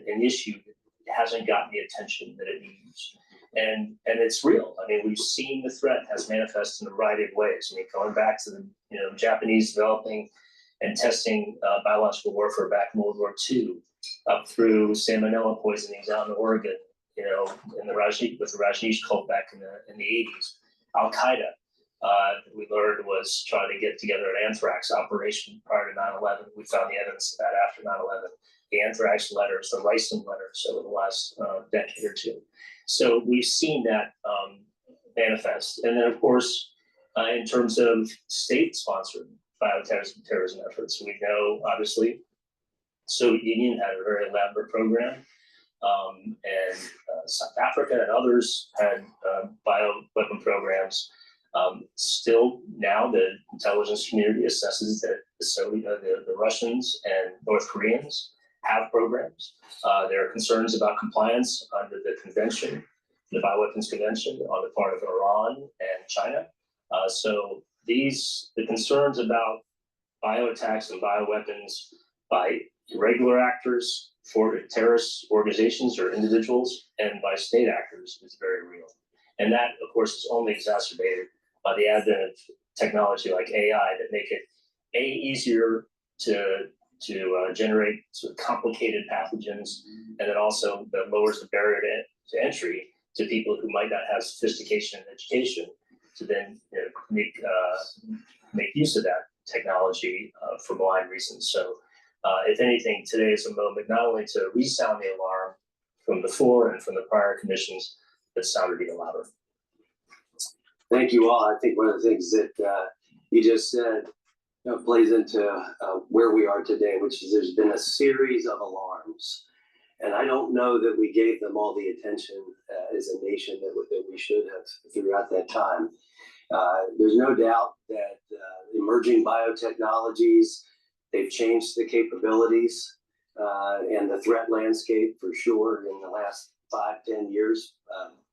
an issue that hasn't gotten the attention that it needs. And it's real. I mean, we've seen the threat has manifested in a variety of ways. I mean, going back to the Japanese developing and testing biological warfare back in World War II, up through salmonella poisonings out in Oregon, in the Rajneesh cult back in the 80s. Al Qaeda, we learned, was trying to get together an anthrax operation prior to 9/11. We found the evidence of that after 9/11. The anthrax letters, the ricin letters over the last decade or two. So we've seen that manifest. And then, of course, in terms of state-sponsored bioterrorism efforts, we know, obviously, Soviet Union had a very elaborate program, and South Africa and others had bioweapon programs. Still, now the intelligence community assesses that the Russians and North Koreans have programs. There are concerns about compliance under the convention, the Bioweapons Convention, on the part of Iran and China. So the concerns about bioattacks and bioweapons by irregular actors, for terrorist organizations or individuals, and by state actors is very real. And that, of course, is only exacerbated by the advent of technology like AI that make it easier to generate sort of complicated pathogens, and then also that lowers the barrier to entry to people who might not have sophistication and education to then make use of that technology for blind reasons. So if anything, today is a moment not only to resound the alarm from before and from the prior commissions, but sound it even louder. Thank you all. I think one of the things that you just said plays into where we are today, which is there's been a series of alarms. And I don't know that we gave them all the attention as a nation that we should have throughout that time. There's no doubt that emerging biotechnologies, they've changed the capabilities and the threat landscape for sure in the last 5-10 years,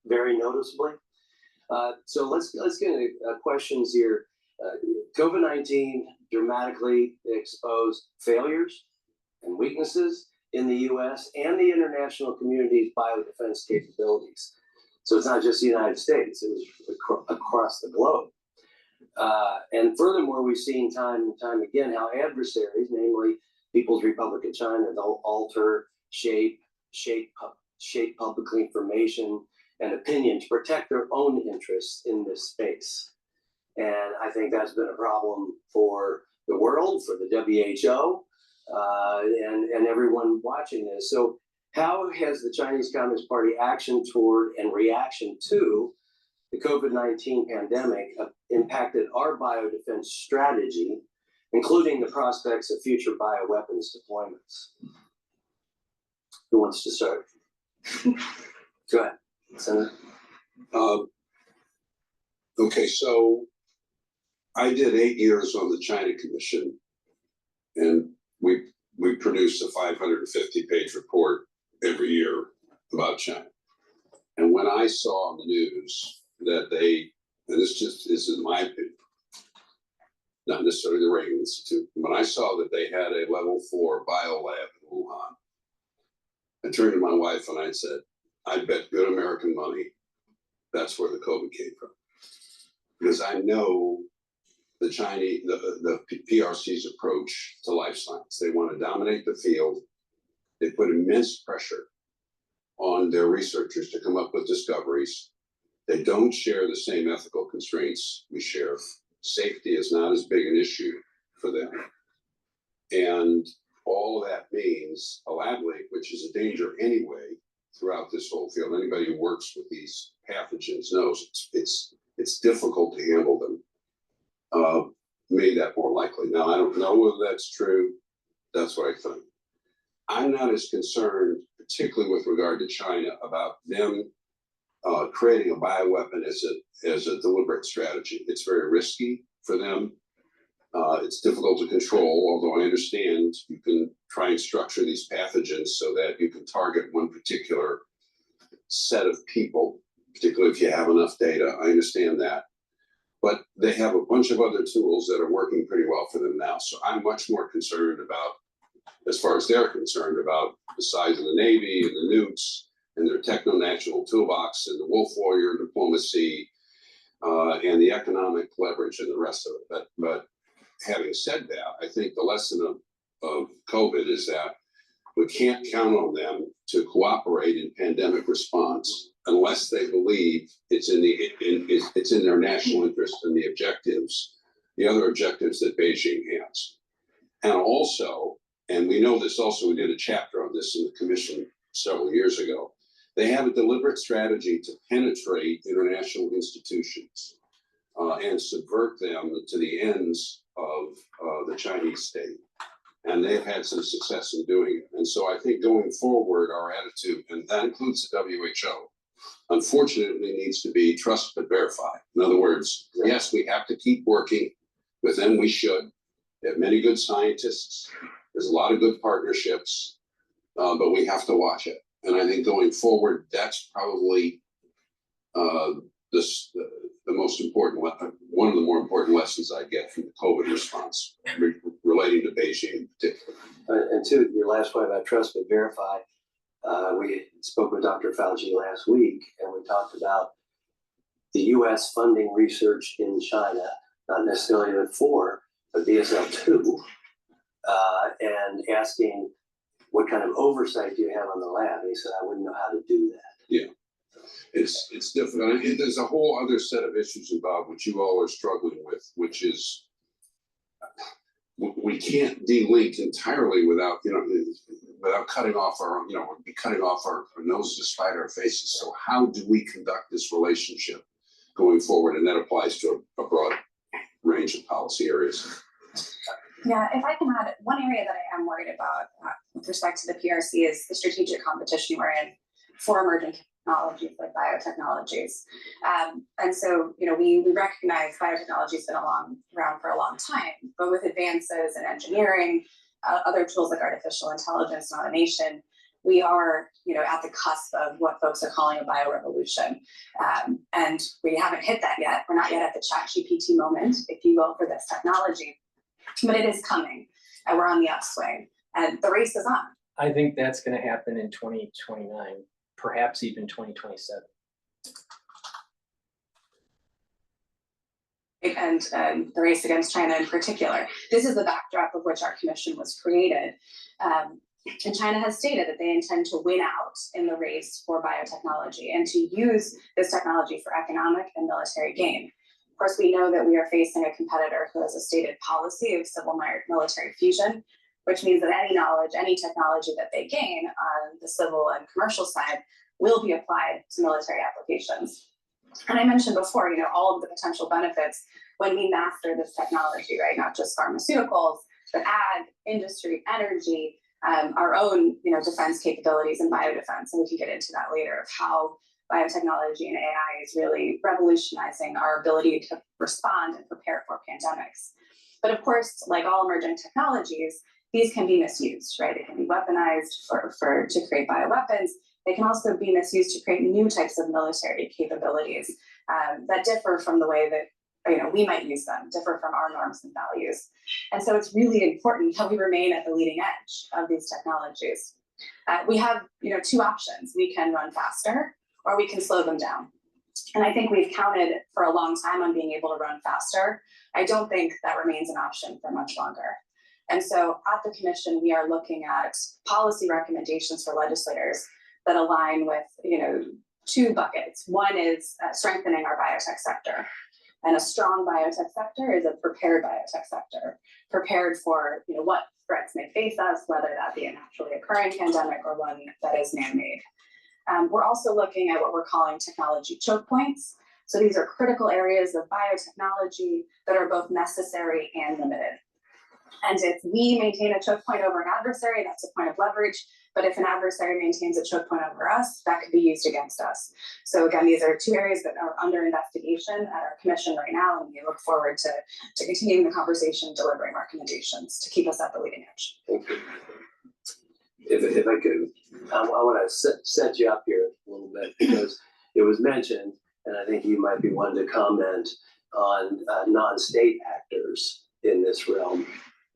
very noticeably. So let's get into questions here. COVID-19 dramatically exposed failures and weaknesses in the U.S. and the international community's biodefense capabilities. So it's not just the United States, it was across the globe. And furthermore, we've seen time and time again how adversaries, namely People's Republic of China, they'll alter, shape public information and opinion to protect their own interests in this space. And I think that's been a problem for the world, for the WHO, and everyone watching this. So how has the Chinese Communist Party action toward and reaction to the COVID-19 pandemic impacted our biodefense strategy, including the prospects of future bioweapons deployments? Who wants to start? Go ahead, Senator. Okay, so I did 8 years on the China Commission, and we produce a 550-page report every year about China. And when I saw on the news that and this just is in my opinion, not necessarily the Reagan Institute, when I saw that they had a level 4 biolab in Wuhan, I turned to my wife and I said, I bet good American money that's where the COVID came from. Because I know the Chinese, the PRC's approach to life science. They want to dominate the field. They put immense pressure on their researchers to come up with discoveries. They don't share the same ethical constraints we share. Safety is not as big an issue for them. And all of that means a lab leak, which is a danger anyway throughout this whole field. Anybody who works with these pathogens knows it's difficult to handle them. Made that more likely. Now, I don't know whether that's true. That's what I think. I'm not as concerned, particularly with regard to China, about them creating a bioweapon as a deliberate strategy. It's very risky for them. It's difficult to control, although I understand you can try and structure these pathogens so that you can target one particular set of people, particularly if you have enough data. I understand that. But they have a bunch of other tools that are working pretty well for them now. So I'm much more concerned about, as far as they're concerned, about the size of the Navy and the nukes and their techno-national toolbox and the wolf warrior diplomacy and the economic leverage and the rest of it. But having said that, I think the lesson of COVID is that we can't count on them to cooperate in pandemic response unless they believe it's in their national interest and the other objectives that Beijing has. And also, and we know this also, we did a chapter on this in the commission several years ago, they have a deliberate strategy to penetrate international institutions and subvert them to the ends of the Chinese state. And they've had some success in doing it. And so I think going forward, our attitude, and that includes the WHO, unfortunately needs to be trust but verify. In other words, yes, we have to keep working with them. We should. They have many good scientists. There's a lot of good partnerships, but we have to watch it. And I think going forward, that's probably the most important, one of the more important lessons I get from the COVID response relating to Beijing in particular. And to your last point about trust but verify, we spoke with Dr. Fauci last week, and we talked about the U.S. funding research in China, not necessarily for, but BSL-2, and asking what kind of oversight do you have on the lab? And he said, I wouldn't know how to do that. Yeah. It's difficult. There's a whole other set of issues involved which you all are struggling with, which is we can't de-link entirely without cutting off our nose to spite our faces. So how do we conduct this relationship going forward? And that applies to a broad range of policy areas. Yeah, if I can add, one area that I am worried about with respect to the PRC is the strategic competition we're in for emerging technologies like biotechnologies. And so, we recognize biotechnology has been around for a long time, but with advances in engineering, other tools like artificial intelligence and automation, we are, at the cusp of what folks are calling a biorevolution. And we haven't hit that yet. We're not yet at the ChatGPT moment, if you will, for this technology, but it is coming and we're on the upswing and the race is on. I think that's going to happen in 2029, perhaps even 2027. And the race against China in particular. This is the backdrop of which our commission was created. And China has stated that they intend to win out in the race for biotechnology and to use this technology for economic and military gain. Of course, we know that we are facing a competitor who has a stated policy of civil military fusion, which means that any knowledge, any technology that they gain on the civil and commercial side will be applied to military applications. And I mentioned before, all of the potential benefits when we master this technology, right? Not just pharmaceuticals, but ag, industry, energy, our own, defense capabilities and biodefense. And we can get into that later of how biotechnology and AI is really revolutionizing our ability to respond and prepare for pandemics. But of course, like all emerging technologies, these can be misused, right? It can be weaponized to create bioweapons. They can also be misused to create new types of military capabilities that differ from the way that we might use them, differ from our norms and values. And so it's really important that we remain at the leading edge of these technologies. We have two options. We can run faster or we can slow them down. And I think we've counted for a long time on being able to run faster. I don't think that remains an option for much longer. And so at the commission, we are looking at policy recommendations for legislators that align with, two buckets. One is strengthening our biotech sector. And a strong biotech sector is a prepared biotech sector, prepared for, what threats may face us, whether that be a naturally occurring pandemic or one that is man-made. We're also looking at what we're calling technology choke points. So these are critical areas of biotechnology that are both necessary and limited. And if we maintain a choke point over an adversary, that's a point of leverage. But if an adversary maintains a choke point over us, that could be used against us. So again, these are two areas that are under investigation at our commission right now, and we look forward to continuing the conversation, delivering recommendations to keep us at the leading edge. Thank you. If I could, I want to set you up here a little bit because it was mentioned, and I think you might be one to comment on non-state actors in this realm.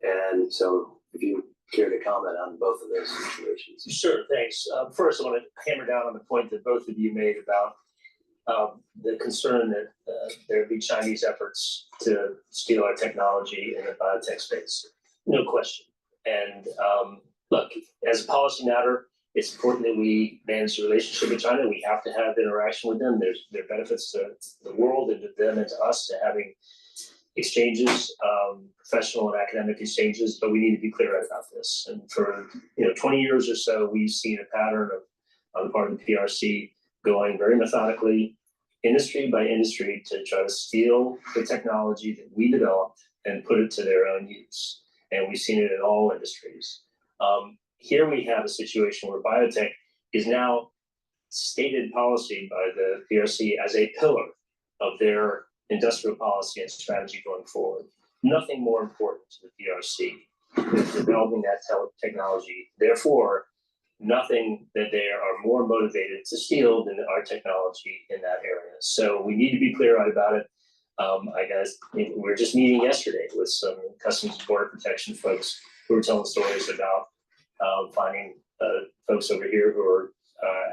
And so if you care to comment on both of those situations. Sure, thanks. First, I want to hammer down on the point that both of you made about the concern that there be Chinese efforts to steal our technology in the biotech space. No question. And look, as a policy matter, it's important that we manage the relationship with China. We have to have interaction with them. There are benefits to the world and to them and to us to having exchanges, professional and academic exchanges, but we need to be clear about this. And for 20 years or so, we've seen a pattern of, on the part of the PRC, going very methodically, industry by industry, to try to steal the technology that we developed and put it to their own use. And we've seen it in all industries. Here we have a situation where biotech is now stated policy by the PRC as a pillar of their industrial policy and strategy going forward. Nothing more important to the PRC than developing that technology. Therefore, nothing that they are more motivated to steal than our technology in that area. So we need to be clear about it. I guess we were just meeting yesterday with some Customs and Border Protection folks who were telling stories about finding folks over here who are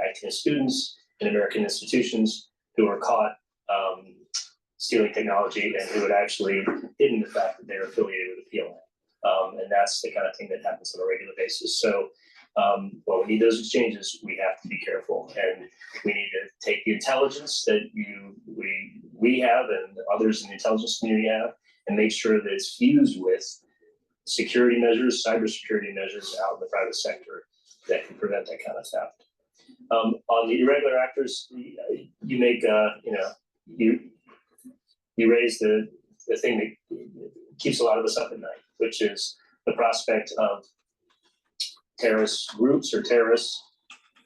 acting as students in American institutions who are caught stealing technology and who had actually hidden the fact that they're affiliated with the PLA. And that's the kind of thing that happens on a regular basis. So while we need those exchanges, we have to be careful, and we need to take the intelligence that we have and others in the intelligence community have, and make sure that it's fused with security measures, cybersecurity measures out in the private sector that can prevent that kind of theft. On the irregular actors, you make you raise the thing that keeps a lot of us up at night, which is the prospect of terrorist groups or terrorists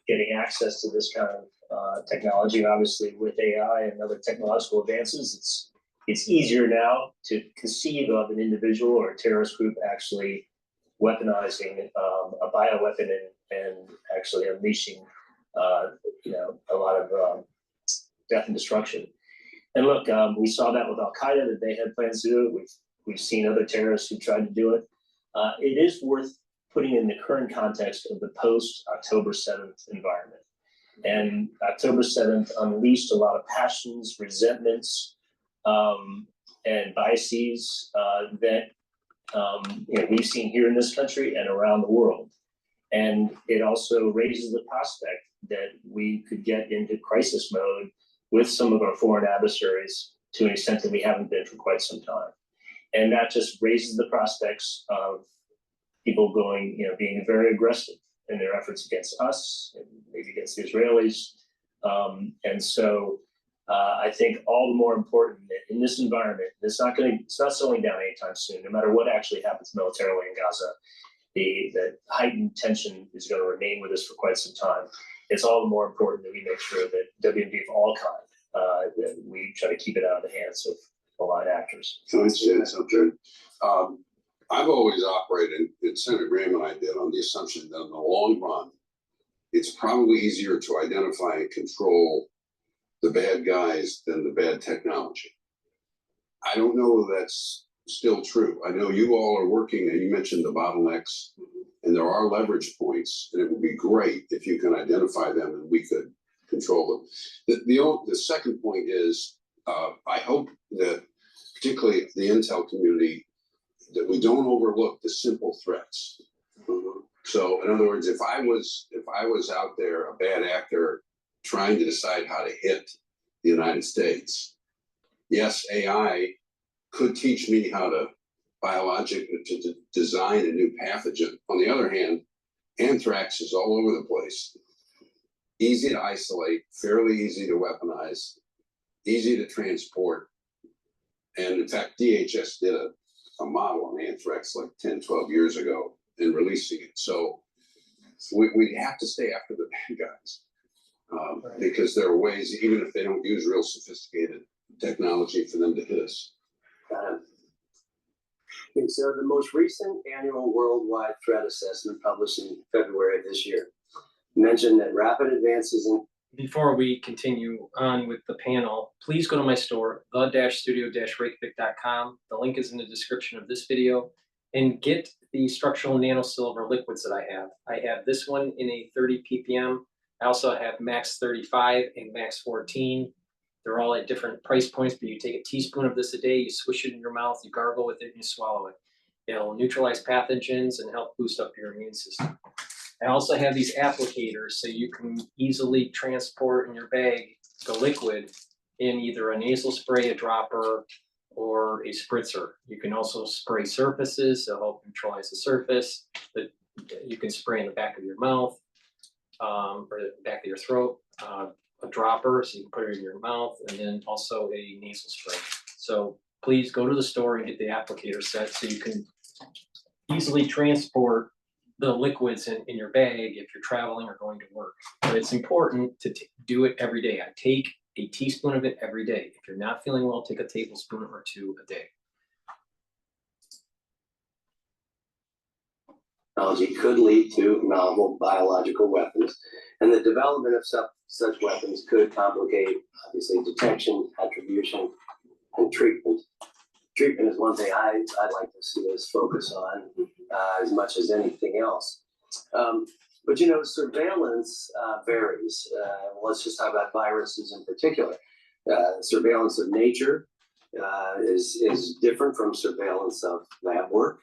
getting access to this kind of technology. Obviously, with AI and other technological advances, it's easier now to conceive of an individual or a terrorist group actually weaponizing a bioweapon and actually unleashing a lot of death and destruction. And look, we saw that with Al Qaeda, that they had plans to do it. We've seen other terrorists who tried to do it. It is worth putting in the current context of the post-October 7th environment. And October 7th unleashed a lot of passions, resentments, and biases that we've seen here in this country and around the world. And it also raises the prospect that we could get into crisis mode with some of our foreign adversaries to an extent that we haven't been for quite some time. And that just raises the prospects of people being very aggressive in their efforts against us and maybe against the Israelis. And so I think all the more important that in this environment, it's not slowing down anytime soon, no matter what actually happens militarily in Gaza. The heightened tension is going to remain with us for quite some time. It's all the more important that we make sure that WMD of all kind, that we try to keep it out of the hands of aligned actors. Can I say something? I've always operated, and Senator Graham and I did, on the assumption that in the long run, it's probably easier to identify and control the bad guys than the bad technology. I don't know if that's still true. I know you all are working, and you mentioned the bottlenecks, and there are leverage points, and it would be great if you can identify them and we could control them. The second point is, I hope that particularly the intel community, that we don't overlook the simple threats. So in other words, if I was out there, a bad actor, trying to decide how to hit the United States, yes, AI could teach me how to to design a new pathogen. On the other hand, anthrax is all over the place. Easy to isolate, fairly easy to weaponize, easy to transport. And in fact, DHS did a model on anthrax like 10, 12 years ago and releasing it. So we have to stay after the bad guys. Because there are ways, even if they don't use real sophisticated technology, for them to hit us. Okay, so the most recent annual worldwide threat assessment published in February of this year mentioned that rapid advances in. Before we continue on with the panel, please go to my store, the-studio-reykjavik.com. The link is in the description of this video, and get the structural nano silver liquids that I have. I have this one in a 30 ppm. I also have max 35 and max 14. They're all at different price points, but you take a teaspoon of this a day, you swish it in your mouth, you gargle with it, and you swallow it. It'll neutralize pathogens and help boost up your immune system. I also have these applicators, so you can easily transport in your bag the liquid in either a nasal spray, a dropper, or a spritzer. You can also spray surfaces to help neutralize the surface, but you can spray in the back of your mouth. Or the back of your throat, a dropper, so you can put it in your mouth, and then also a nasal spray. So please go to the store and get the applicator set so you can easily transport the liquids in your bag if you're traveling or going to work. But it's important to do it every day. I take a teaspoon of it every day. If you're not feeling well, take a tablespoon or two a day. Technology could lead to novel biological weapons, and the development of such weapons could complicate, obviously, detection, attribution, and treatment. Treatment is one thing I'd like to see us focus on as much as anything else. But you know, surveillance varies. Let's just talk about viruses in particular. Surveillance of nature is different from surveillance of lab work.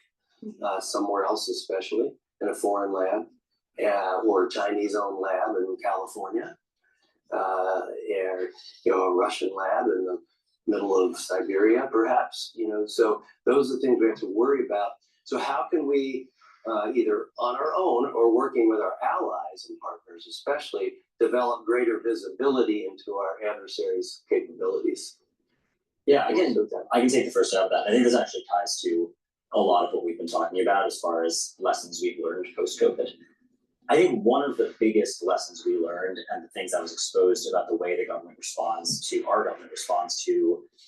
Somewhere else, especially in a foreign lab or a Chinese-owned lab in California, or a Russian lab in the middle of Siberia, perhaps. So those are things we have to worry about. So how can we, either on our own or working with our allies and partners, especially, develop greater visibility into our adversaries' capabilities? Yeah, I can take the first step of that. I think this actually ties to a lot of what we've been talking about as far as lessons we've learned post-COVID. I think one of the biggest lessons we learned, and the things I was exposed about the way our government responds to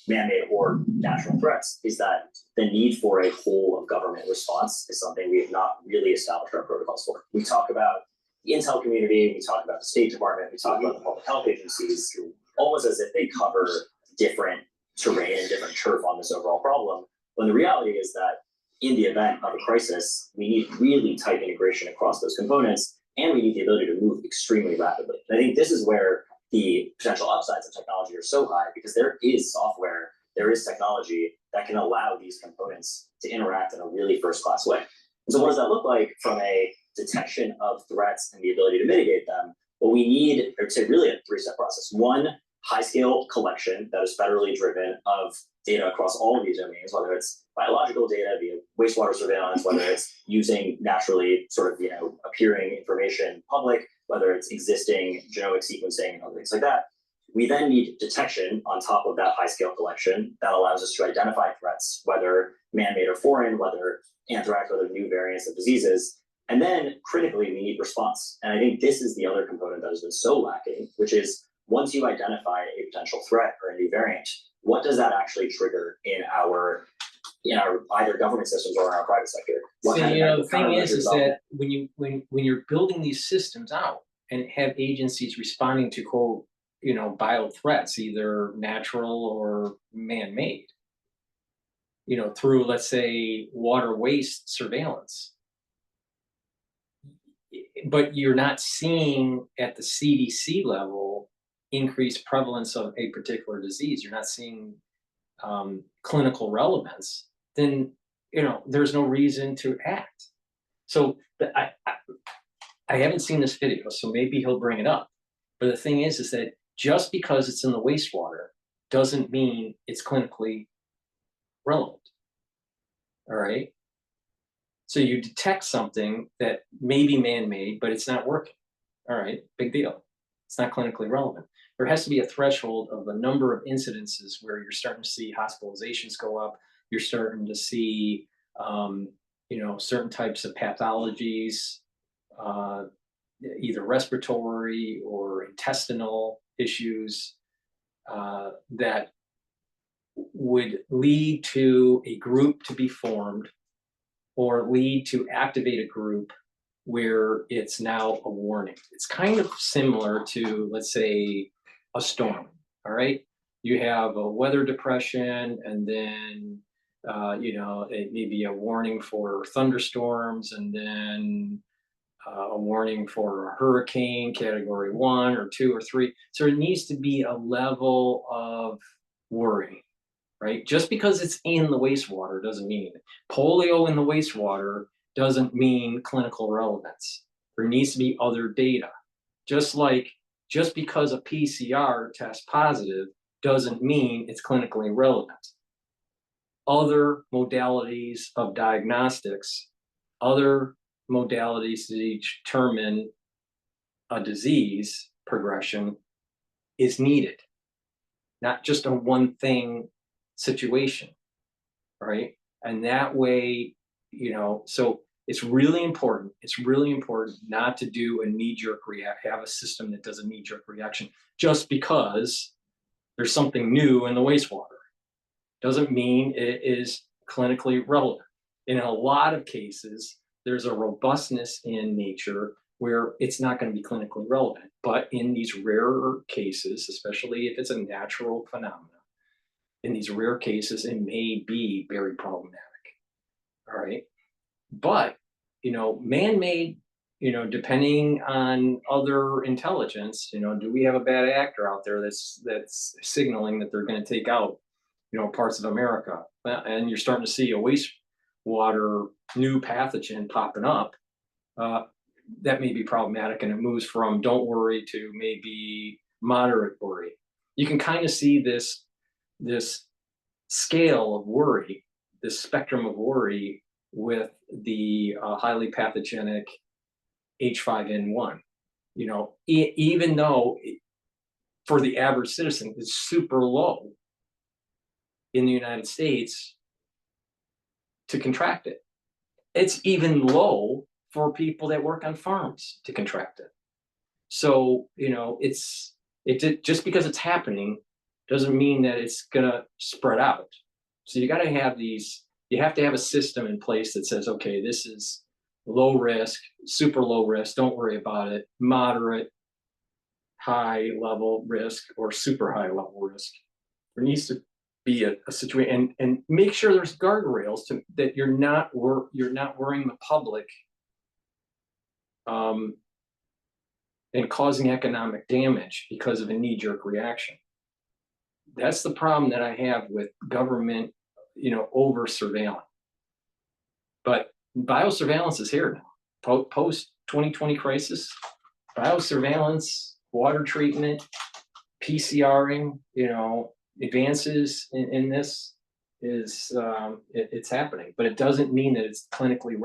man-made or natural threats, is that the need for a whole of government response is something we have not really established our protocols for. We talk about the intel community, we talk about the State Department, we talk about the public health agencies, almost as if they cover different terrain and different turf on this overall problem, when the reality is that in the event of a crisis, we need really tight integration across those components, and we need the ability to move extremely rapidly. And I think this is where the potential upsides of technology are so high, because there is software, there is technology that can allow these components to interact in a really first-class way. And so what does that look like from a detection of threats and the ability to mitigate them? Well, we need, I would say, really a three-step process. One, high-scale collection that is federally driven of data across all of these domains, whether it's biological data via wastewater surveillance, whether it's using naturally sort of, appearing information public, whether it's existing genomic sequencing and other things like that. We then need detection on top of that high-scale collection that allows us to identify threats, whether man-made or foreign, whether anthrax, whether new variants of diseases. And then critically, we need response. And I think this is the other component that has been so lacking, which is once you identify a potential threat or a new variant, what does that actually trigger in our either government systems or in our private sector? The thing is that when you're building these systems out and have agencies responding to quote, bio threats, either natural or man-made, through, let's say, water waste surveillance, but you're not seeing at the CDC level increased prevalence of a particular disease, you're not seeing clinical relevance, then there's no reason to act. So I haven't seen this video, so maybe he'll bring it up. But the thing is that just because it's in the wastewater doesn't mean it's clinically relevant. All right. So you detect something that may be man-made, but it's not working. All right, big deal. It's not clinically relevant. There has to be a threshold of the number of incidences where you're starting to see hospitalizations go up, You're starting to see, certain types of pathologies, either respiratory or intestinal issues that would lead to a group to be formed or lead to activate a group where it's now a warning. It's kind of similar to, let's say, a storm, all right? You have a weather depression, and then, it may be a warning for thunderstorms, and then a warning for a hurricane, category 1 or 2 or 3. So it needs to be a level of worry, right? Just because it's in the wastewater doesn't mean anything. Polio in the wastewater doesn't mean clinical relevance. There needs to be other data. Just because a PCR tests positive doesn't mean it's clinically relevant. Other modalities of diagnostics, other modalities to determine a disease progression is needed, not just a one thing situation, right? And that way, so it's really important. It's really important not to do a knee-jerk have a system that does a knee-jerk reaction just because there's something new in the wastewater. Doesn't mean it is clinically relevant. And in a lot of cases, there's a robustness in nature where it's not going to be clinically relevant. But in these rarer cases, especially if it's a natural phenomenon, in these rare cases, it may be very problematic. All right. But, man-made, depending on other intelligence, do we have a bad actor out there that's signaling that they're going to take out, parts of America? And you're starting to see a wastewater new pathogen popping up. That may be problematic, and it moves from don't worry to maybe moderate worry. You can kind of see this scale of worry, this spectrum of worry with the highly pathogenic H5N1. Even though for the average citizen it's super low in the United States to contract it. It's even low for people that work on farms to contract it. So, just because it's happening doesn't mean that it's gonna spread out. So you have to have a system in place that says, okay, this is low risk, super low risk, don't worry about it, moderate, high level risk, or super high level risk. There needs to be a situation, and make sure there's guardrails that you're not worrying the public and causing economic damage because of a knee-jerk reaction. That's the problem that I have with government, over surveillance. But biosurveillance is here now. Post 2020 crisis, biosurveillance, water treatment, PCRing, advances in this is it's happening, but it doesn't mean that it's clinically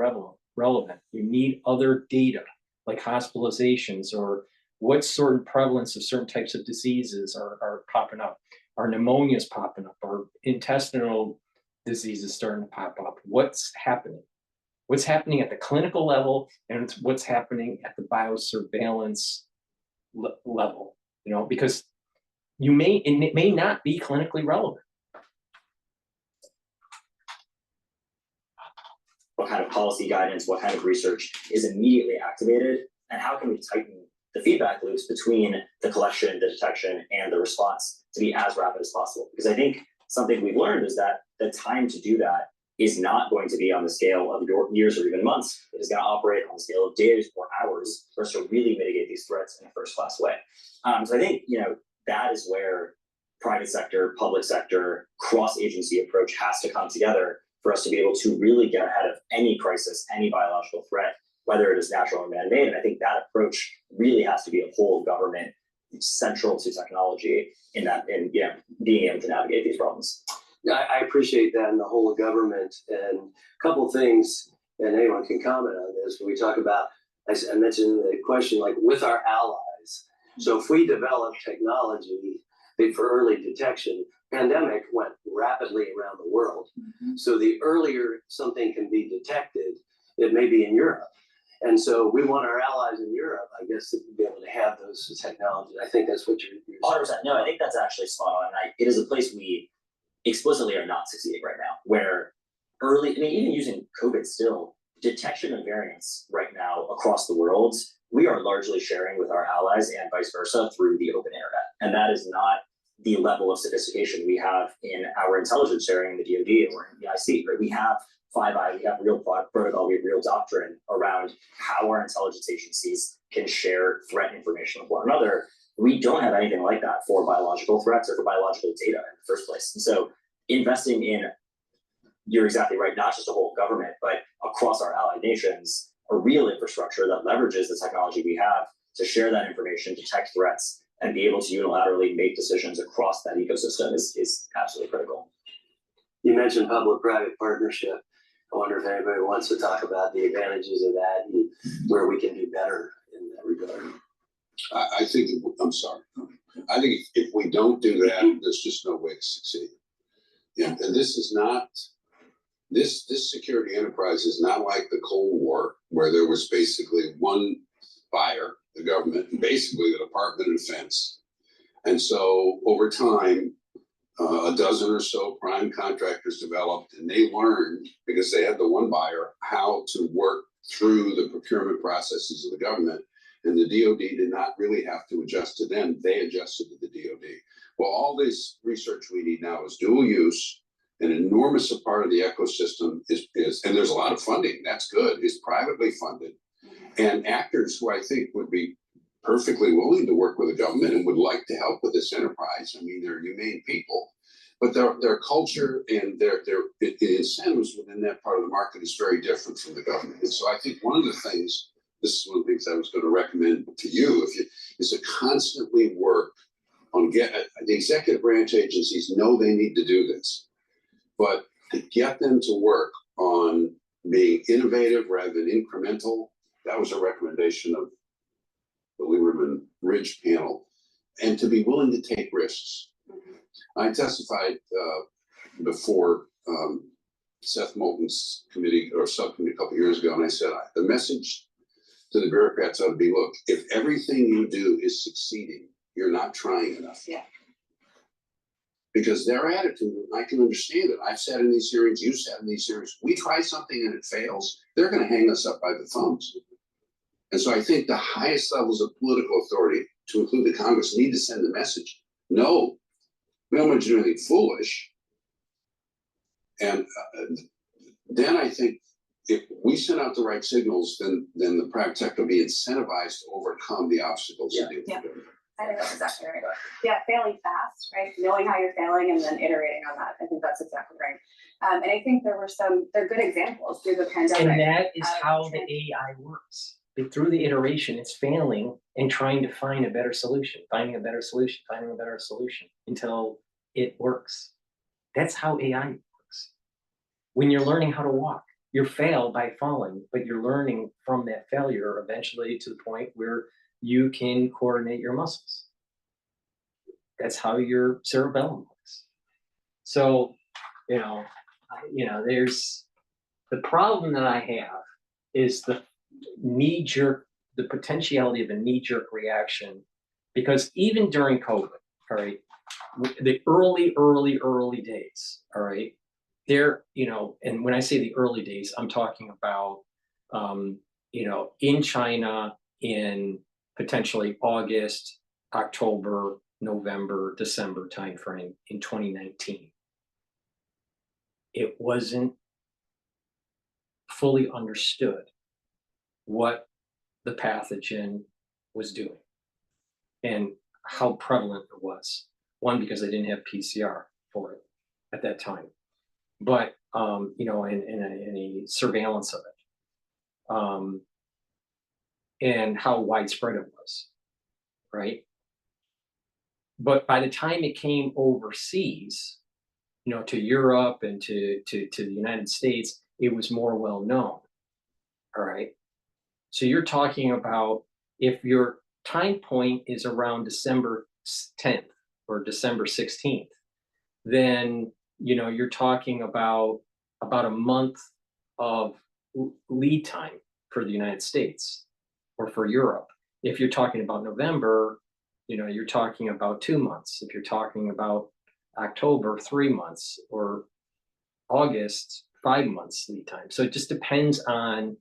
relevant. You need other data like hospitalizations or what sort of prevalence of certain types of diseases are popping up. Are pneumonias popping up? Are intestinal diseases starting to pop up? What's happening? What's happening at the clinical level, and what's happening at the biosurveillance level? Because it may not be clinically relevant. What kind of policy guidance, what kind of research is immediately activated, and how can we tighten the feedback loops between the collection, the detection, and the response to be as rapid as possible? Because I think something we've learned is that the time to do that is not going to be on the scale of years or even months. It is going to operate on the scale of days or hours for us to really mitigate these threats in a first-class way. So I think, that is where private sector, public sector, cross-agency approach has to come together for us to be able to really get ahead of any crisis, any biological threat, whether it is natural or man-made. And I think that approach really has to be a whole government central to technology in being able to navigate these problems. Yeah, I appreciate that, and the whole of government. And a couple of things, and anyone can comment on this, when we talk about, I mentioned the question, like with our allies. So if we develop technology for early detection. Pandemic went rapidly around the world. So the earlier something can be detected, it may be in Europe. And so we want our allies in Europe, I guess, to be able to have those technologies. I think that's what you're 100%. No, I think that's actually spot on. It is a place we explicitly are not succeeding right now, where early, I mean, even using COVID still, detection of variants right now across the world, we are largely sharing with our allies and vice versa through the open internet. And that is not the level of sophistication we have in our intelligence sharing in the DoD or in the IC, right? We have 5I, we have real protocol, we have real doctrine around how our intelligence agencies can share threat information with one another. We don't have anything like that for biological threats or for biological data in the first place. And so investing in, you're exactly right, not just a whole government, but across our allied nations, a real infrastructure that leverages the technology we have to share that information, detect threats, and be able to unilaterally make decisions across that ecosystem is absolutely critical. You mentioned public-private partnership. I wonder if anybody wants to talk about the advantages of that and where we can do better in that regard. I think, I'm sorry. I think if we don't do that, there's just no way to succeed. Yeah, and this is not, this security enterprise is not like the Cold War, where there was basically one buyer, the government, and basically the Department of Defense. And so over time, a dozen or so prime contractors developed, and they learned, because they had the one buyer, how to work through the procurement processes of the government. And the DoD did not really have to adjust to them. They adjusted to the DoD. Well, all this research we need now is dual use. An enormous part of the ecosystem is, and there's a lot of funding, that's good, is privately funded. And actors who I think would be perfectly willing to work with the government and would like to help with this enterprise. I mean, they're humane people, but their culture and their incentives within that part of the market is very different from the government. And so I think one of the things, this is one of the things I was going to recommend to you, is to constantly work on the executive branch agencies know they need to do this, but to get them to work on being innovative rather than incremental. That was a recommendation of the Lieberman Ridge panel, and to be willing to take risks. I testified before Seth Moulton's committee or subcommittee a couple of years ago, and I said, the message to the bureaucrats ought to be, look, if everything you do is succeeding, you're not trying enough. Yeah. Because their attitude, I can understand it. I've sat in these hearings, you've sat in these hearings. We try something and it fails, they're going to hang us up by the thumbs. And so I think the highest levels of political authority, to include the Congress, need to send the message. No, we don't want to do anything foolish. And then I think if we send out the right signals, then the private sector will be incentivized to overcome the obstacles. Yeah. I think that's exactly right. Yeah, failing fast, right? Knowing how you're failing and then iterating on that. I think that's exactly right. And I think they're good examples through the pandemic. And that is how the AI works. Through the iteration, it's failing and trying to find a better solution, finding a better solution until it works. That's how AI works. When you're learning how to walk, you fail by falling, but you're learning from that failure eventually to the point where you can coordinate your muscles. That's how your cerebellum works. So, there's the problem that I have is the potentiality of a knee-jerk reaction, because even during COVID, all right, the early days, all right, there, and when I say the early days, I'm talking about, in China in potentially August, October, November, December timeframe in 2019. It wasn't fully understood what the pathogen was doing and how prevalent it was. One, because they didn't have PCR for it at that time, but any surveillance of it, and how widespread it was, right? But by the time it came overseas, to Europe and to the United States, it was more well known. All right. So you're talking about, if your time point is around December 10th, or December 16th, then, you know, you're talking about a month of lead time for the United States or for Europe. If you're talking about November, you know, you're talking about 2 months. If you're talking about October, 3 months, or August, 5 months lead time. So it just depends on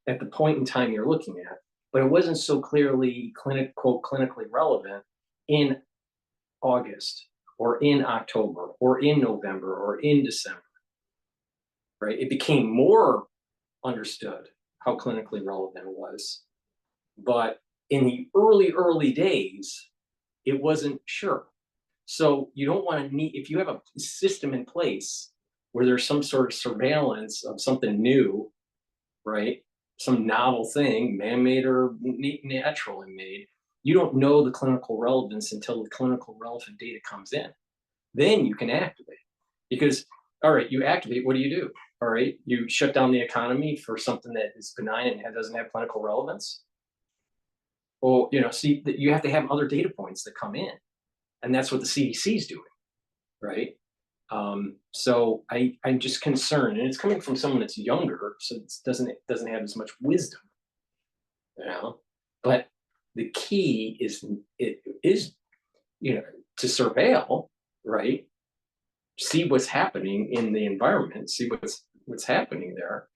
at the point in time you're looking at. But it wasn't so clearly quote clinically relevant in August or in October or in November or in December. Right? It became more understood how clinically relevant it was. But in the early days, it wasn't sure. So you don't want to need, if you have a system in place where there's some sort of surveillance of something new, right? Some novel thing, man-made or naturally made, you don't know the clinical relevance until the clinical relevant data comes in. Then you can activate. Because, all right, you activate, what do? All right, you shut down the economy for something that is benign and doesn't have clinical relevance. Well, you know, see, you have to have other data points that come in. And that's what the CDC is doing, right? So I'm just concerned, and it's coming from someone that's younger, so it doesn't have as much wisdom, you know. But the key is you know, to surveil, right? See what's happening in the environment, see what's happening there.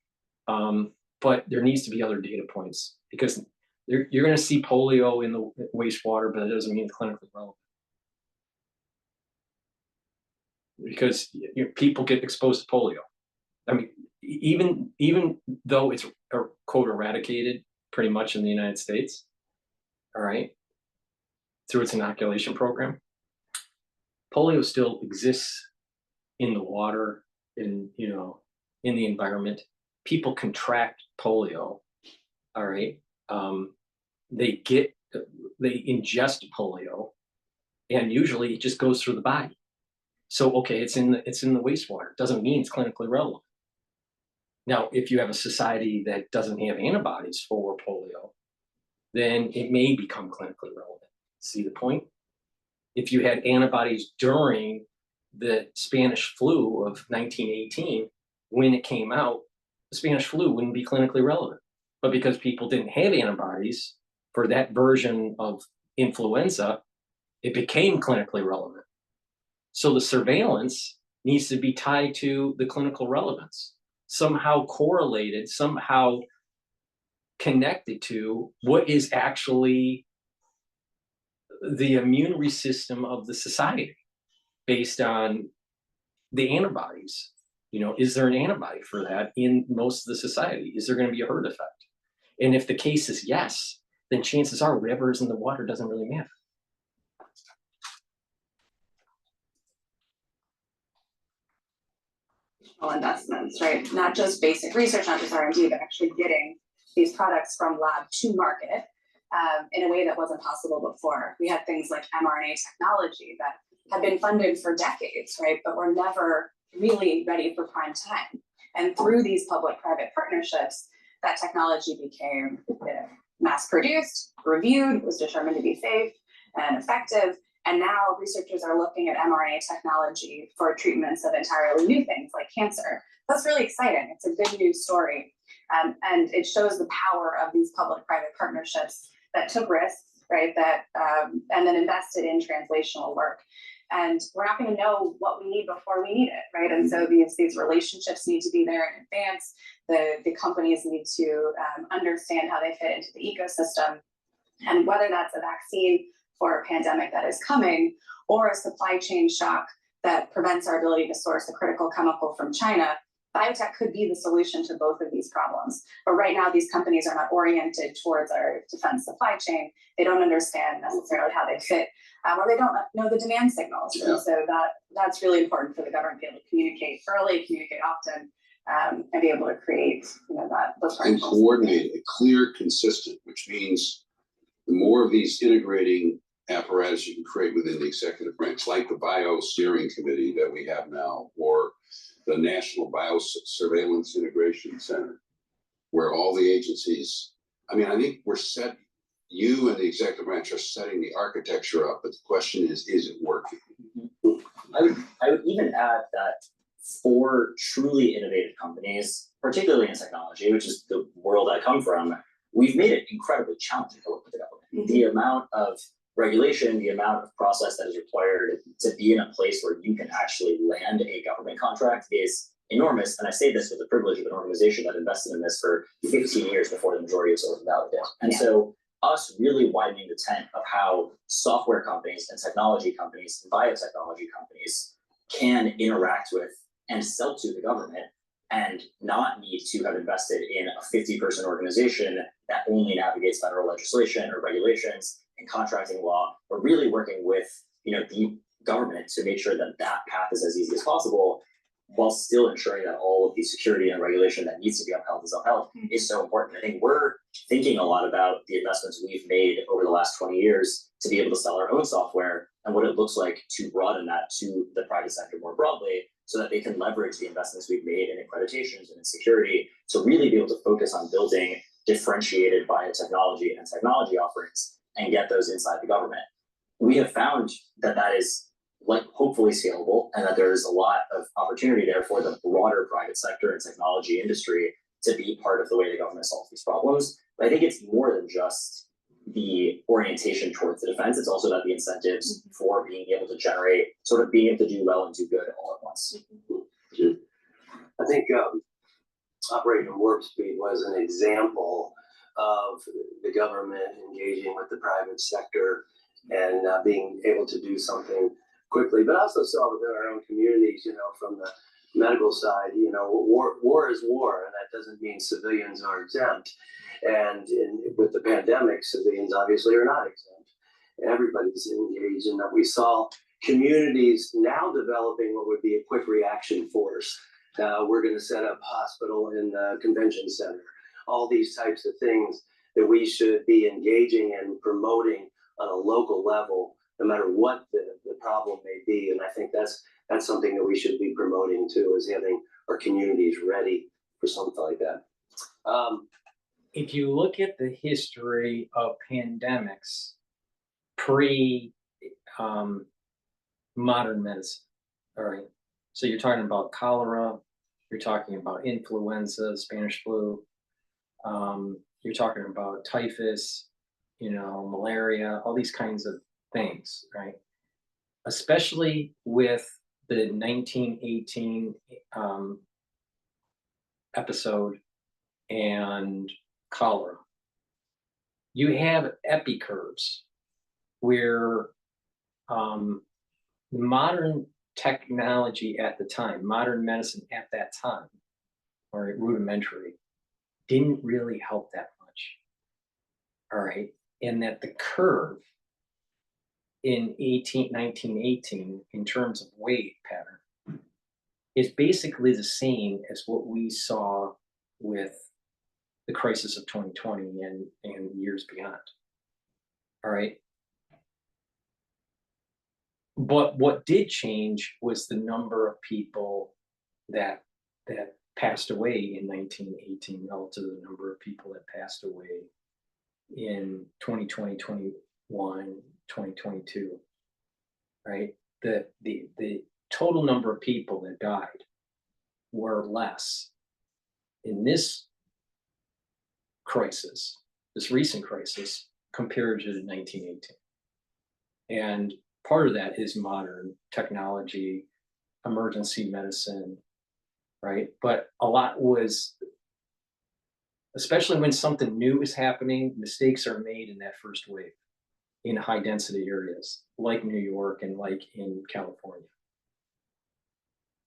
But there needs to be other data points, because you're going to see polio in the wastewater, but it doesn't mean it's clinically relevant. Because you know, people get exposed to polio. I mean, even though it's quote eradicated pretty much in the United States, all right, through its inoculation program, polio still exists in the water, in the environment. People contract polio, all right. They ingest polio, and usually it just goes through the body. So, okay, it's in the wastewater. It doesn't mean it's clinically relevant. Now, if you have a society that doesn't have antibodies for polio, then it may become clinically relevant. See the point? If you had antibodies during the Spanish flu of 1918, when it came out, the Spanish flu wouldn't be clinically relevant. But because people didn't have antibodies for that version of influenza, it became clinically relevant. So the surveillance needs to be tied to the clinical relevance, somehow correlated, somehow connected to what is actually the immune system of the society based on the antibodies. You know, is there an antibody for that in most of the society? Is there going to be a herd effect? And if the case is yes, then chances are whatever is in the water doesn't really matter. Investments, right? Not just basic research, not just R&D, but actually getting these products from lab to market in a way that wasn't possible before. We had things like mRNA technology that had been funded for decades, right? But were never really ready for prime time. And through these public-private partnerships, that technology became mass produced, reviewed, was determined to be safe and effective. And now researchers are looking at mRNA technology for treatments of entirely new things like cancer. That's really exciting. It's a good news story. And it shows the power of these public-private partnerships that took risks, right, that and then invested in translational work. And we're not going to know what we need before we need it, right? And so these relationships need to be there in advance. The companies need to understand how they fit into the ecosystem. And whether that's a vaccine for a pandemic that is coming, or a supply chain shock that prevents our ability to source a critical chemical from China, biotech could be the solution to both of these problems. But right now, these companies are not oriented towards our defense supply chain. They don't understand necessarily how they fit, or they don't know the demand signals. Yeah. And so that's really important for the government to be able to communicate early, communicate often, and be able to create, those and coordinate, clear, consistent, which means the more of these integrating apparatus you can create within the executive branch, like the Bio Steering Committee that we have now, or the National Biosurveillance Integration Center, where all the agencies, I think we're set you and the executive branch are setting the architecture up, but the question is it working? I would even add that for truly innovative companies, particularly in technology, which is the world I come from, we've made it incredibly challenging to work with the government. The amount of regulation, the amount of process that is required to be in a place where you can actually land a government contract is enormous. And I say this with the privilege of an organization that invested in this for 15 years before the majority of Silicon Valley did. And so us really widening the tent of how software companies and technology companies and biotechnology companies can interact with and sell to the government and not need to have invested in a 50-person organization that only navigates federal legislation or regulations and contracting law. We're really working with the government to make sure that that path is as easy as possible, while still ensuring that all of the security and regulation that needs to be upheld is upheld is so important. I think we're thinking a lot about the investments we've made over the last 20 years to be able to sell our own software and what it looks like to broaden that to the private sector more broadly, so that they can leverage the investments we've made in accreditations and in security to really be able to focus on building differentiated biotechnology and technology offerings and get those inside the government. We have found that that is hopefully scalable, and that there's a lot of opportunity there for the broader private sector and technology industry to be part of the way the government solves these problems. But I think it's more than just the orientation towards the defense. It's also about the incentives for being able to generate, sort of being able to do well and do good all at once. I think Operation Warp Speed was an example of the government engaging with the private sector and being able to do something quickly, but also saw within our own communities, from the medical side, war is war, and that doesn't mean civilians are exempt. And with the pandemic, civilians obviously are not exempt. Everybody's engaged, and that we saw communities now developing what would be a quick reaction force. We're going to set up hospital in the convention center. All these types of things that we should be engaging and promoting on a local level, no matter what the problem may be. And I think that's something that we should be promoting too, is having our communities ready for something like that. If you look at the history of pandemics pre modern medicine, all right. So you're talking about cholera, you're talking about influenza, Spanish flu, you're talking about typhus, malaria, all these kinds of things, right? Especially with the 1918 episode and cholera. You have epicurves where modern technology at the time, modern medicine at that time, or rudimentary, didn't really help that much. All right. And that the curve in 1918, in terms of wave pattern, is basically the same as what we saw with the crisis of 2020 and years beyond. All right. But what did change was the number of people that passed away in 1918 relative to the number of people that passed away in 2020, 21, 2022, right? The total number of people that died were less in this crisis, this recent crisis, compared to 1918. And part of that is modern technology, emergency medicine, right? But a lot was, especially when something new is happening, mistakes are made in that first wave in high density areas like New York and like in California.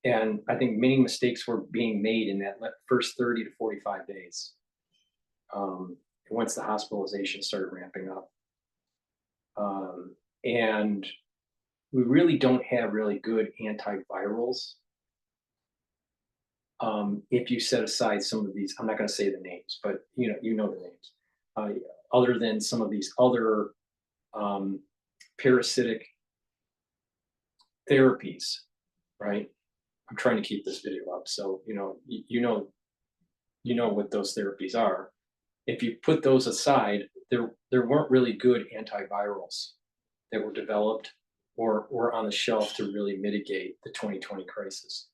And I think many mistakes were being made in that first 30 to 45 days. Once the hospitalization started ramping up. And we really don't have really good antivirals. If you set aside some of these, I'm not going to say the names, but you know the names. Other than some of these other parasitic therapies, right? I'm trying to keep this video up, so you know what those therapies are. if you put those aside, there weren't really good antivirals that were developed or were on the shelf to really mitigate the 2020 crisis.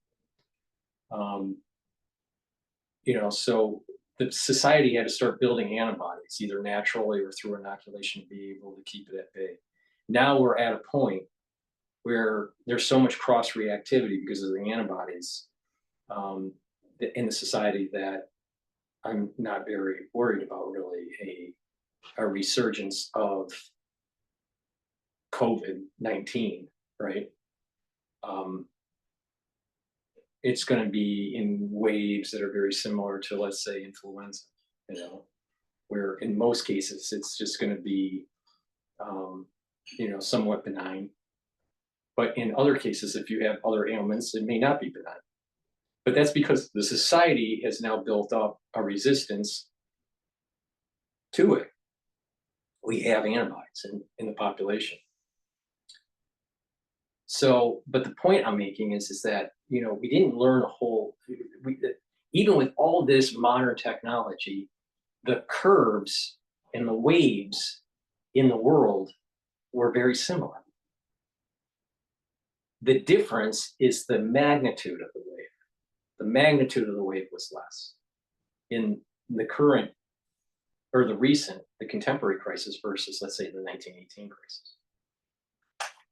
So the society had to start building antibodies, either naturally or through inoculation, to be able to keep it at bay. Now we're at a point where there's so much cross-reactivity because of the antibodies in the society that I'm not very worried about really a resurgence of COVID-19, right? It's going to be in waves that are very similar to, let's say, influenza, where in most cases it's just going to be, somewhat benign. But in other cases, if you have other ailments, it may not be benign. But that's because the society has now built up a resistance to it. We have antibodies in the population. So, but the point I'm making is that, we didn't learn even with all this modern technology, the curves and the waves in the world were very similar. The difference is the magnitude of the wave. The magnitude of the wave was less in the current or the contemporary crisis versus, let's say, the 1918 crisis.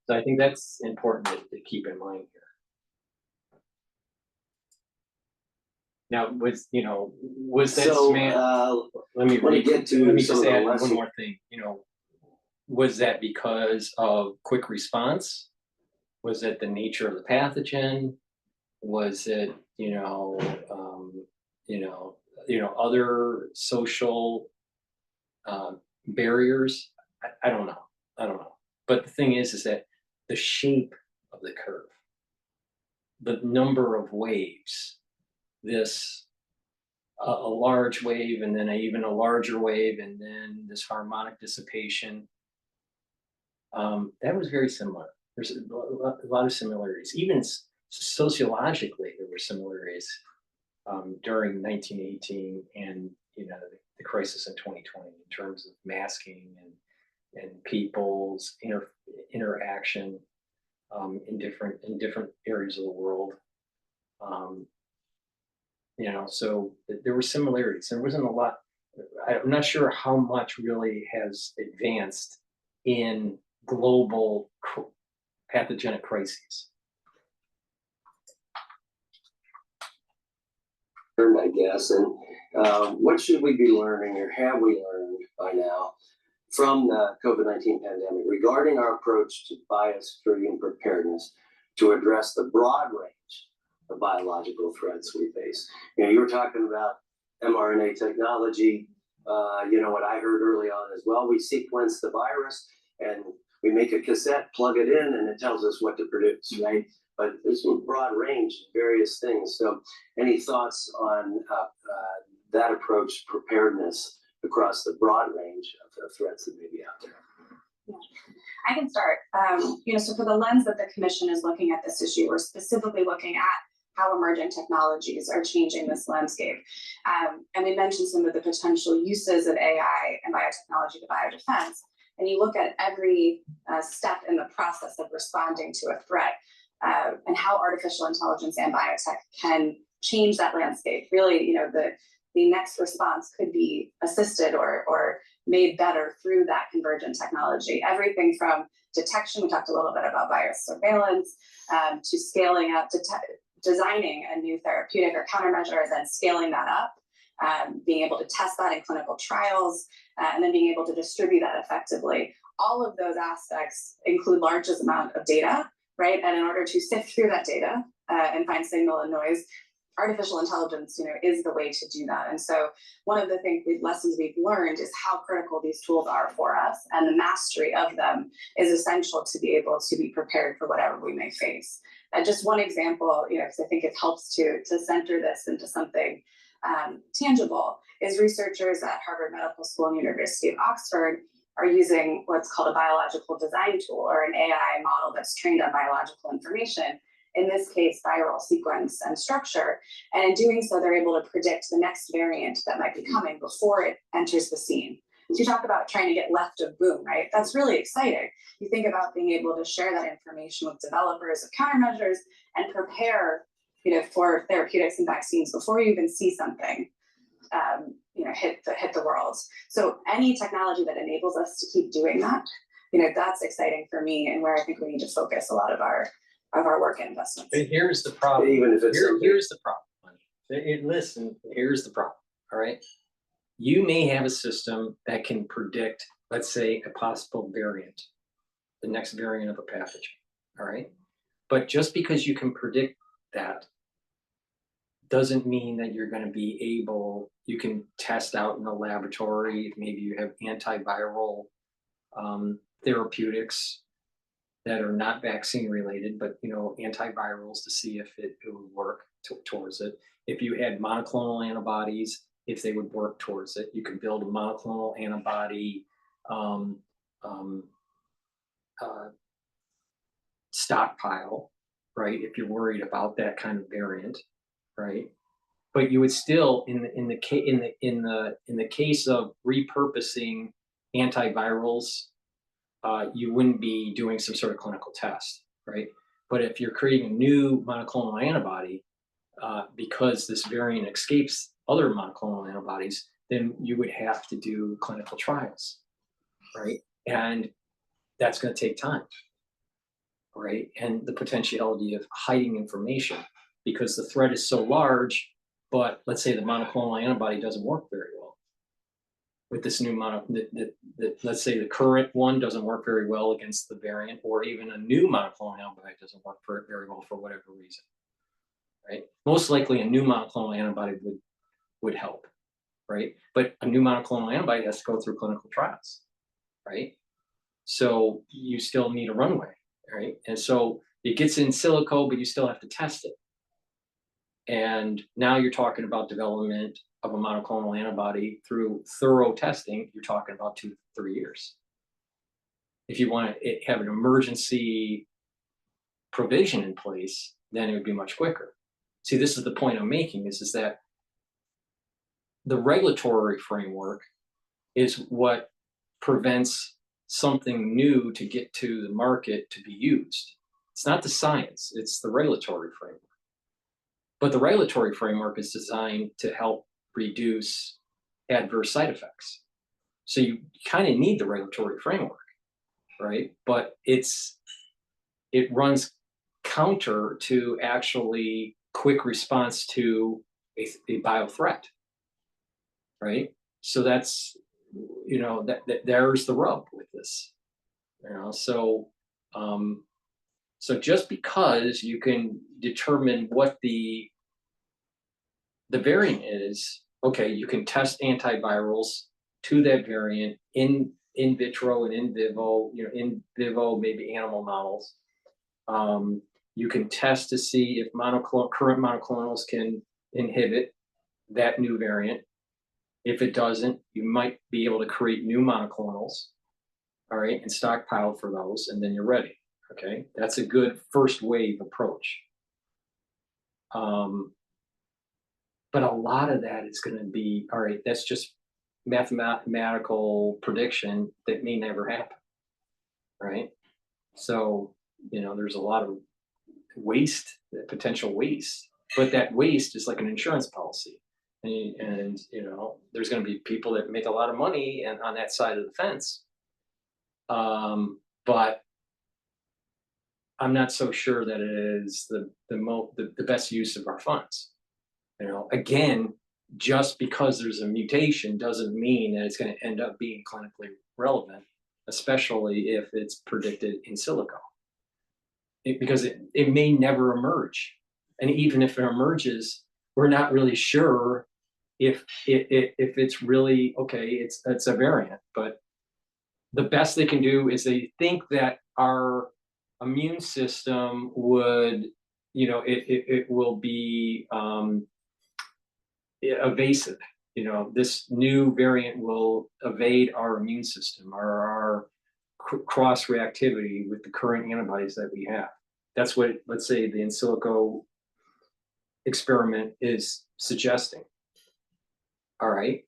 So I think that's important to keep in mind here. Now, was that So, let me some just of the add one lessons. more thing. Was that because of quick response? Was it the nature of the pathogen? Was it, other social barriers? I don't know. But the thing is that the shape of the curve, the number of waves, a large wave and then even a larger wave and then this harmonic dissipation, that was very similar. There's a lot of similarities. Even sociologically, there were similarities during 1918 and the crisis in 2020 in terms of masking and people's interaction in different areas of the world. So there were similarities. There wasn't a lot. I'm not sure how much really has advanced in global pathogenic crises. I guess, and what should we be learning, or have we learned by now, from the COVID-19 pandemic regarding our approach to biosecurity and preparedness to address the broad range of biological threats we face? You were talking about mRNA technology. What I heard early on as well, we sequence the virus and we make a cassette, plug it in, and it tells us what to produce, right? But there's a broad range of various things. So any thoughts on that approach to preparedness across the broad range of threats that may be out there? Yeah. I can start. So for the lens that the commission is looking at this issue, we're specifically looking at how emerging technologies are changing this landscape. And we mentioned some of the potential uses of AI and biotechnology to biodefense. And you look at every step in the process of responding to a threat and how artificial intelligence and biotech can change that landscape. Really, the next response could be assisted or made better through that convergent technology. Everything from detection, we talked a little bit about biosurveillance, to scaling up, designing a new therapeutic or countermeasure, then scaling that up, being able to test that in clinical trials, and then being able to distribute that effectively. All of those aspects include largest amount of data, right? And in order to sift through that data and find signal and noise, artificial intelligence, is the way to do that. And so one of the lessons we've learned is how critical these tools are for us, and the mastery of them is essential to be able to be prepared for whatever we may face. Just one example, because I think it helps to center this into something tangible, is researchers at Harvard Medical School and University of Oxford are using what's called a biological design tool, or an AI model that's trained on biological information, in this case, viral sequence and structure. And in doing so, they're able to predict the next variant that might be coming before it enters the scene. So you talk about trying to get left of boom, right? That's really exciting. You think about being able to share that information with developers of countermeasures and prepare, for therapeutics and vaccines before you even see something, hit the world. So any technology that enables us to keep doing that, that's exciting for me, and where I think we need to focus a lot of our work and investments. But here's the problem. Even if it's something- Here's the problem. Listen, here's the problem. All right. You may have a system that can predict, let's say, a possible variant, the next variant of a pathogen. All right. But just because you can predict that doesn't mean that you're going to be able, you can test out in the laboratory. Maybe you have antiviral therapeutics that are not vaccine related, but antivirals to see if it would work towards it. If you had monoclonal antibodies, if they would work towards it, you can build a monoclonal antibody stockpile, right? If you're worried about that kind of variant, right? But you would still, in the case of repurposing antivirals, you wouldn't be doing some sort of clinical test, right? But if you're creating a new monoclonal antibody, because this variant escapes other monoclonal antibodies, then you would have to do clinical trials, right? And that's going to take time, right? And the potentiality of hiding information, because the threat is so large, but let's say the monoclonal antibody doesn't work very well. With this new let's say the current one doesn't work very well against the variant, or even a new monoclonal antibody doesn't work very well for whatever reason, right? Most likely a new monoclonal antibody would help, right? But a new monoclonal antibody has to go through clinical trials, right? So you still need a runway, right? And so it gets in silico, but you still have to test it. And now you're talking about development of a monoclonal antibody through thorough testing. You're talking about 2 to 3 years. If you want to have an emergency provision in place, then it would be much quicker. See, this is the point I'm making, is that the regulatory framework is what prevents something new to get to the market to be used. It's not the science, it's the regulatory framework. But the regulatory framework is designed to help reduce adverse side effects. So you kind of need the regulatory framework, right? But it runs counter to actually quick response to a bio threat, right? So that's, there's the rub with this, so just because you can determine what the variant is, okay, you can test antivirals to that variant in vitro and in vivo, maybe animal models. You can test to see if current monoclonals can inhibit that new variant. If it doesn't, you might be able to create new monoclonals, all right, and stockpile for those, and then you're ready. Okay, that's a good first wave approach. But a lot of that is going to be, all right, that's just mathematical prediction that may never happen, right? So, there's a lot of waste, potential waste, but that waste is like an insurance policy. And there's going to be people that make a lot of money and on that side of the fence. But I'm not so sure that it is the best use of our funds. Again, just because there's a mutation doesn't mean that it's going to end up being clinically relevant, especially if it's predicted in silico. Because it may never emerge. And even if it emerges, we're not really sure if it's really, okay, it's a variant. But the best they can do is they think that our immune system would, it will be evasive. This new variant will evade our immune system or our cross reactivity with the current antibodies that we have. That's what, let's say, the in silico experiment is suggesting. All right.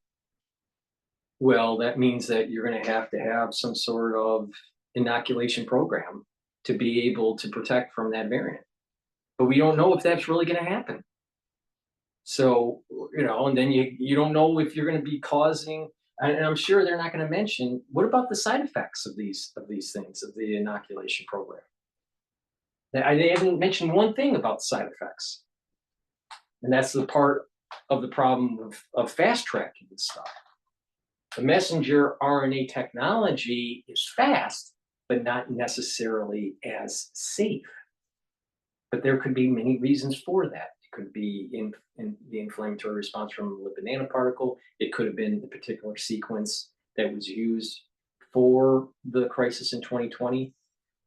Well, that means that you're going to have some sort of inoculation program to be able to protect from that variant. But we don't know if that's really going to happen. So, you know, and then you don't know if you're going to be causing, and I'm sure they're not going to mention, what about the side effects of these things, of the inoculation program? They haven't mentioned one thing about side effects. And that's the part of the problem of fast tracking this stuff. The messenger RNA technology is fast, but not necessarily as safe. But there could be many reasons for that. It could be in the inflammatory response from a lipid nanoparticle. It could have been the particular sequence that was used for the crisis in 2020,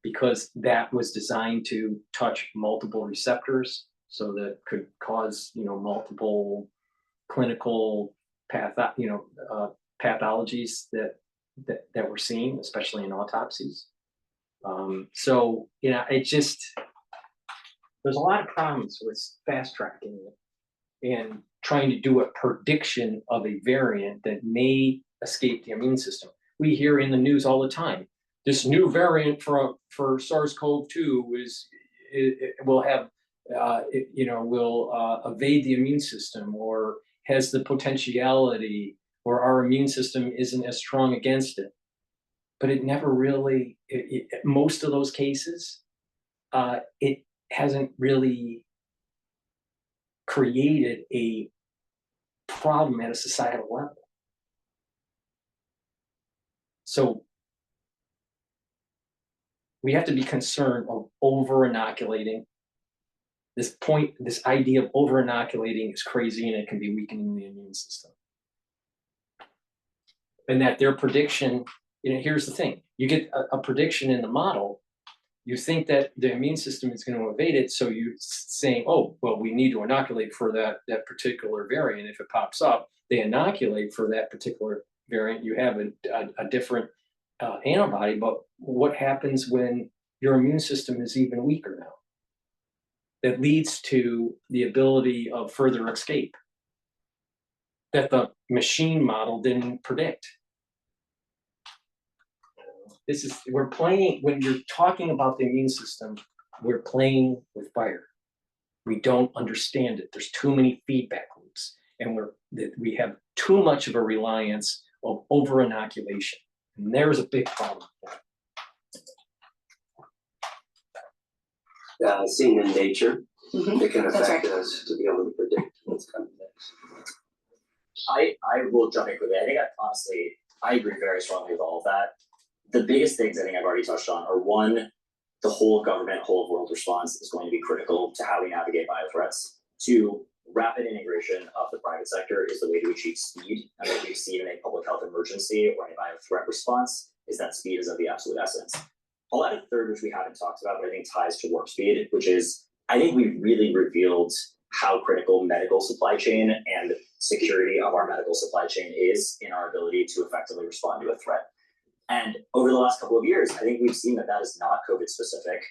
because that was designed to touch multiple receptors, so that could cause, you know, multiple clinical pathologies that we're seeing, especially in autopsies. So, you know, it just, there's a lot of problems with fast tracking it and trying to do a prediction of a variant that may escape the immune system. We hear in the news all the time, this new variant for SARS-CoV-2 will have, will evade the immune system, or has the potentiality, or our immune system isn't as strong against it. But it never really, most of those cases, it hasn't really created a problem at a societal level. So we have to be concerned of over-inoculating. This idea of over-inoculating is crazy, and it can be weakening the immune system. And that their prediction, you know, here's the thing, you get a prediction in the model, you think that the immune system is going to evade it, so you're saying, oh, well, we need to inoculate for that particular variant. If it pops up, they inoculate for that particular variant. You have a different antibody, but what happens when your immune system is even weaker now? That leads to the ability of further escape that the machine model didn't predict. We're playing, when you're talking about the immune system, we're playing with fire. We don't understand it. There's too many feedback loops, and we have too much of a reliance of over-inoculation. And there's a big problem. Seen in nature, it can That's affect right. us to be able to predict what's coming next. I will jump in quickly. I think honestly, I agree very strongly with all of that. The biggest things I think I've already touched on are, one, the whole of government, whole of world response is going to be critical to how we navigate biothreats. Two, rapid integration of the private sector is the way to achieve speed. And what we've seen in a public health emergency or a biothreat response is that speed is of the absolute essence. I'll add a third, which we haven't talked about, but I think ties to warp speed, which is, I think we've really revealed how critical medical supply chain and security of our medical supply chain is in our ability to effectively respond to a threat. And over the last couple of years, I think we've seen that that is not COVID specific.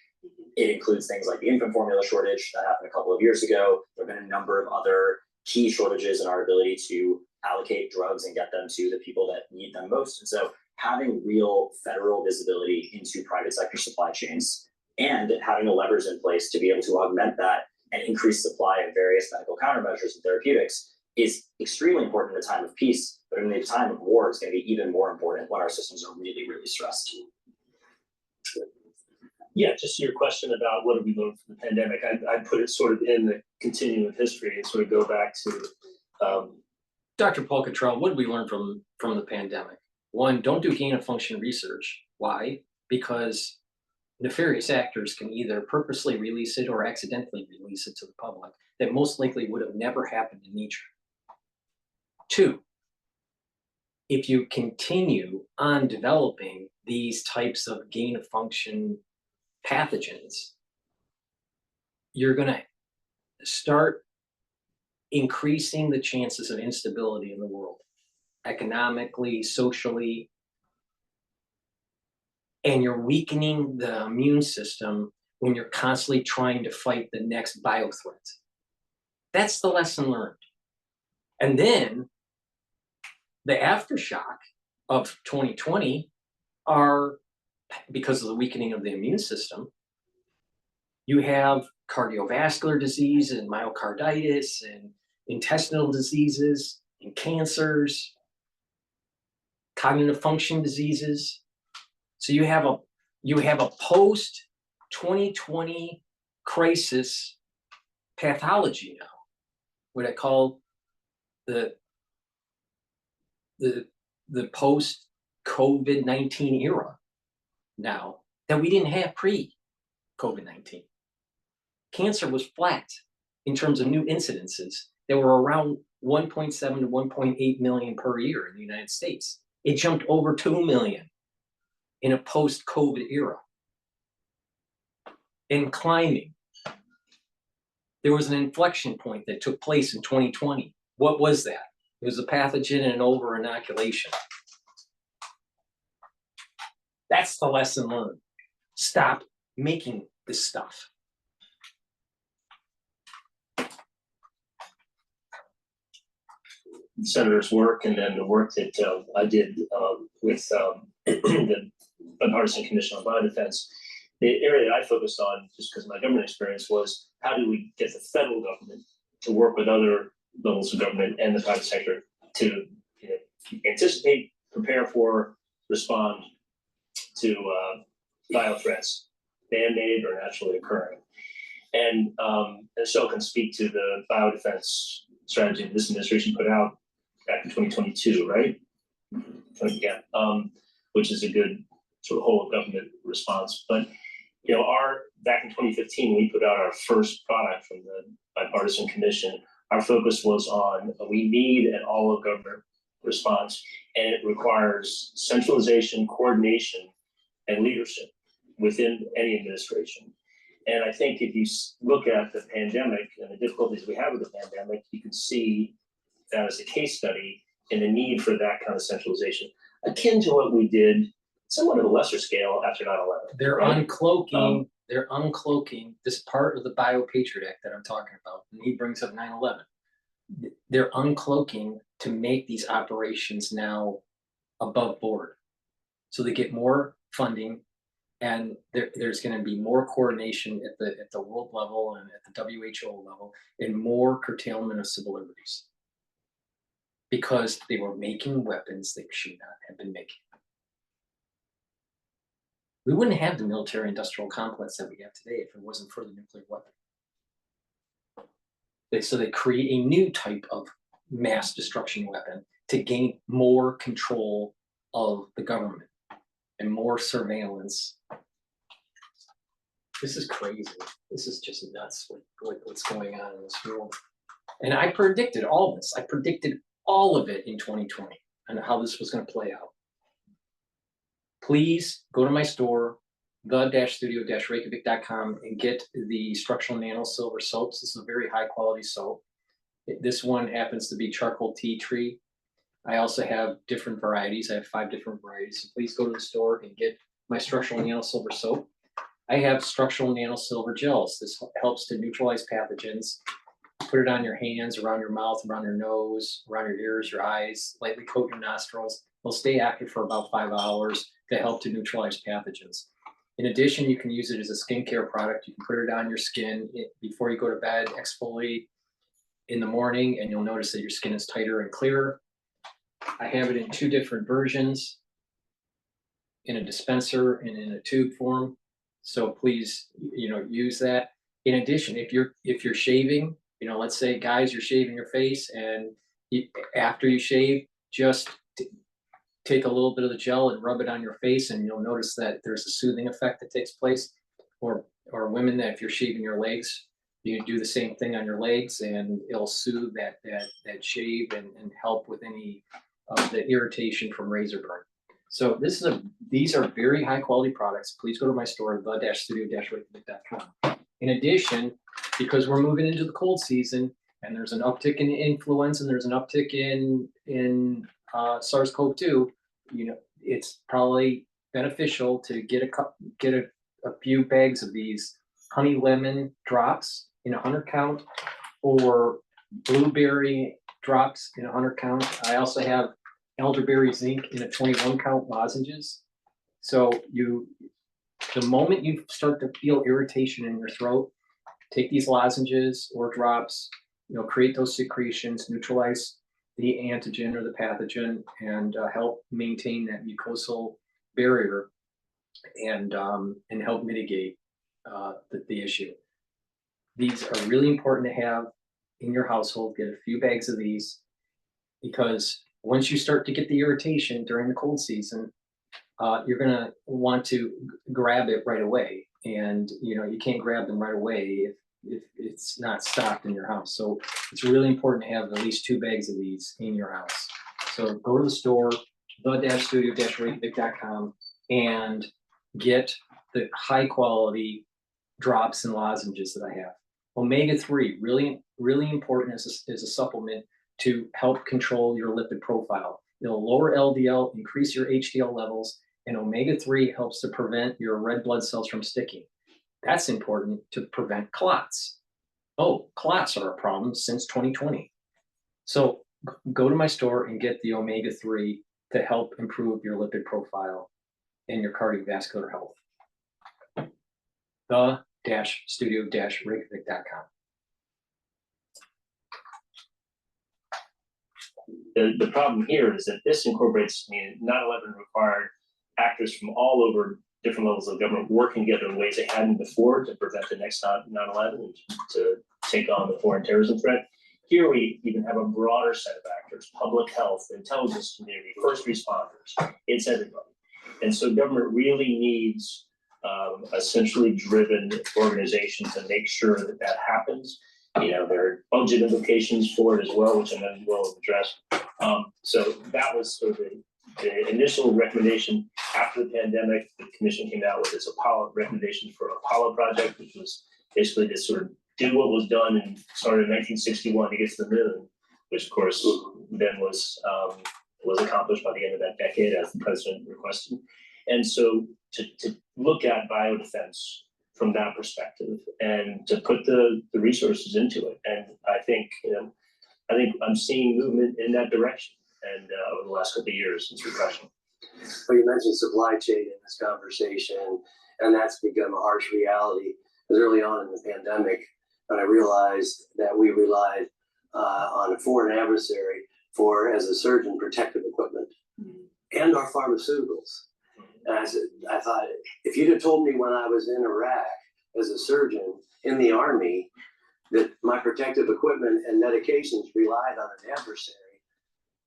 It includes things like the infant formula shortage that happened a couple of years ago. There have been a number of other key shortages in our ability to allocate drugs and get them to the people that need them most. And so having real federal visibility into private sector supply chains and having the levers in place to be able to augment that and increase supply of various medical countermeasures and therapeutics is extremely important in a time of peace, but in a time of war, it's going to be even more important when our systems are really, really stressed. Yeah, just your question about what have we learned from the pandemic, I put it sort of in the continuum of history and sort of go back to DrPaulCottrell, what did we learn from the pandemic? One, don't do gain of function research. Why? Because nefarious actors can either purposely release it or accidentally release it to the public that most likely would have never happened in nature. Two, if you continue on developing these types of gain of function pathogens, you're going to start increasing the chances of instability in the world, economically, socially, and you're weakening the immune system, when you're constantly trying to fight the next bio threat. That's the lesson learned. And then the aftershock of 2020 are, because of the weakening of the immune system, you have cardiovascular disease and myocarditis and intestinal diseases and cancers, cognitive function diseases. So you have a post 2020 crisis pathology now, what I call the post COVID-19 era now that we didn't have pre-COVID-19. Cancer was flat in terms of new incidences. There were around 1.7 to 1.8 million per year in the United States. It jumped over 2 million in a post-COVID era. And climbing. There was an inflection point that took place in 2020. What was that? It was a pathogen and an over-inoculation. That's the lesson learned. Stop making this stuff. Senator's work and then the work that I did with the Bipartisan Commission on Biodefense, the area that I focused on, just because of my government experience, was how do we get the federal government to work with other levels of government and the private sector to anticipate, prepare for, respond to bio threats, man-made or naturally occurring. And so can speak to the biodefense strategy this administration put out back in 2022, right? Yeah, which is a good sort of whole of government response. But back in 2015, we put out our first product from the Bipartisan Commission. Our focus was on we need an all of government response, and it requires centralization, coordination, and leadership within any administration. And I think if you look at the pandemic and the difficulties we have with the pandemic, you can see that as a case study in the need for that kind of centralization, akin to what we did somewhat at a lesser scale after 9/11. They're right? uncloaking. They're uncloaking this part of the Bio-Patriot Act that I'm talking about. And he brings up 9/11. They're uncloaking to make these operations now above board, so they get more funding. And there's going to be more coordination at the world level and at the WHO level, and more curtailment of civil liberties, because they were making weapons they should not have been making. We wouldn't have the military-industrial complex that we have today if it wasn't for the nuclear weapon. So they create a new type of mass destruction weapon to gain more control of the government and more surveillance. This is crazy. This is just nuts what's going on in this world. And I predicted all this. I predicted all of it in 2020 and how this was going to play out. Please go to my store, the-studio-reykjavik.com, and get the structural nano silver soaps. This is a very high quality soap. This one happens to be charcoal tea tree. I also have different varieties. I have 5 different varieties. So please go to the store and get my structural nano silver soap. I have structural nano silver gels. This helps to neutralize pathogens. Put it on your hands, around your mouth, around your nose, around your ears, your eyes, lightly coat your nostrils. They'll stay active for about 5 hours to help to neutralize pathogens. In addition, you can use it as a skincare product. You can put it on your skin before you go to bed, exfoliate in the morning, and you'll notice that your skin is tighter and clearer. I have it in 2 different versions, in a dispenser and in a tube form. So please, use that. In addition, if you're shaving, let's say guys, you're shaving your face, and after you shave, just take a little bit of the gel and rub it on your face, and you'll notice that there's a soothing effect that takes place. Or women, that if you're shaving your legs, you can do the same thing on your legs, and it'll soothe that shave and help with any of the irritation from razor burn. So these are very high quality products. Please go to my store, the-studio-reykjavik.com. In addition, because we're moving into the cold season, and there's an uptick in influenza, and there's an uptick in SARS-CoV-2, it's probably beneficial to get a few bags of these honey lemon drops in 100 count or blueberry drops in 100 count. I also have elderberry zinc in a 21 count lozenges. So the moment you start to feel irritation in your throat, take these lozenges or drops, create those secretions, neutralize the antigen or the pathogen, and help maintain that mucosal barrier and help mitigate the issue. These are really important to have in your household. Get a few bags of these, because once you start to get the irritation during the cold season, you're gonna want to grab it right away, and you can't grab them right away if it's not stocked in your house. So it's really important to have at least 2 bags of these in your house. So go to the store, the-studio-reykjavik.com, and get the high quality drops and lozenges that I have. Omega-3, really, really important as a supplement to help control your lipid profile. It'll lower LDL, increase your HDL levels, and omega-3 helps to prevent your red blood cells from sticking. That's important to prevent clots. Oh, clots are a problem since 2020. So go to my store and get the omega-3 to help improve your lipid profile and your cardiovascular health. The-studio-reykjavik.com. The problem here is that this incorporates, 9/11 required actors from all over different levels of government working together in ways they hadn't before to prevent the next 9/11 and to take on the foreign terrorism threat. Here we even have a broader set of actors: public health, intelligence community, first responders. It's everybody. And so government really needs a centrally driven organization to make sure that that happens. There are budget implications for it as well, which I know you will address. So that was sort of the initial recommendation. After the pandemic, the commission came out with its Apollo recommendation for Apollo project, which was basically to sort of do what was done and started in 1961 to get to the moon, which of course then was accomplished by the end of that decade as the president requested. And so to look at biodefense from that perspective and to put the resources into it. And I think I'm seeing movement in that direction. And over the last couple of years, it's refreshing. Well, you mentioned supply chain in this conversation, and that's become a harsh reality. Because early on in the pandemic, when I realized that we relied on a foreign adversary for, as a surgeon, protective equipment and our pharmaceuticals. And I thought, if you'd have told me when I was in Iraq as a surgeon in the Army that my protective equipment and medications relied on an adversary,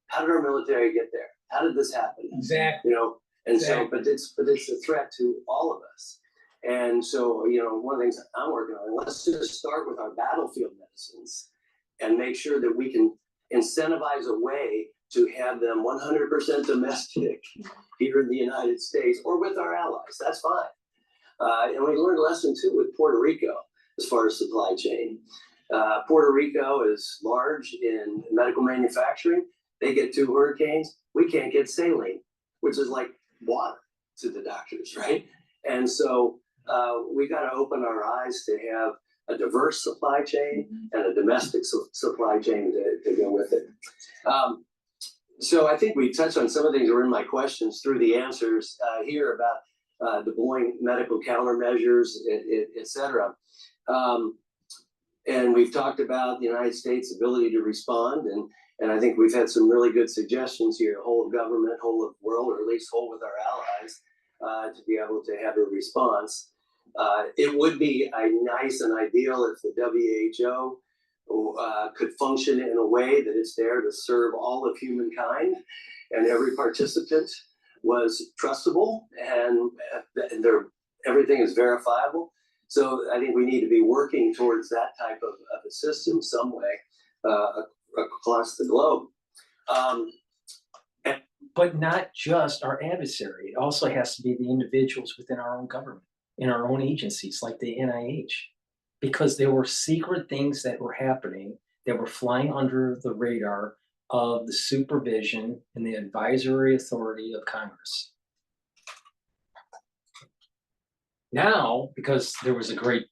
how did our military get there? How did this happen? Exactly. And so, but it's a threat to all of us. And so, one of the things I'm working on, let's just start with our battlefield medicines and make sure that we can incentivize a way to have them 100% domestic here in the United States or with our allies. That's fine. And we learned a lesson too with Puerto Rico as far as supply chain. Puerto Rico is large in medical manufacturing. They get 2 hurricanes. We can't get saline, which is like water to the doctors, right? And so we got to open our eyes to have a diverse supply chain and a domestic supply chain to go with it. So I think we touched on some of the things that were in my questions through the answers here about deploying medical countermeasures, et cetera. And we've talked about the United States' ability to respond, and I think we've had some really good suggestions here, whole of government, whole of world, or at least whole with our allies, to be able to have a response. It would be nice and ideal if the WHO could function in a way that it's there to serve all of humankind, and every participant was trustable, and everything is verifiable. So I think we need to be working towards that type of a system some way across the globe. But not just our adversary. It also has to be the individuals within our own government, in our own agencies like the NIH, because there were secret things that were happening that were flying under the radar of the supervision and the advisory authority of Congress. Now, because there was the great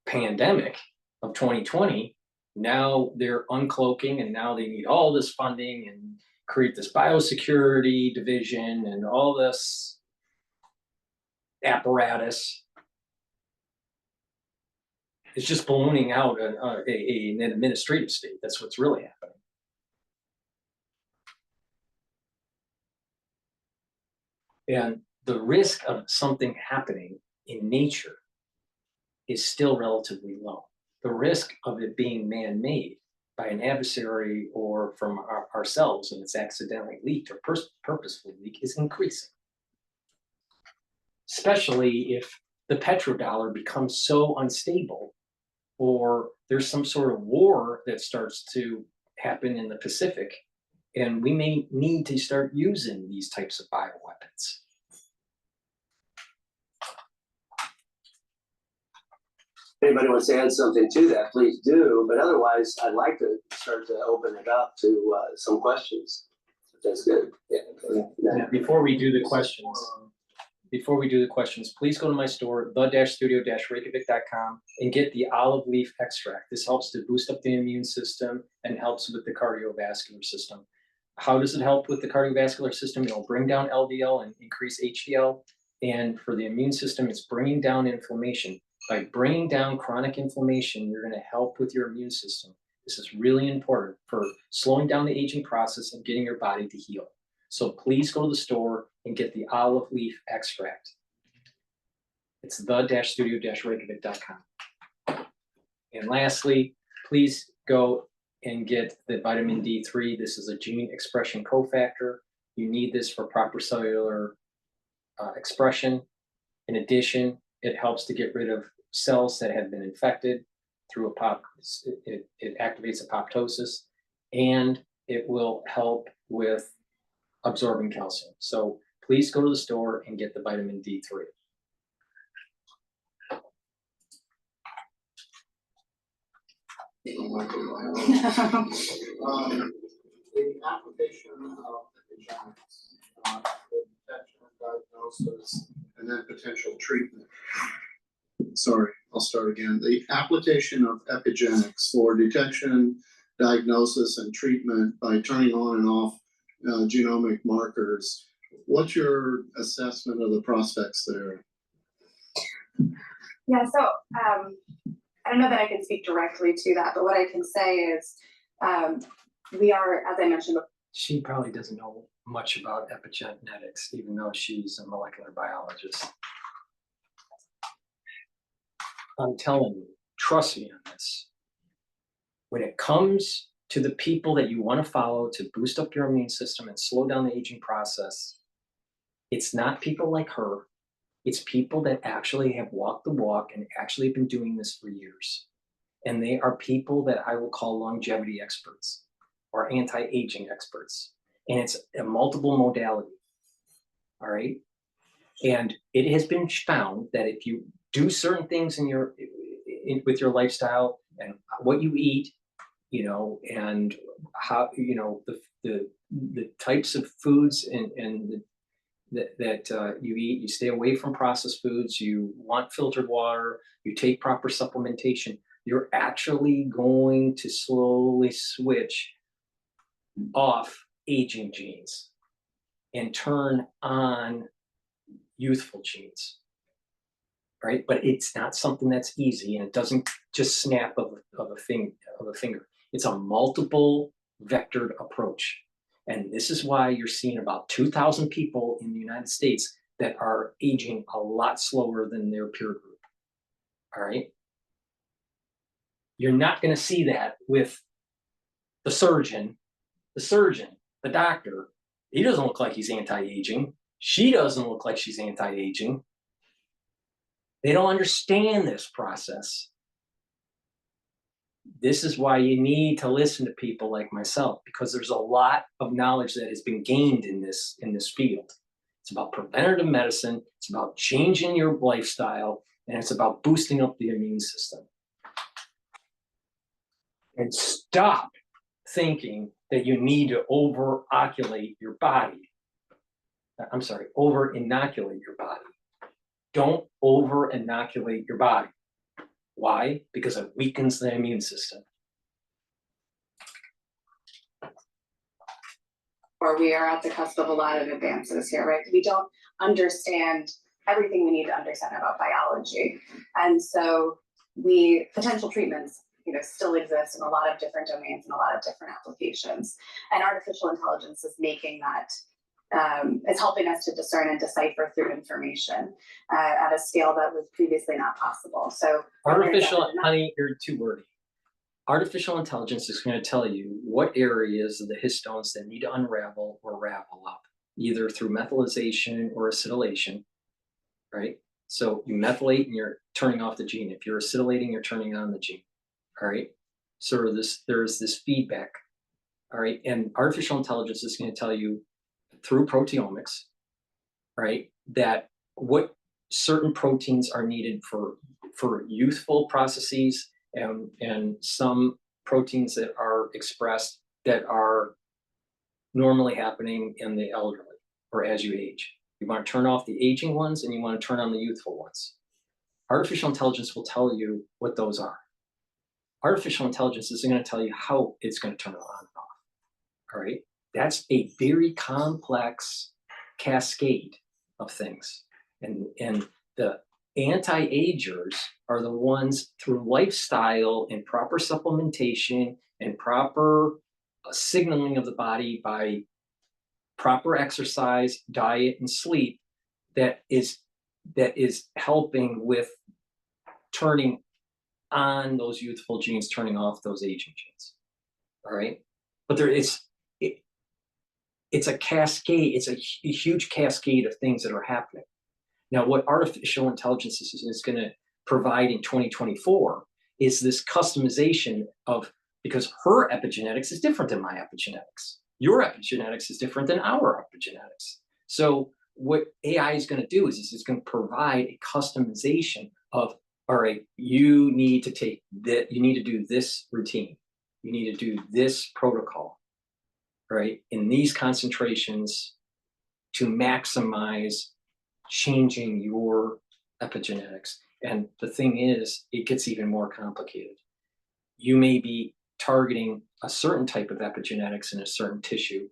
pandemic of 2020, now they're uncloaking and now they need all this funding and create this biosecurity division and all this apparatus. It's just ballooning out an administrative state. That's what's really happening. And the risk of something happening in nature is still relatively low. The risk of it being man-made by an adversary or from ourselves and it's accidentally leaked or purposefully leaked is increasing. Especially if the petrodollar becomes so unstable or there's some sort of war that starts to happen in the Pacific, and we may need to start using these types of bioweapons. If anybody wants to add something to that, please do. But otherwise, I'd like to start to open it up to some questions. If that's good. Yeah, before we do the questions, please go to my store, the-studio-reykjavik.com, and get the olive leaf extract. This helps to boost up the immune system and helps with the cardiovascular system. How does it help with the cardiovascular system? It'll bring down LDL and increase HDL. And for the immune system, it's bringing down inflammation. By bringing down chronic inflammation, you're going to help with your immune system. This is really important for slowing down the aging process and getting your body to heal. So please go to the store and get the olive leaf extract. It's the-studio-reykjavik.com. And lastly, please go and get the vitamin D3. This is a gene expression cofactor. You need this for proper cellular expression. In addition, it helps to get rid of cells that have been infected through it activates apoptosis, and it will help with absorbing calcium. So please go to the store and get the vitamin D3. The application of epigenetics, the detection and diagnosis, and then potential treatment. Sorry, I'll start again. The application of epigenetics for detection, diagnosis, and treatment by turning on and off genomic markers. What's your assessment of the prospects there? Yeah, so I don't know that I can speak directly to that, but what I can say is we are, as I mentioned before. She probably doesn't know much about epigenetics, even though she's a molecular biologist. I'm telling you, trust me on this. When it comes to the people that you want to follow to boost up your immune system and slow down the aging process, it's not people like her. It's people that actually have walked the walk and actually been doing this for years. And they are people that I will call longevity experts or anti-aging experts. And it's a multiple modality, all right? And it has been found that if you do certain things with your lifestyle and what you eat, and how, the types of foods that you eat, you stay away from processed foods, you want filtered water, you take proper supplementation, you're actually going to slowly switch off aging genes and turn on youthful genes, right? But it's not something that's easy, and it doesn't just snap of a finger. It's a multiple vectored approach. And this is why you're seeing about 2,000 people in the United States that are aging a lot slower than their peer group, all right? You're not gonna see that with the surgeon, the doctor. He doesn't look like he's anti-aging. She doesn't look like she's anti-aging. They don't understand this process. This is why you need to listen to people like myself, because there's a lot of knowledge that has been gained in this field. It's about preventative medicine, it's about changing your lifestyle, and it's about boosting up the immune system. And stop thinking that you need to over-inoculate your body. don't over inoculate your body. Why? Because it weakens the immune system. Or we are at the cusp of a lot of advances here, right? We don't understand everything we need to understand about biology. And so potential treatments, still exist in a lot of different domains and a lot of different applications. And artificial intelligence is making that, it's helping us to discern and decipher through information at a scale that was previously not possible. So honey, you're too wordy. Artificial intelligence is going to tell you what areas of the histones that need to unravel or ravel up, either through methylation or acetylation, right? So you methylate and you're turning off the gene. If you're acetylating, you're turning on the gene, all right? So there's this feedback, all right? And artificial intelligence is going to tell you through proteomics, right, that what certain proteins are needed for youthful processes, and some proteins that are expressed that are normally happening in the elderly or as you age. You want to turn off the aging ones and you want to turn on the youthful ones. Artificial intelligence will tell you what those are. Artificial intelligence isn't going to tell you how it's going to turn it on and off. All right. That's a very complex cascade of things. And the anti-agers are the ones through lifestyle and proper supplementation and proper signaling of the body by proper exercise, diet, and sleep that is helping with turning on those youthful genes, turning off those aging genes. All right, but it's a cascade. It's a huge cascade of things that are happening. Now, what artificial intelligence is going to provide in 2024 is this customization of, because her epigenetics is different than my epigenetics. Your epigenetics is different than our epigenetics. So what AI is going to do is it's going to provide a customization of, all right, you need to take that, you need to do this routine. You need to do this protocol, right, in these concentrations to maximize changing your epigenetics. And the thing is, it gets even more complicated. You may be targeting a certain type of epigenetics in a certain tissue,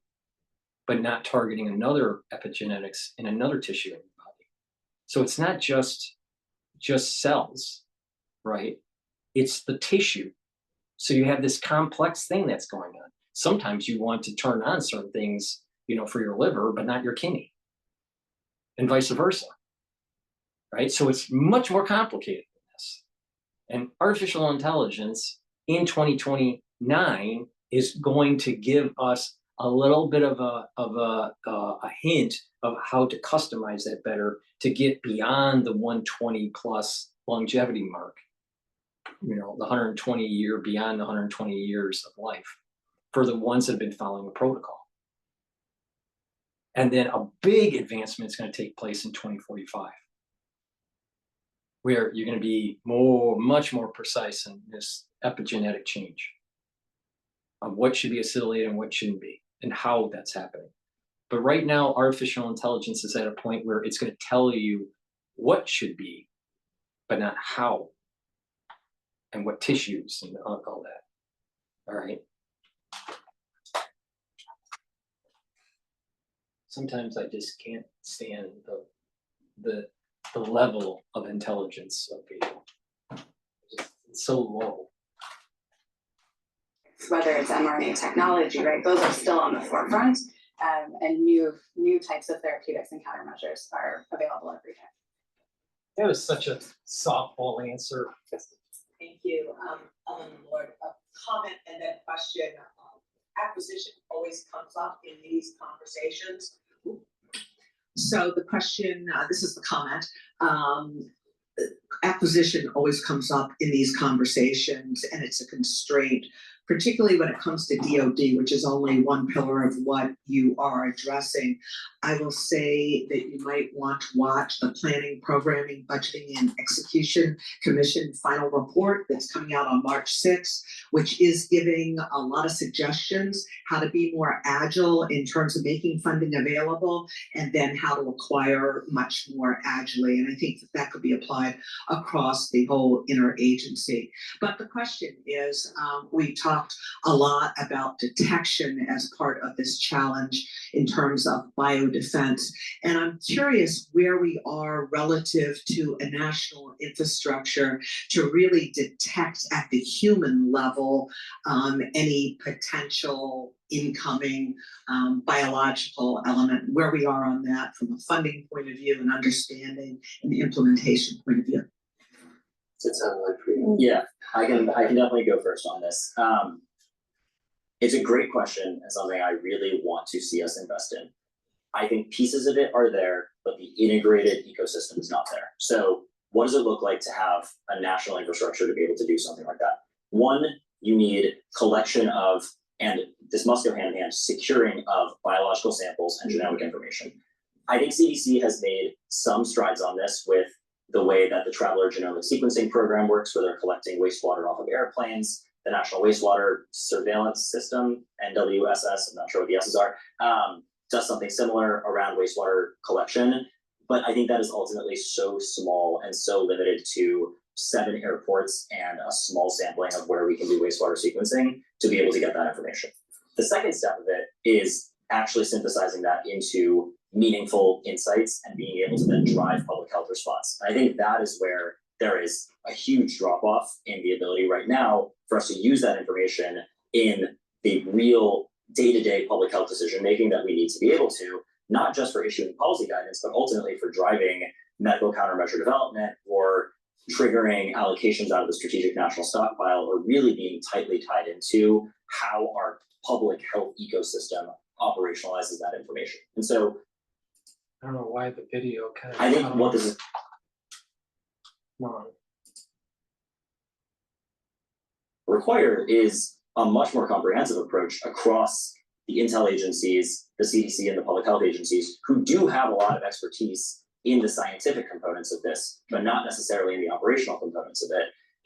but not targeting another epigenetics in another tissue in your body. So it's not just cells, right? It's the tissue. So you have this complex thing that's going on. Sometimes you want to turn on certain things, for your liver, but not your kidney, and vice versa, right? So it's much more complicated than this. And artificial intelligence in 2029 is going to give us a little bit of a hint of how to customize that better to get beyond the 120 plus longevity mark, the 120 year, beyond the 120 years of life for the ones that have been following a protocol. And then a big advancement is going to take place in 2045, where you're going to be much more precise in this epigenetic change of what should be acetylated and what shouldn't be, and how that's happening. But right now, artificial intelligence is at a point where it's going to tell you what should be, but not how, and what tissues and all that. All right. Sometimes I just can't stand the level of intelligence of people. It's so low. Whether it's mRNA technology, right? Those are still on the forefront, and new types of therapeutics and countermeasures are available every day. That was such a softball answer. Thank you, Ellen and Lord. A comment and then question. Acquisition always comes up in these conversations. So the question, this is the comment. Acquisition always comes up in these conversations, and it's a constraint particularly when it comes to DoD, which is only one pillar of what you are addressing. I will say that you might want to watch the Planning, Programming, Budgeting, and Execution Commission final report that's coming out on March 6th, which is giving a lot of suggestions how to be more agile in terms of making funding available, and then how to acquire much more agilely. And I think that that could be applied across the whole interagency. But the question is, we talked a lot about detection as part of this challenge in terms of biodefense. And I'm curious where we are relative to a national infrastructure to really detect at the human level any potential incoming biological element, where we are on that from a funding point of view and understanding and implementation point of view. Does it sound like for you? Yeah, I can definitely go first on this. It's a great question and something I really want to see us invest in. I think pieces of it are there, but the integrated ecosystem is not there. So what does it look like to have a national infrastructure to be able to do something like that? One, you need collection of, and this must go hand in hand, securing of biological samples and genomic information. I think CDC has made some strides on this with the way that the Traveler Genomic Sequencing Program works, where they're collecting wastewater off of airplanes. The National Wastewater Surveillance System, NWSS, I'm not sure what the S's are, does something similar around wastewater collection. But I think that is ultimately so small and so limited to 7 airports and a small sampling of where we can do wastewater sequencing to be able to get that information. The second step of it is actually synthesizing that into meaningful insights and being able to then drive public health response. And I think that is where there is a huge drop off in the ability right now for us to use that information in the real day-to-day public health decision making that we need to be able to, not just for issuing policy guidance, but ultimately for driving medical countermeasure development or triggering allocations out of the strategic national stockpile, or really being tightly tied into how our public health ecosystem operationalizes that information. And so I don't know why the video kind of. I think what this is required is a much more comprehensive approach across the intel agencies, the CDC and the public health agencies, who do have a lot of expertise in the scientific components of this, but not necessarily in the operational components of it,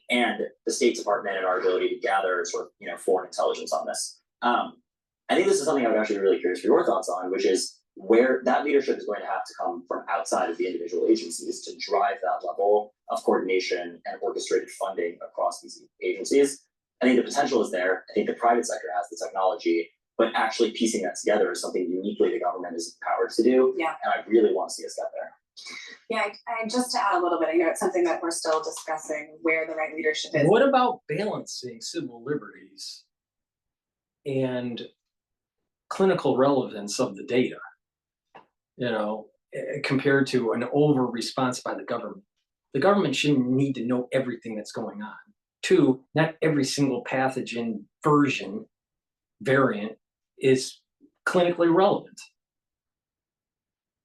and the State Department and our ability to gather sort of, foreign intelligence on this. I think this is something I would actually be really curious for your thoughts on, which is where that leadership is going to have to come from outside of the individual agencies to drive that level of coordination and orchestrated funding across these agencies. I think the potential is there. I think the private sector has the technology, but actually piecing that together is something uniquely the government is empowered to do. Yeah. And I really want to see us get there. Yeah, I just to add a little bit, I know it's something that we're still discussing where the right leadership is. What about balancing civil liberties and clinical relevance of the data? Compared to an over response by the government. The government shouldn't need to know everything that's going on. 2, not every single pathogen variant is clinically relevant.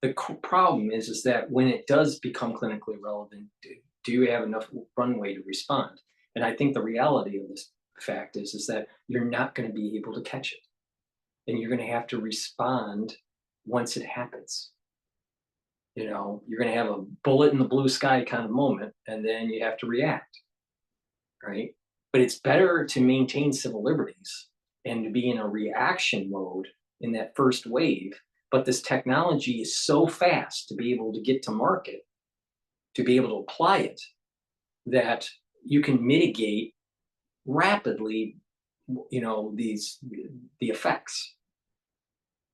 The problem is that when it does become clinically relevant, do you have enough runway to respond? And I think the reality of this fact is that you're not going to be able to catch it. And you're going to have to respond once it happens. You're going to have a bullet in the blue sky kind of moment, and then you have to react, right? But it's better to maintain civil liberties and to be in a reaction mode in that first wave. But this technology is so fast to be able to get to market, to be able to apply it, that you can mitigate rapidly, the effects.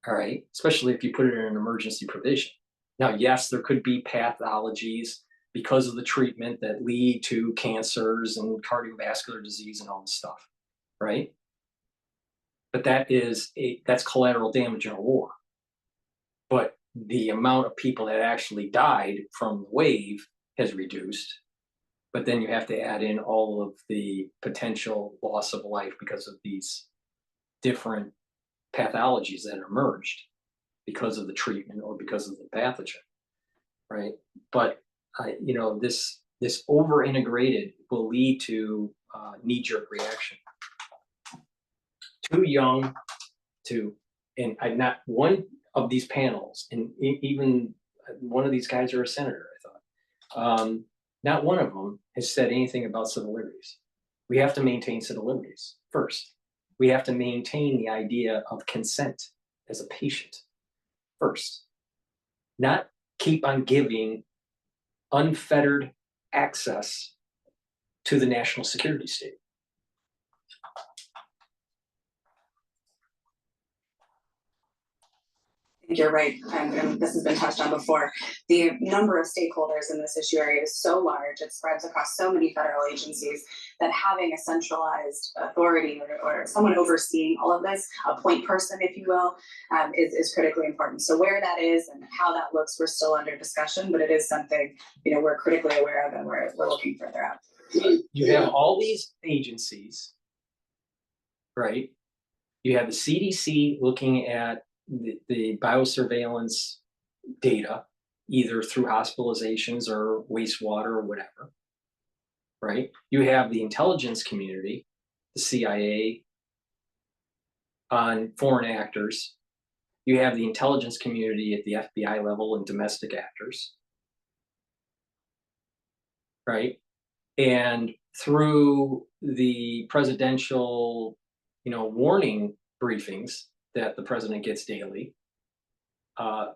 All right, especially if you put it in an emergency provision. Now, yes, there could be pathologies because of the treatment that lead to cancers and cardiovascular disease and all this stuff, right? But that's collateral damage in a war. But the amount of people that actually died from the wave has reduced. But then you have to add in all of the potential loss of life because of these different pathologies that emerged because of the treatment or because of the pathogen, right? But this over integrated will lead to knee-jerk reaction. too young to, and not one of these panels, and even one of these guys are a senator, I thought. Not one of them has said anything about civil liberties. We have to maintain civil liberties first. We have to maintain the idea of consent as a patient first, not keep on giving unfettered access to the national security state. You're right, and this has been touched on before. The number of stakeholders in this issue area is so large, it spreads across so many federal agencies, that having a centralized authority or someone overseeing all of this, a point person, if you will, is critically important. So where that is and how that looks, we're still under discussion, but it is something, you know, we're critically aware of and we're looking further out. You have all these agencies, right? You have the CDC looking at the biosurveillance data, either through hospitalizations or wastewater or whatever, right? You have the intelligence community, the CIA, on foreign actors. You have the intelligence community at the FBI level and domestic actors, right? And through the presidential, you know, warning briefings that the president gets daily,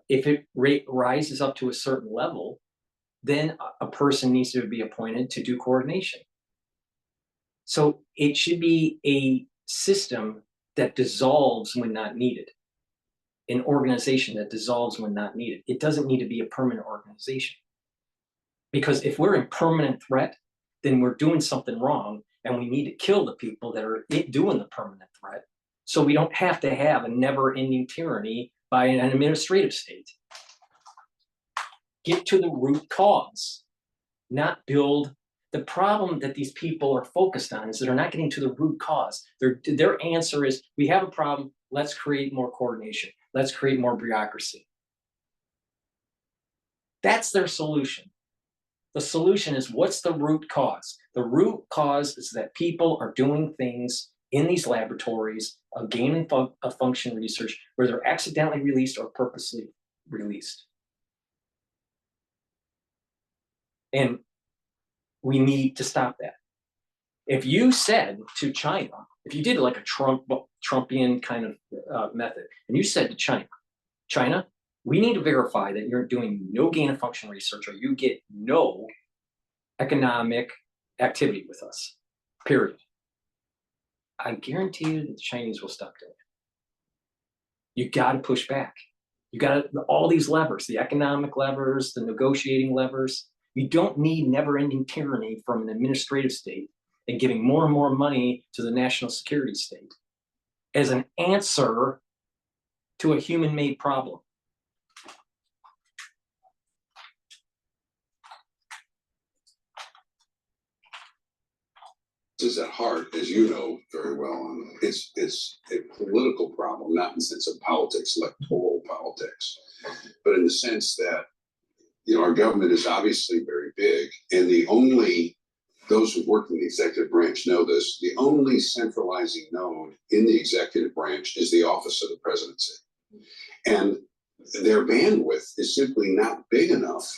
if it rises up to a certain level, then a person needs to be appointed to do coordination. So it should be a system that dissolves when not needed, an organization that dissolves when not needed. It doesn't need to be a permanent organization. Because if we're in permanent threat, then we're doing something wrong, and we need to kill the people that are doing the permanent threat, so we don't have to have a never-ending tyranny by an administrative state. Get to the root cause, not build. The problem that these people are focused on is that they're not getting to the root cause. Their answer is, we have a problem, let's create more coordination, let's create more bureaucracy. That's their solution. The solution is, what's the root cause? The root cause is that people are doing things in these laboratories of gain of function research where they're accidentally released or purposely released. And we need to stop that. If you said to China, if you did like a Trumpian kind of method, and you said to China, China, we need to verify that you're doing no gain of function research or you get no economic activity with us, period. I guarantee you that the Chinese will stop doing it. You got to push back. You got all these levers, the economic levers, the negotiating levers. You don't need never-ending tyranny from an administrative state and giving more and more money to the national security state as an answer to a human-made problem. Is at heart, as you know very well, it's a political problem, not in the sense of politics, electoral politics, but in the sense that, you know, our government is obviously very big, and those who've worked in the executive branch know this, the only centralizing node in the executive branch is the office of the presidency. And their bandwidth is simply not big enough.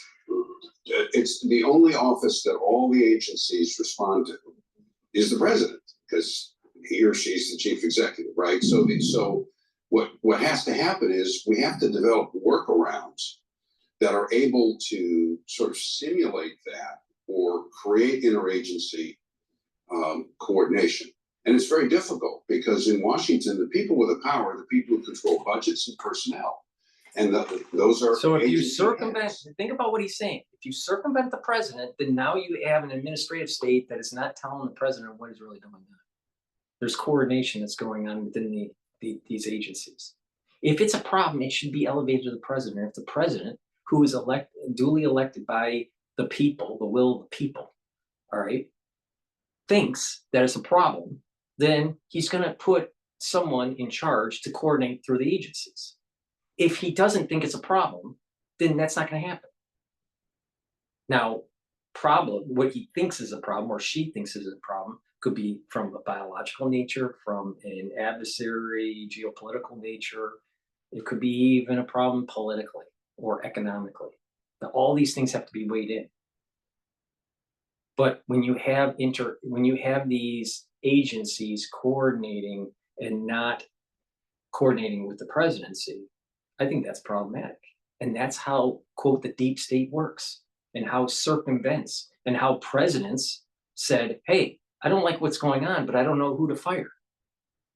It's the only office that all the agencies respond to is the president, because he or she's the chief executive, right? So what has to happen is we have to develop workarounds that are able to sort of simulate that or create interagency coordination. And it's very difficult because in Washington, the people with the power are the people who control budgets and personnel. And those are— So if you circumvent, think about what he's saying. If you circumvent the president, then now you have an administrative state that is not telling the president what is really going on. There's coordination that's going on within these agencies. If it's a problem, it should be elevated to the president. If the president, who is duly elected by the people, the will of the people, all right, thinks that it's a problem, then he's going to put someone in charge to coordinate through the agencies. If he doesn't think it's a problem, then that's not going to happen. Now, what he thinks is a problem or she thinks is a problem Could be from a biological nature, from an adversary, geopolitical nature. It could be even a problem politically or economically. Now, all these things have to be weighed in. But when you have these agencies coordinating and not coordinating with the presidency, I think that's problematic. And that's how, quote, the deep state works, and how circumvents, and how presidents said, hey, I don't like what's going on, but I don't know who to fire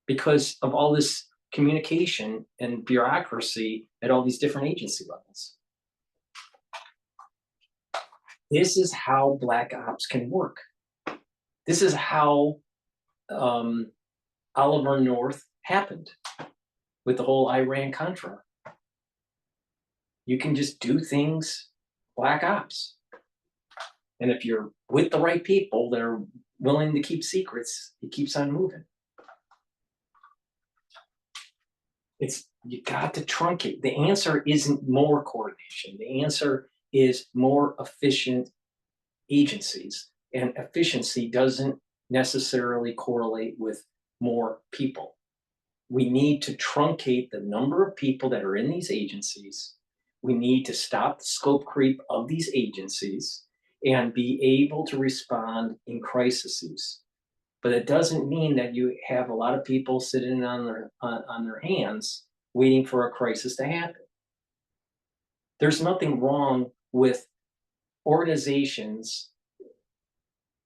because of all this communication and bureaucracy at all these different agency levels. This is how black ops can work. This is how Oliver North happened with the whole Iran-Contra. You can just do things black ops. And if you're with the right people that are willing to keep secrets, it keeps on moving. You got to truncate. The answer isn't more coordination. The answer is more efficient agencies. And efficiency doesn't necessarily correlate with more people. We need to truncate the number of people that are in these agencies. We need to stop the scope creep of these agencies and be able to respond in crises. But it doesn't mean that you have a lot of people sitting on their hands waiting for a crisis to happen. There's nothing wrong with organizations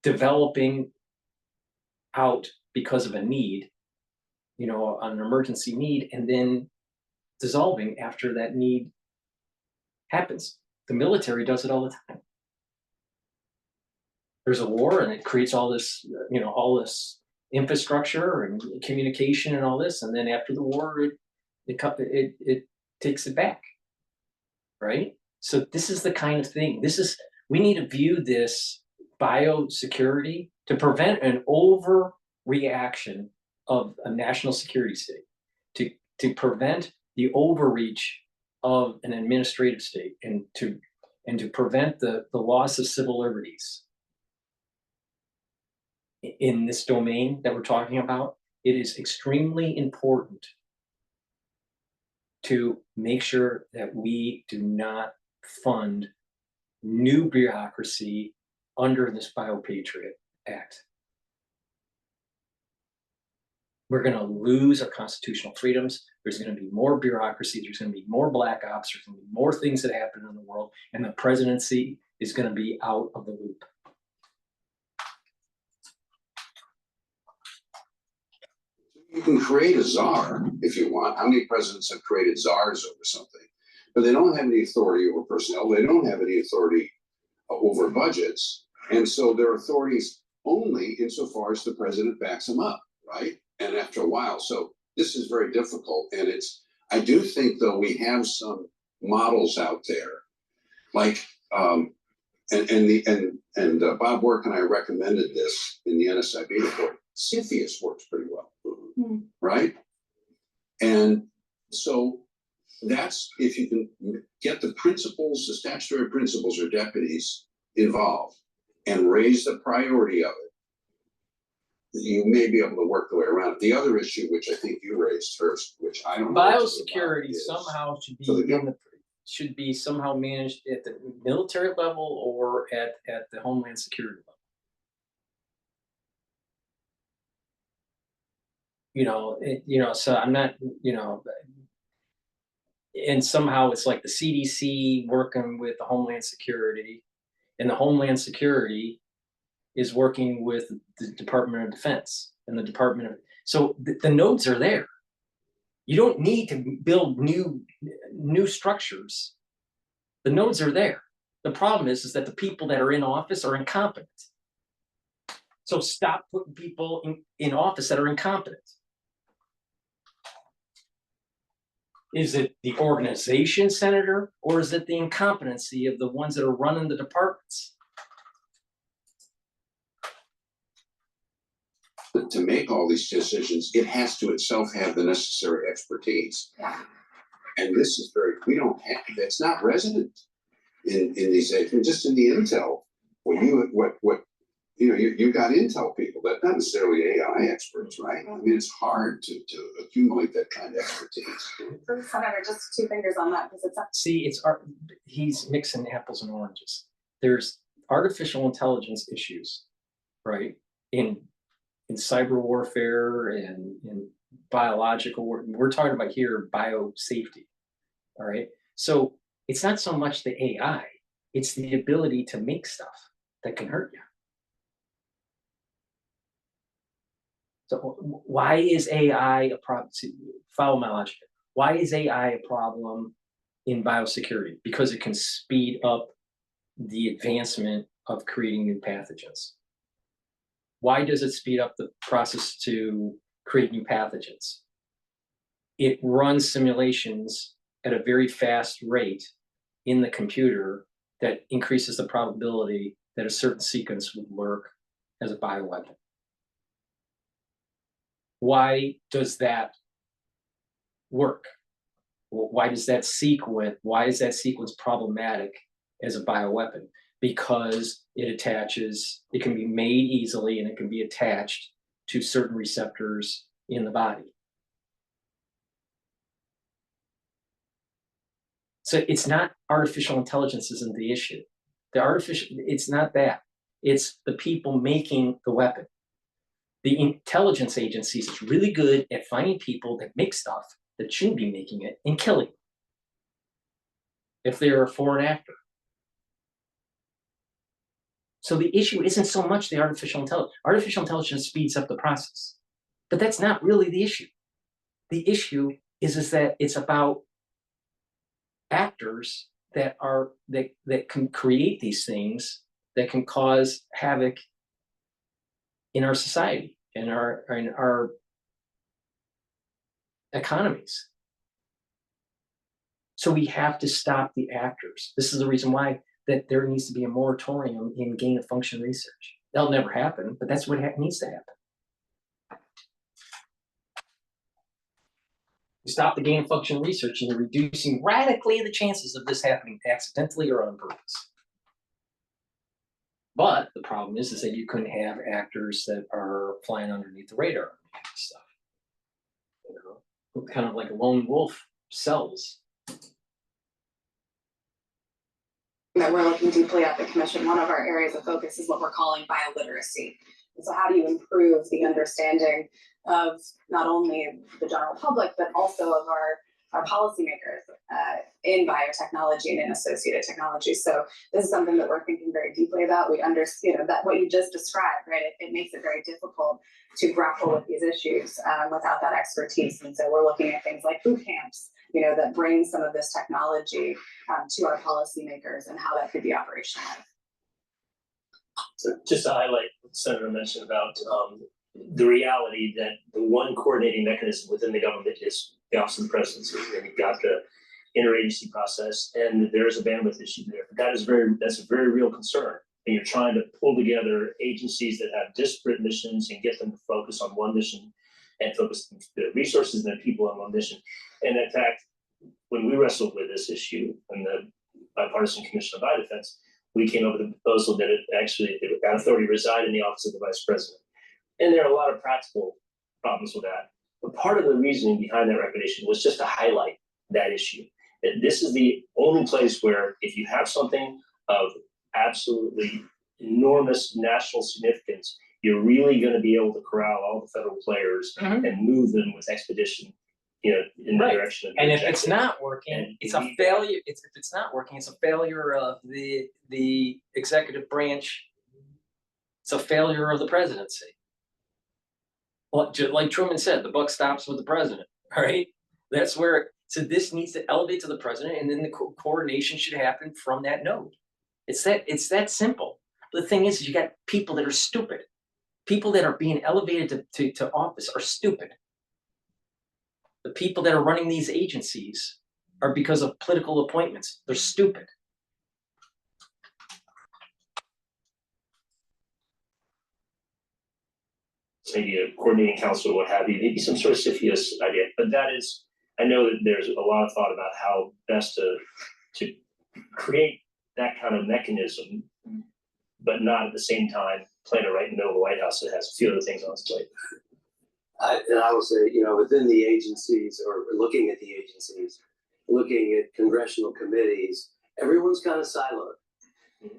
developing out because of a need, an emergency need, and then dissolving after that need happens. The military does it all the time. There's a war and it creates all this, all this infrastructure and communication and all this, and then after the war, it takes it back, right? So this is the kind of thing. We need to view this biosecurity to prevent an overreaction of a national security state, to prevent the overreach of an administrative state, and to prevent the loss of civil liberties. In this domain that we're talking about, it is extremely important to make sure that we do not fund new bureaucracy under this BioPatriot Act. We're going to lose our constitutional freedoms. There's going to be more bureaucracy. There's going to be more black ops. There's going to be more things that happen in the world, and the presidency is going to be out of the loop. You can create a czar if you want. How many presidents have created czars over something? But they don't have any authority over personnel. They don't have any authority over budgets. And so their authorities only insofar as the president backs them up, right? And after a while. So this is very difficult. And I do think, though, we have some models out there, like, Bob Work and I recommended this in the NSIB report. CFIUS works pretty well, right? And so that's, if you can get the principals, the statutory principals or deputies involved and raise the priority of it, you may be able to work the way around it. The other issue, which I think you raised first, which I don't know. Biosecurity somehow should be somehow managed at the military level or at the Homeland Security level. So I'm not, and somehow it's like the CDC working with the Homeland Security, and the Homeland Security is working with the Department of Defense and the Department of, so the nodes are there. You don't need to build new structures. The nodes are there. The problem is that the people that are in office are incompetent. So stop putting people in office that are incompetent. Is it the organization, Senator, or is it the incompetency of the ones that are running the departments? To make all these decisions, it has to itself have the necessary expertise. Yeah. And this is we don't have, that's not resident in these agencies, just in the intel. What you know, you got Intel people, but not necessarily AI experts, right? I mean, it's hard to accumulate that kind of expertise. Senator, just 2 fingers on that, because it's up. See, he's mixing apples and oranges. There's artificial intelligence issues, right? In cyber warfare and in biological work. We're talking about here biosafety. All right. So it's not so much the AI, it's the ability to make stuff that can hurt you. So why is AI a problem? Follow my logic. Why is AI a problem in biosecurity? Because it can speed up the advancement of creating new pathogens. Why does it speed up the process to create new pathogens? It runs simulations at a very fast rate in the computer that increases the probability that a certain sequence would work as a bioweapon. Why does that work? Why is that sequence problematic as a bioweapon? Because it can be made easily and it can be attached to certain receptors in the body. So it's not artificial intelligence isn't the issue. It's not that. It's the people making the weapon. The intelligence agencies is really good at finding people that make stuff that shouldn't be making it and killing them if they're a foreign actor. So the issue isn't so much the artificial intelligence. Artificial intelligence speeds up the process, but that's not really the issue. The issue is that it's about actors that can create these things that can cause havoc in our society, in our economies. So we have to stop the actors. This is the reason why that there needs to be a moratorium in gain-of-function research. That'll never happen, but that's what needs to happen. You stop the gain-of-function research and you're reducing radically the chances of this happening accidentally or on purpose. But the problem is that you couldn't have actors that are flying underneath the radar and stuff. You know, kind of like a lone wolf cells. That we're looking deeply at the commission. One of our areas of focus is what we're calling bioliteracy. And so how do you improve the understanding of not only the general public, but also of our policymakers in biotechnology and in associated technology. So this is something that we're thinking very deeply about. We understand that what you just described, right? It makes it very difficult to grapple with these issues without that expertise. And so we're looking at things like boot camps, that bring some of this technology to our policymakers and how that could be operationalized. So just to highlight what the Senator mentioned about the reality that the one coordinating mechanism within the government is the Office of the Presidency, and you've got the interagency process, and there is a bandwidth issue there. But that's a very real concern. And you're trying to pull together agencies that have disparate missions and get them to focus on one mission and focus the resources and the people on one mission. And in fact, when we wrestled with this issue in the Bipartisan Commission on Biodefense, we came up with a proposal that that authority reside in the Office of the Vice President. And there are a lot of practical problems with that. But part of the reasoning behind that recommendation was just to highlight that issue. That this is the only place where if you have something of absolutely enormous national significance, you're really going to be able to corral all the federal players and move them with expedition, in the direction of the and if objective. it's not working, it's a failure. If it's not working, it's a failure of the executive branch. It's a failure of the presidency. Well, like Truman said, the buck stops with the president. Right? That's where. So this needs to elevate to the president, and then the coordination should happen from that node. It's that simple. The thing is, you got people that are stupid. People that are being elevated to office are stupid. The people that are running these agencies are because of political appointments. They're stupid. Maybe a coordinating council or what have you, maybe some sort of CFIUS idea. But I know that there's a lot of thought about how best to create that kind of mechanism, but not at the same time planner right in the middle of the White House that has a few other things on its plate. And I will say, within the agencies or looking at the agencies, looking at congressional committees, everyone's kind of siloed.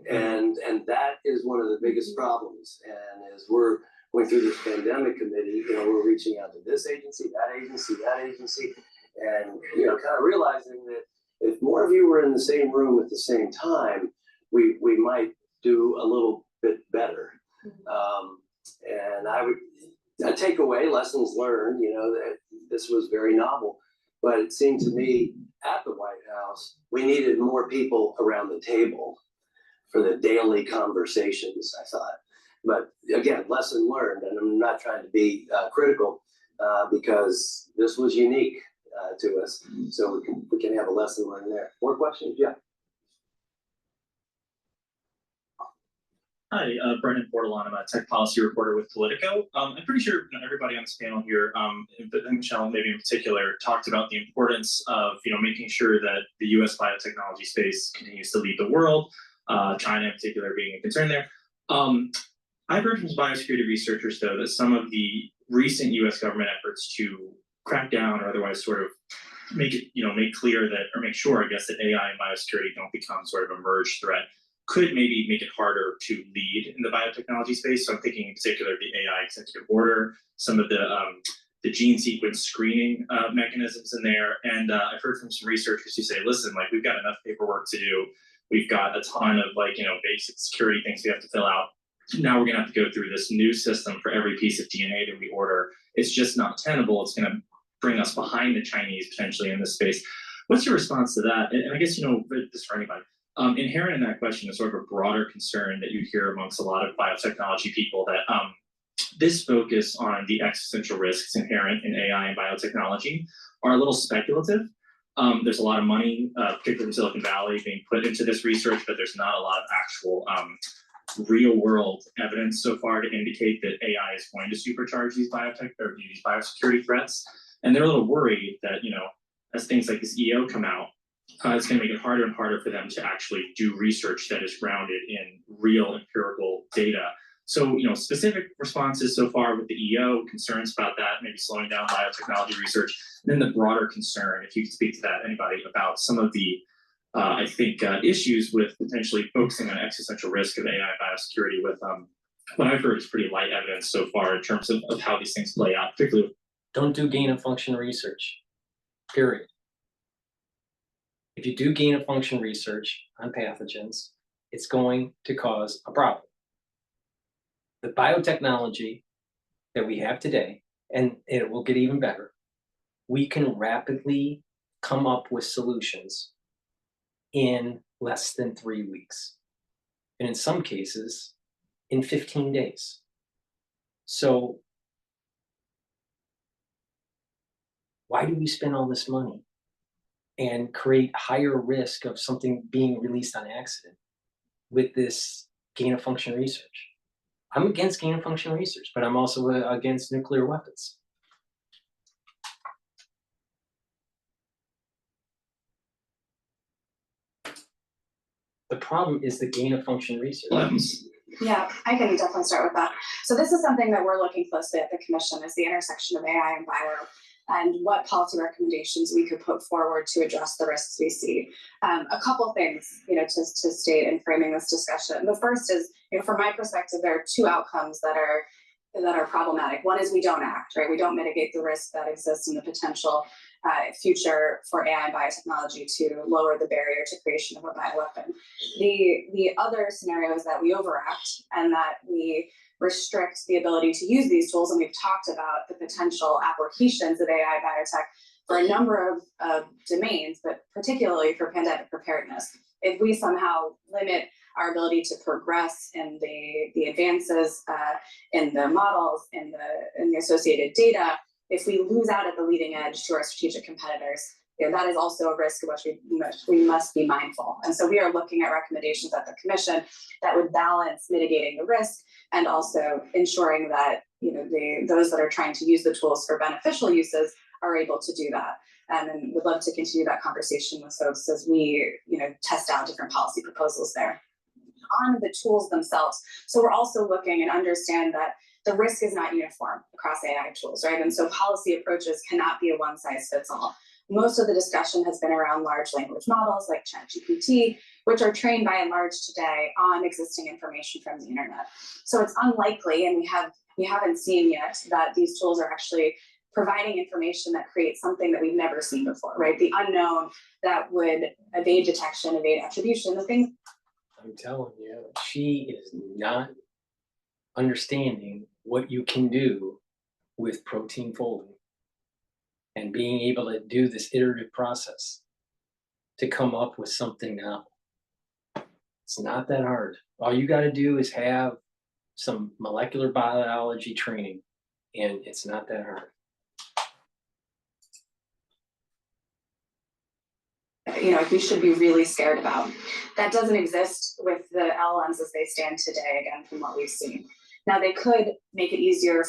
And that is one of the biggest problems. And as we're going through this pandemic committee, we're reaching out to this agency, that agency, and, kind of realizing that if more of you were in the same room at the same time, we might do a little bit better. And I take away lessons learned, that this was very novel, but it seemed to me at the White House, we needed more people around the table for the daily conversations, I thought. But again, lesson learned, and I'm not trying to be critical because this was unique to us. So we can have a lesson learned there. More questions? Yeah. Hi, Brendan Portalon. I'm a tech policy reporter with Politico. I'm pretty sure everybody on this panel here, but Michelle maybe in particular, talked about the importance of making sure that the U.S. biotechnology space continues to lead the world. China in particular being a concern there. I've heard from biosecurity researchers though that some of the recent U.S. government efforts to crack down or otherwise sort of make clear that, or make sure, I guess, that AI and biosecurity don't become sort of a merged threat, could maybe make it harder to lead in the biotechnology space. So I'm thinking in particular the AI executive order, some of the gene sequence screening mechanisms in there. And I've heard from some researchers who say, listen, we've got enough paperwork to do. We've got a ton of basic security things we have to fill out. Now we're gonna have to go through this new system for every piece of DNA that we order. It's just not tenable. It's gonna bring us behind the Chinese potentially in this space. What's your response to that? And I guess, this for anybody, inherent in that question is sort of a broader concern that you hear amongst a lot of biotechnology people that this focus on the existential risks inherent in AI and biotechnology are a little speculative. There's a lot of money, particularly in Silicon Valley, being put into this research, but there's not a lot of actual real world evidence so far to indicate that AI is going to supercharge these biotech or these biosecurity threats. And they're a little worried that, as things like this EO come out, it's going to make it harder and harder for them to actually do research that is grounded in real empirical data. So, specific responses so far with the EO, concerns about that, maybe slowing down biotechnology research, and then the broader concern, if you could speak to that, anybody, about some of the, I think, issues with potentially focusing on existential risk of AI biosecurity with what I've heard is pretty light evidence so far in terms of how these things play out, particularly. Don't do gain of function research, period. If you do gain of function research on pathogens, it's going to cause a problem. The biotechnology that we have today, and it will get even better, we can rapidly come up with solutions in less than 3 weeks. And in some cases, in 15 days. So why do we spend all this money and create higher risk of something being released on accident with this gain of function research? I'm against gain of function research, but I'm also against nuclear weapons. The problem is the gain of function research. Yeah, I can definitely start with that. So this is something that we're looking closely at the commission, is the intersection of AI and bio, and what policy recommendations we could put forward to address the risks we see. A couple things, to state in framing this discussion. The first is, from my perspective, there are two outcomes that are problematic. One is we don't act, right? We don't mitigate the risk that exists in the potential future for AI and biotechnology to lower the barrier to creation of a bioweapon. The other scenario is that we overact and that we restrict the ability to use these tools. And we've talked about the potential applications of AI biotech for a number of domains, but particularly for pandemic preparedness. If we somehow limit our ability to progress in the advances in the models, in the associated data, if we lose out at the leading edge to our strategic competitors, that is also a risk of which we must be mindful. And so we are looking at recommendations at the commission that would balance mitigating the risk and also ensuring that those that are trying to use the tools for beneficial uses are able to do that. And would love to continue that conversation with folks as we test out different policy proposals there. on the tools themselves. So we're also looking and understand that the risk is not uniform across AI tools, right? And so policy approaches cannot be a one size fits all. Most of the discussion has been around large language models like ChatGPT, which are trained by and large today on existing information from the internet. So it's unlikely, and we haven't seen yet, that these tools are actually providing information that creates something that we've never seen before, right? The unknown that would evade detection, evade attribution, the things. I'm telling you, she is not understanding what you can do with protein folding and being able to do this iterative process to come up with something now. It's not that hard. All you got to do is have some molecular biology training, and it's not that hard. We should be really scared about. That doesn't exist with the LLMs as they stand today, again, from what we've seen. Now, they could make it easier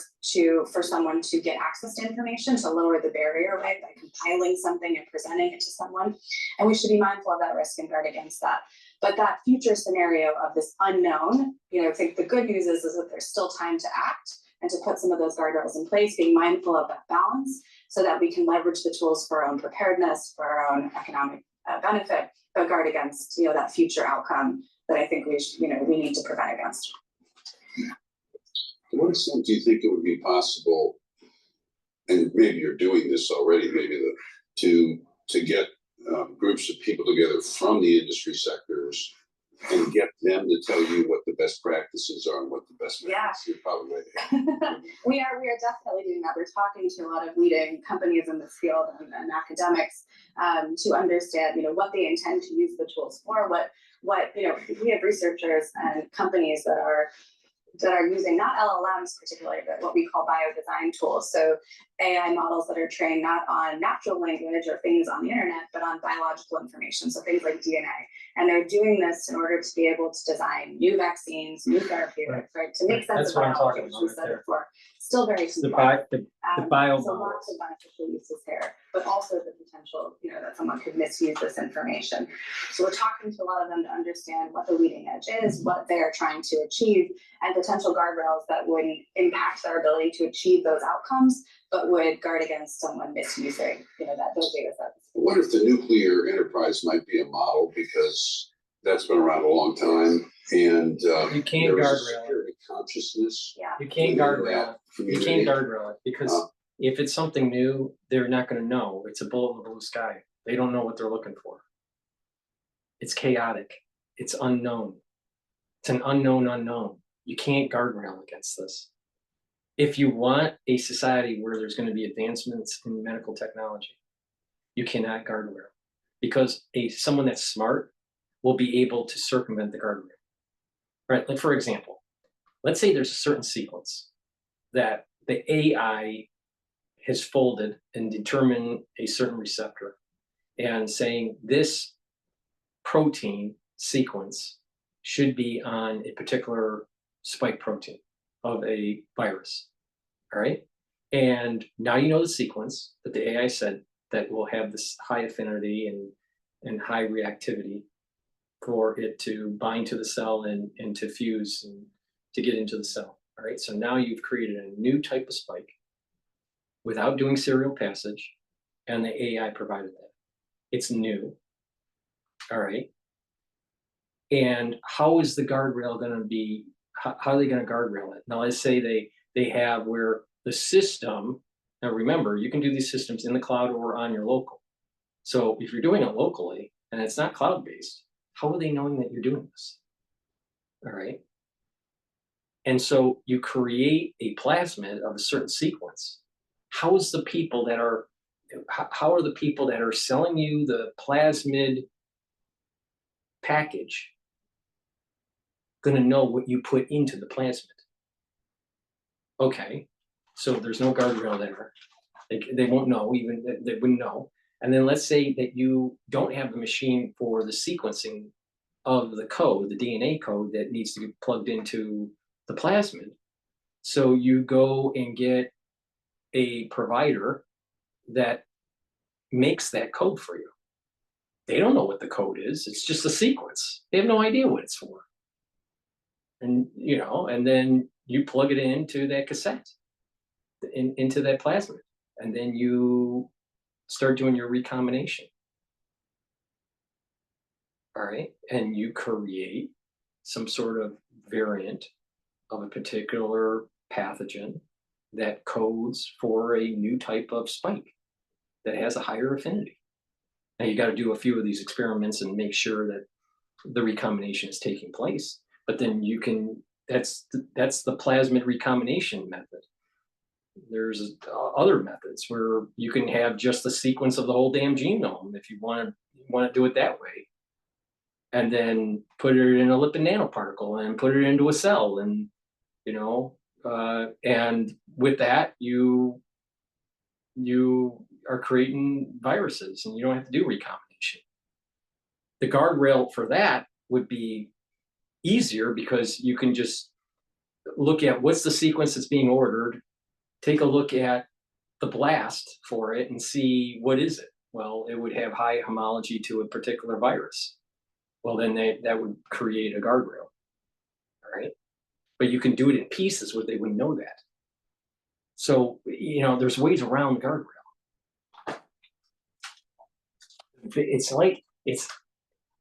for someone to get access to information, to lower the barrier, right, by compiling something and presenting it to someone. And we should be mindful of that risk and guard against that. But that future scenario of this unknown, I think the good news is that there's still time to act and to put some of those guardrails in place, being mindful of that balance so that we can leverage the tools for our own preparedness, for our own economic benefit, but guard against, that future outcome that I think we need to prevent against. To what extent do you think it would be possible, and maybe you're doing this already, to get groups of people together from the industry sectors and get them to tell you what the best practices are and what the best practices are? Probably right. We are definitely doing that. We're talking to a lot of leading companies in this field and academics to understand, what they intend to use the tools for. What we have researchers and companies that are using not LLMs particularly, but what we call bio-design tools. So AI models that are trained not on natural language or things on the internet, but on biological information. So things like DNA. And they're doing this in order to be able to design new vaccines, new therapeutics, right? To make sense That's of what I'm biology, talking which about we right said there. before. Still very The complex. bio So lots of beneficial uses here, but also the potential, that someone could misuse this information. So we're talking to a lot of them to understand what the leading edge is, what they're trying to achieve, and potential guardrails that wouldn't impact their ability to achieve those outcomes, but would guard against someone misusing, those data sets. I wonder if the nuclear enterprise might be a model, because that's been around a long time, and you can't there is a guardrail security consciousness. Yeah. You can't guardrail it. You can't guardrail it because if it's something new, they're not going to know. It's a bullet in the blue sky. They don't know what they're looking for. It's chaotic. It's unknown. It's an unknown unknown. You can't guardrail against this. If you want a society where there's going to be advancements in medical technology, you cannot guardrail, because someone that's smart will be able to circumvent the guardrail. Right? Like, for example, let's say there's a certain sequence that the AI has folded and determined a certain receptor, and saying this protein sequence should be on a particular spike protein of a virus. All right. And now you know the sequence that the AI said that will have this high affinity and high reactivity for it to bind to the cell and to fuse and to get into the cell. All right. So now you've created a new type of spike without doing serial passage, and the AI provided that. It's new. All right. And how is the guardrail going to be? How are they going to guardrail it? Now, let's say they have where the system. Now, remember, you can do these systems in the cloud or on your local. So if you're doing it locally and it's not cloud-based, how are they knowing that you're doing this? All right. And so you create a plasmid of a certain sequence. How are the people that are selling you the plasmid package going to know what you put into the plasmid? Okay, so there's no guardrail there. They won't know, even they wouldn't know. And then let's say that you don't have the machine for the sequencing of the code, the DNA code that needs to get plugged into the plasmid. So you go and get a provider that makes that code for you. They don't know what the code is. It's just a sequence. They have no idea what it's for. And, you know, and then you plug it into that cassette, into that plasmid, and then you start doing your recombination. All right. And you create some sort of variant of a particular pathogen that codes for a new type of spike that has a higher affinity. Now you got to do a few of these experiments and make sure that the recombination is taking place. But then you can, that's the plasmid recombination method. There's other methods where you can have just the sequence of the whole damn genome if you want to do it that way, and then put it in a lipid nanoparticle and put it into a cell, and you know, and with that you are creating viruses, and you don't have to do recombination. The guardrail for that would be easier because you can just look at what's the sequence that's being ordered, take a look at the blast for it and see what is it. Well, it would have high homology to a particular virus. Well, then that would create a guardrail, all right? But you can do it in pieces where they wouldn't know that. So, you know, there's ways around the guardrail.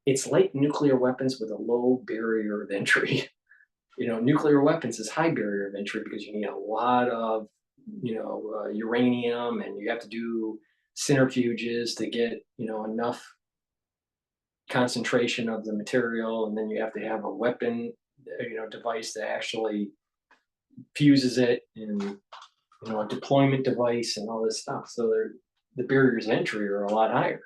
It's like nuclear weapons with a low barrier of entry. You know, nuclear weapons is high barrier of entry because you need a lot of, you know, uranium, and you have to do centrifuges to get, you know, enough concentration of the material, and then you have to have a weapon, you know, device that actually fuses it, and you know, a deployment device and all this stuff. So the barriers of entry are a lot higher.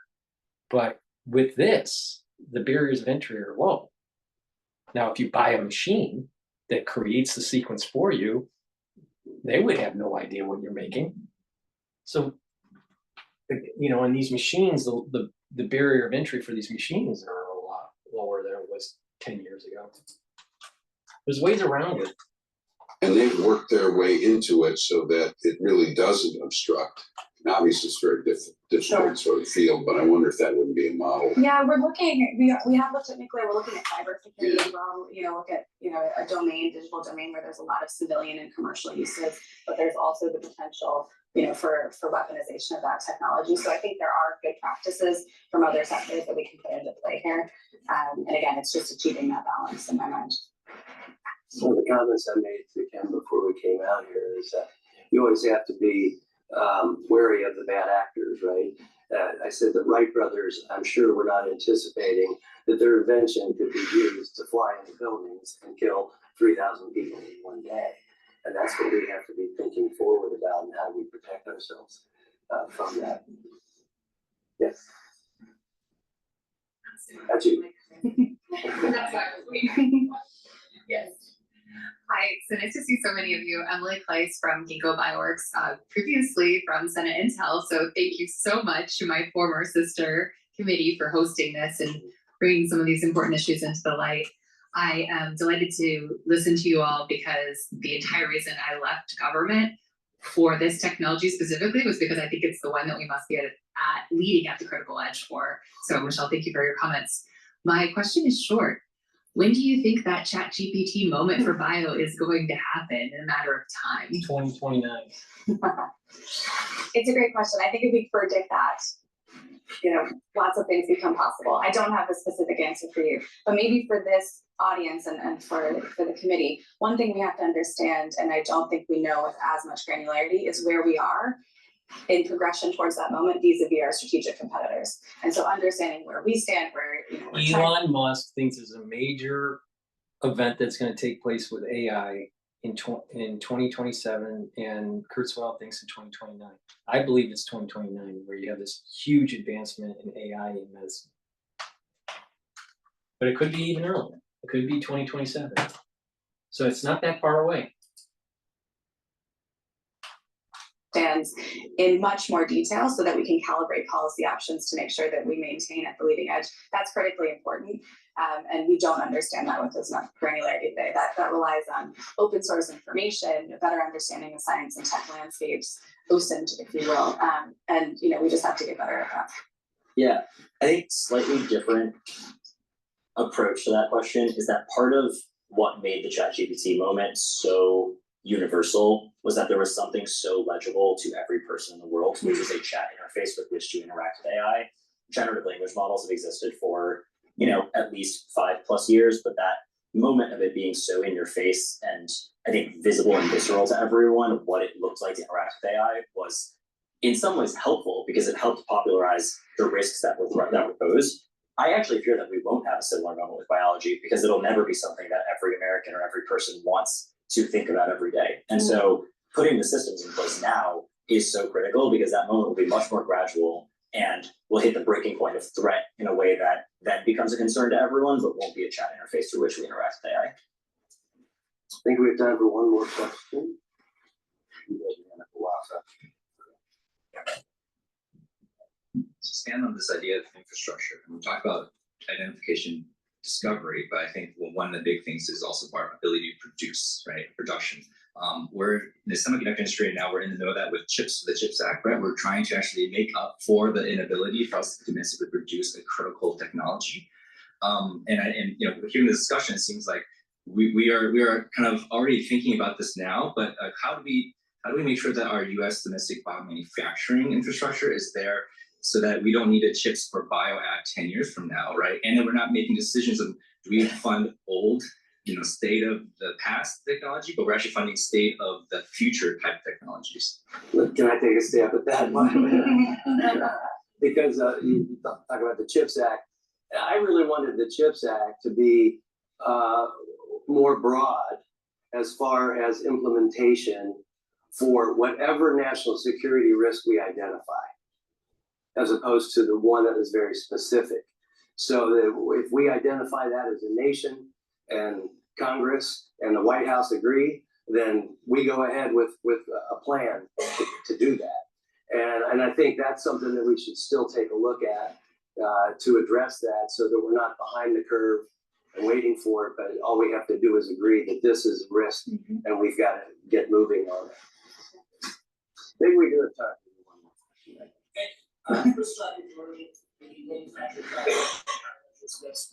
But with this, the barriers of entry are low. Now, if you buy a machine that creates the sequence for you, they would have no idea what you're making. So, you know, in these machines, the barrier of entry for these machines are a lot lower than it was 10 years ago. There's ways around it. And they've worked their way into it so that it really doesn't obstruct. And obviously, it's very difficult sort of field, but I wonder if that wouldn't be a model. Yeah, we're looking, we have looked at nuclear, we're looking at cybersecurity as well, you know, look at, you know, a domain, digital domain where there's a lot of civilian and commercial uses, but there's also the potential, you know, for weaponization of that technology. So I think there are good practices from other sectors that we can put into play here. And again, it's just achieving that balance in my mind. One of the comments I made to Ken before we came out here is that you always have to be wary of the bad actors, right? I said the Wright brothers, I'm sure, were not anticipating that their invention could be used to fly into buildings and kill 3,000 people in one day. And that's what we have to be thinking forward about, and how we protect ourselves from that. Yes. That's you. That's why I was waiting. Yes. Hi, so nice to see so many of you. Emily Kleiss from Ginkgo Bioworks, previously from Senate Intel. So thank you so much to my former sister committee for hosting this and bringing some of these important issues into the light. I am delighted to listen to you all because the entire reason I left government for this technology specifically was because I think it's the one that we must be leading at the critical edge for. So Michelle, thank you for your comments. My question is short. When do you think that ChatGPT moment for bio is going to happen in a matter of time? 2029. It's a great question. I think if we predict that, you know, lots of things become possible. I don't have a specific answer for you, but maybe for this audience and for the committee, one thing we have to understand, and I don't think we know with as much granularity, is where we are in progression towards that moment vis-a-vis our strategic competitors. And so understanding where we stand, where, you know, Elon Musk thinks there's a major event that's going to take place with AI in 2027, and Kurzweil thinks in 2029. I believe it's 2029 where you have this huge advancement in AI in medicine. But it could be even earlier. It could be 2027. So it's not that far away. Stands in much more detail so that we can calibrate policy options to make sure that we maintain at the leading edge. That's critically important. And we don't understand that with as much granularity today. That relies on open source information, a better understanding of science and tech landscapes, OSINT, if you will. And you know, we just have to get better at that. Yeah, I think slightly different approach to that question is that part of what made the ChatGPT moment so universal was that there was something so legible to every person in the world, which is a chat interface with which to interact with AI. Generative language models have existed for, at least 5+ years, but that moment of it being so in your face and I think visible and visceral to everyone, what it looked like to interact with AI was in some ways helpful because it helped popularize the risks that were posed. I actually fear that we won't have a similar moment with biology because it'll never be something that every American or every person wants to think about every day. And so putting the systems in place now is so critical because that moment will be much more gradual and will hit the breaking point of threat in a way that then becomes a concern to everyone, but won't be a chat interface through which we interact with AI. I think we have time for one more question. To stand on this idea of infrastructure, and we talk about identification discovery, but I think one of the big things is also our ability to produce, right? Production. We're in the semiconductor industry now, we're in the know that with chips, the CHIPS Act, right? We're trying to actually make up for the inability for us to domestically produce a critical technology. Hearing the discussion, it seems like we are kind of already thinking about this now, but how do we make sure that our U.S. domestic biomanufacturing infrastructure is there so that we don't need a chips for bio act 10 years from now, right? And then we're not making decisions of do we fund old, state of the past technology, but we're actually funding state of the future type technologies. Can I take a stab at that one? Because you talk about the CHIPS Act. I really wanted the CHIPS Act to be more broad as far as implementation for whatever national security risk we identify, as opposed to the one that is very specific. So that if we identify that as a nation and Congress and the White House agree, then we go ahead with a plan to do that. And I think that's something that we should still take a look at to address that so that we're not behind the curve and waiting for it, but all we have to do is agree that this is a risk and we've got to get moving on it. Maybe we do have time for one more question.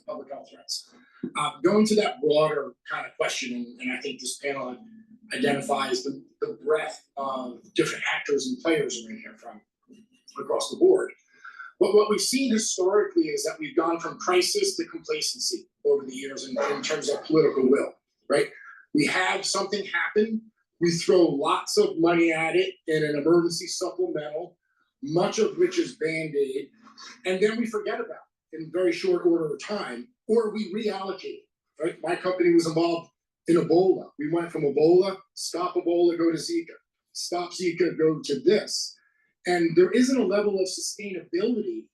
Public health threats. Going to that broader kind of question, and I think this panel identifies the breadth of different actors and players in here from across the board. But what we've seen historically is that we've gone from crisis to complacency over the years in terms of political will, right? We have something happen, we throw lots of money at it in an emergency supplemental, much of which is Band-Aid, and then we forget about it in very short order of time, or we reallocate, right? My company was involved in Ebola. We went from Ebola, stop Ebola, go to Zika, stop Zika, go to this. And there isn't a level of sustainability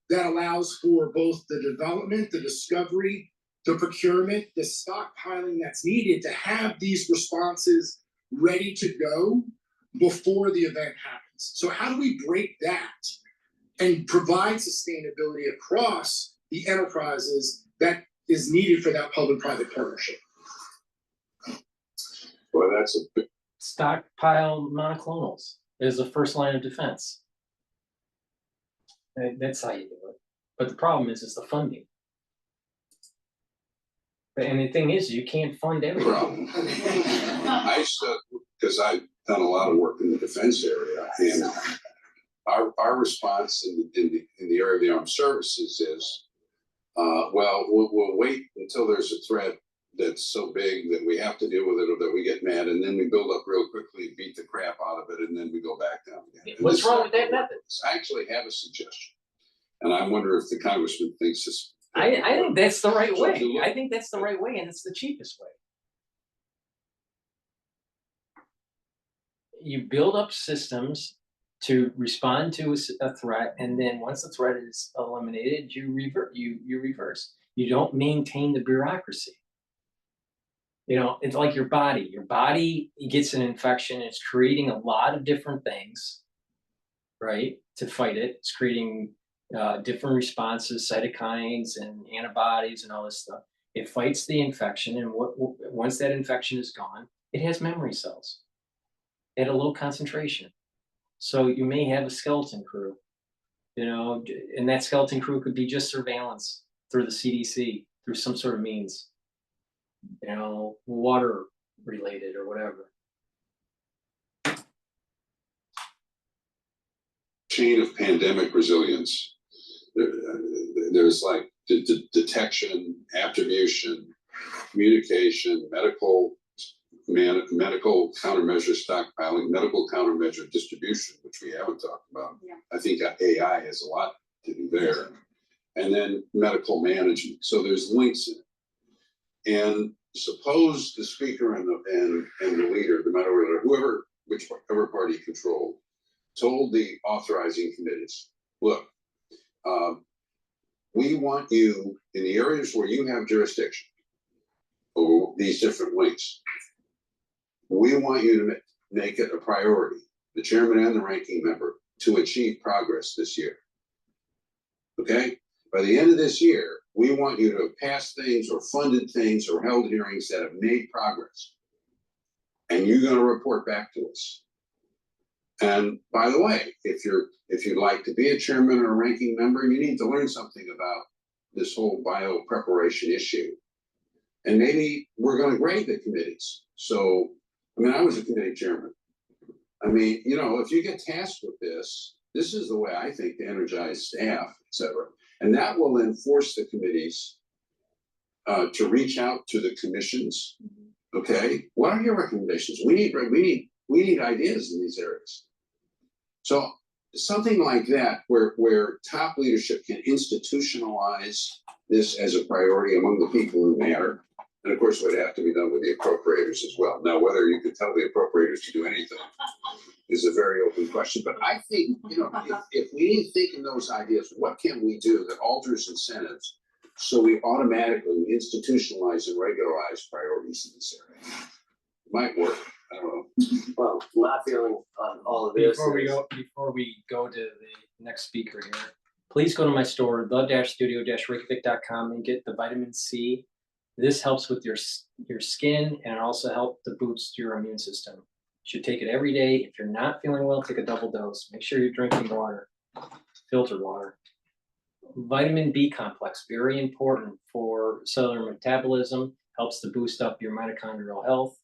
that allows for both the development, the discovery, the procurement, the stockpiling that's needed to have these responses ready to go before the event happens. So how do we break that and provide sustainability across the enterprises that is needed for that public-private partnership? Well, that's a big Stockpile monoclonals is the first line of defense. And that's how you do it. But the problem is the funding. And the thing is, you can't fund everything. I stuck because I've done a lot of work in the defense area, and our response in the area of the armed services is, we'll wait until there's a threat that's so big that we have to deal with it or that we get mad, and then we build up real quickly, beat the crap out of it, and then we go back down again. And what's wrong with that method? I actually have a suggestion, and I wonder if the congressman thinks this. I think that's the right way. I think that's the right way, and it's the cheapest way. You build up systems to respond to a threat, and then once the threat is eliminated, you reverse. You don't maintain the bureaucracy. It's like your body. Your body gets an infection. It's creating a lot of different things, right, to fight it. It's creating different responses, cytokines and antibodies and all this stuff. It fights the infection, and once that infection is gone, it has memory cells at a low concentration. So you may have a skeleton crew, and that skeleton crew could be just surveillance through the CDC, through some sort of means. water related or whatever. Chain of pandemic resilience. There's like detection, attribution, communication, medical countermeasure stockpiling, medical countermeasure distribution, which we haven't talked about. Yeah. I think AI has a lot to do there. And then medical management. So there's links in it. And suppose the speaker and the leader, the moderator, whichever party controlled, told the authorizing committees, look, we want you in the areas where you have jurisdiction over these different links. We want you to make it a priority, the chairman and the ranking member, to achieve progress this year. Okay? By the end of this year, we want you to have passed things or funded things or held hearings that have made progress. And you're going to report back to us. And by the way, if you'd like to be a chairman or a ranking member, you need to learn something about this whole bio preparation issue. And maybe we're going to grade the committees. So, I mean, I was a committee chairman. I mean, if you get tasked with this is the way I think to energize staff, et cetera. And that will then force the committees to reach out to the commissions. Okay, what are your recommendations? We need ideas in these areas. So something like that, where top leadership can institutionalize this as a priority among the people who matter. And of course, it would have to be done with the appropriators as well. Now, whether you could tell the appropriators to do anything is a very open question. But I think, if we think in those ideas, what can we do that alters incentives so we automatically institutionalize and regularize priorities in this area? It might work. I don't know. Well, my feeling on all of this Before we go to the next speaker here, please go to my store, the-studio-reykjavik.com, and get the vitamin C. This helps with your skin, and it also helps to boost your immune system. You should take it every day. If you're not feeling well, take a double dose. Make sure you're drinking water, filtered water. Vitamin B complex, very important for cellular metabolism, helps to boost up your mitochondrial health.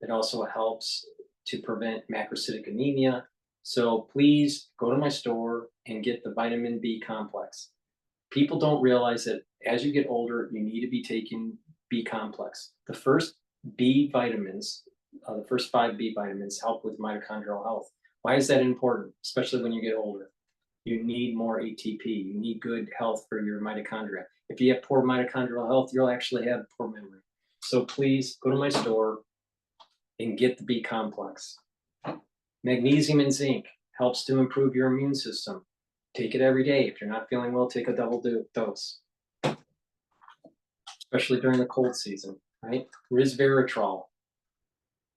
It also helps to prevent macrocytic anemia. So please go to my store and get the vitamin B complex. People don't realize that as you get older, you need to be taking B complex. The first B vitamins, the first 5 B vitamins help with mitochondrial health. Why is that important? Especially when you get older. You need more ATP. You need good health for your mitochondria. If you have poor mitochondrial health, you'll actually have poor memory. So please go to my store and get the B complex. Magnesium and zinc helps to improve your immune system. Take it every day. If you're not feeling well, take a double dose, especially during the cold season, right? Resveratrol,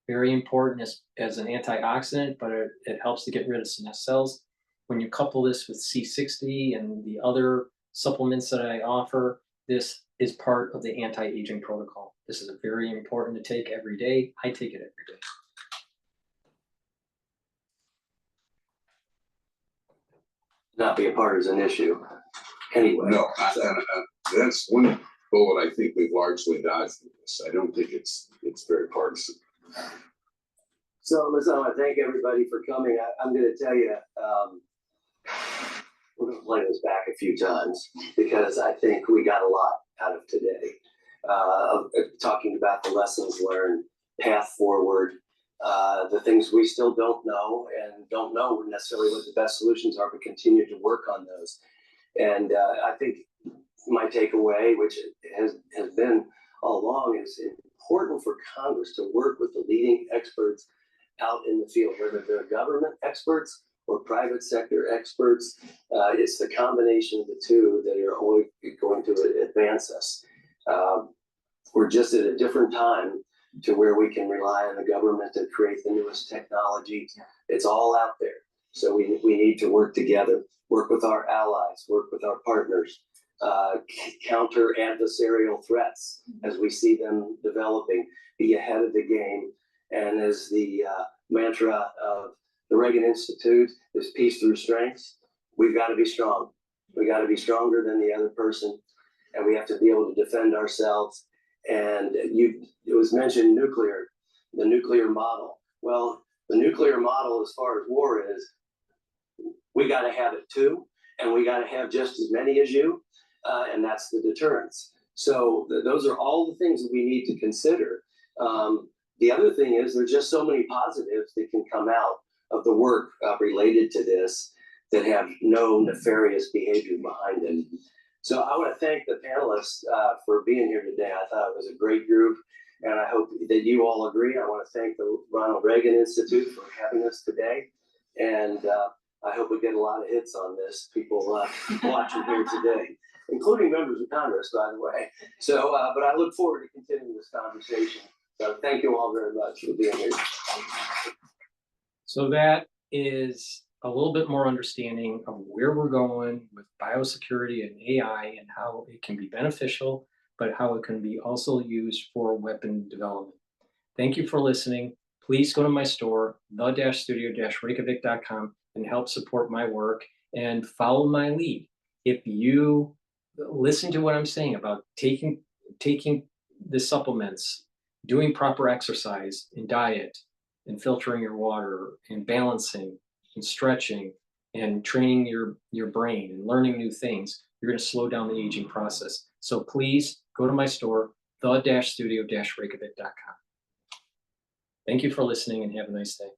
very important as an antioxidant, but it helps to get rid of senescent cells. When you couple this with C60 and the other supplements that I offer, this is part of the anti-aging protocol. This is very important to take every day. I take it every day. Not be a partisan issue anyway. No, that's one bullet I think we've largely dodged with this. I don't think it's very partisan. So listen, I want to thank everybody for coming. I'm going to tell you, we're going to play this back a few times because I think we got a lot out of today. Talking about the lessons learned, path forward, the things we still don't know and don't know necessarily what the best solutions are, but continue to work on those. And I think my takeaway, which has been all along, is important for Congress to work with the leading experts out in the field, whether they're government experts or private sector experts. It's the combination of the two that are only going to advance us. We're just at a different time to where we can rely on the government to create the newest technology. It's all out there. So we need to work together, work with our allies, work with our partners, counter adversarial threats as we see them developing, be ahead of the game. And as the mantra of the Reagan Institute is peace through strength, we've got to be strong. We got to be stronger than the other person, and we have to be able to defend ourselves And it was mentioned nuclear, the nuclear model. Well, the nuclear model as far as war is, we got to have it too, and we got to have just as many as you, and that's the deterrence. So those are all the things that we need to consider. The other thing is there's just so many positives that can come out of the work related to this that have no nefarious behavior behind them. So I want to thank the panelists for being here today. I thought it was a great group, and I hope that you all agree. I want to thank the Ronald Reagan Institute for having us today, and I hope we get a lot of hits on this, people watching here today, including members of Congress, by the way. So, but I look forward to continuing this conversation. So thank you all very much for being here. So that is a little bit more understanding of where we're going with biosecurity and AI and how it can be beneficial, but how it can be also used for weapon development. Thank you for listening. Please go to my store, the-studio-reykjavik.com, and help support my work and follow my lead. If you listen to what I'm saying about taking the supplements, doing proper exercise and diet, and filtering your water, and balancing, and stretching, and training your brain, and learning new things, you're going to slow down the aging process. So please go to my store, the-studio-reykjavik.com. Thank you for listening, and have a nice day.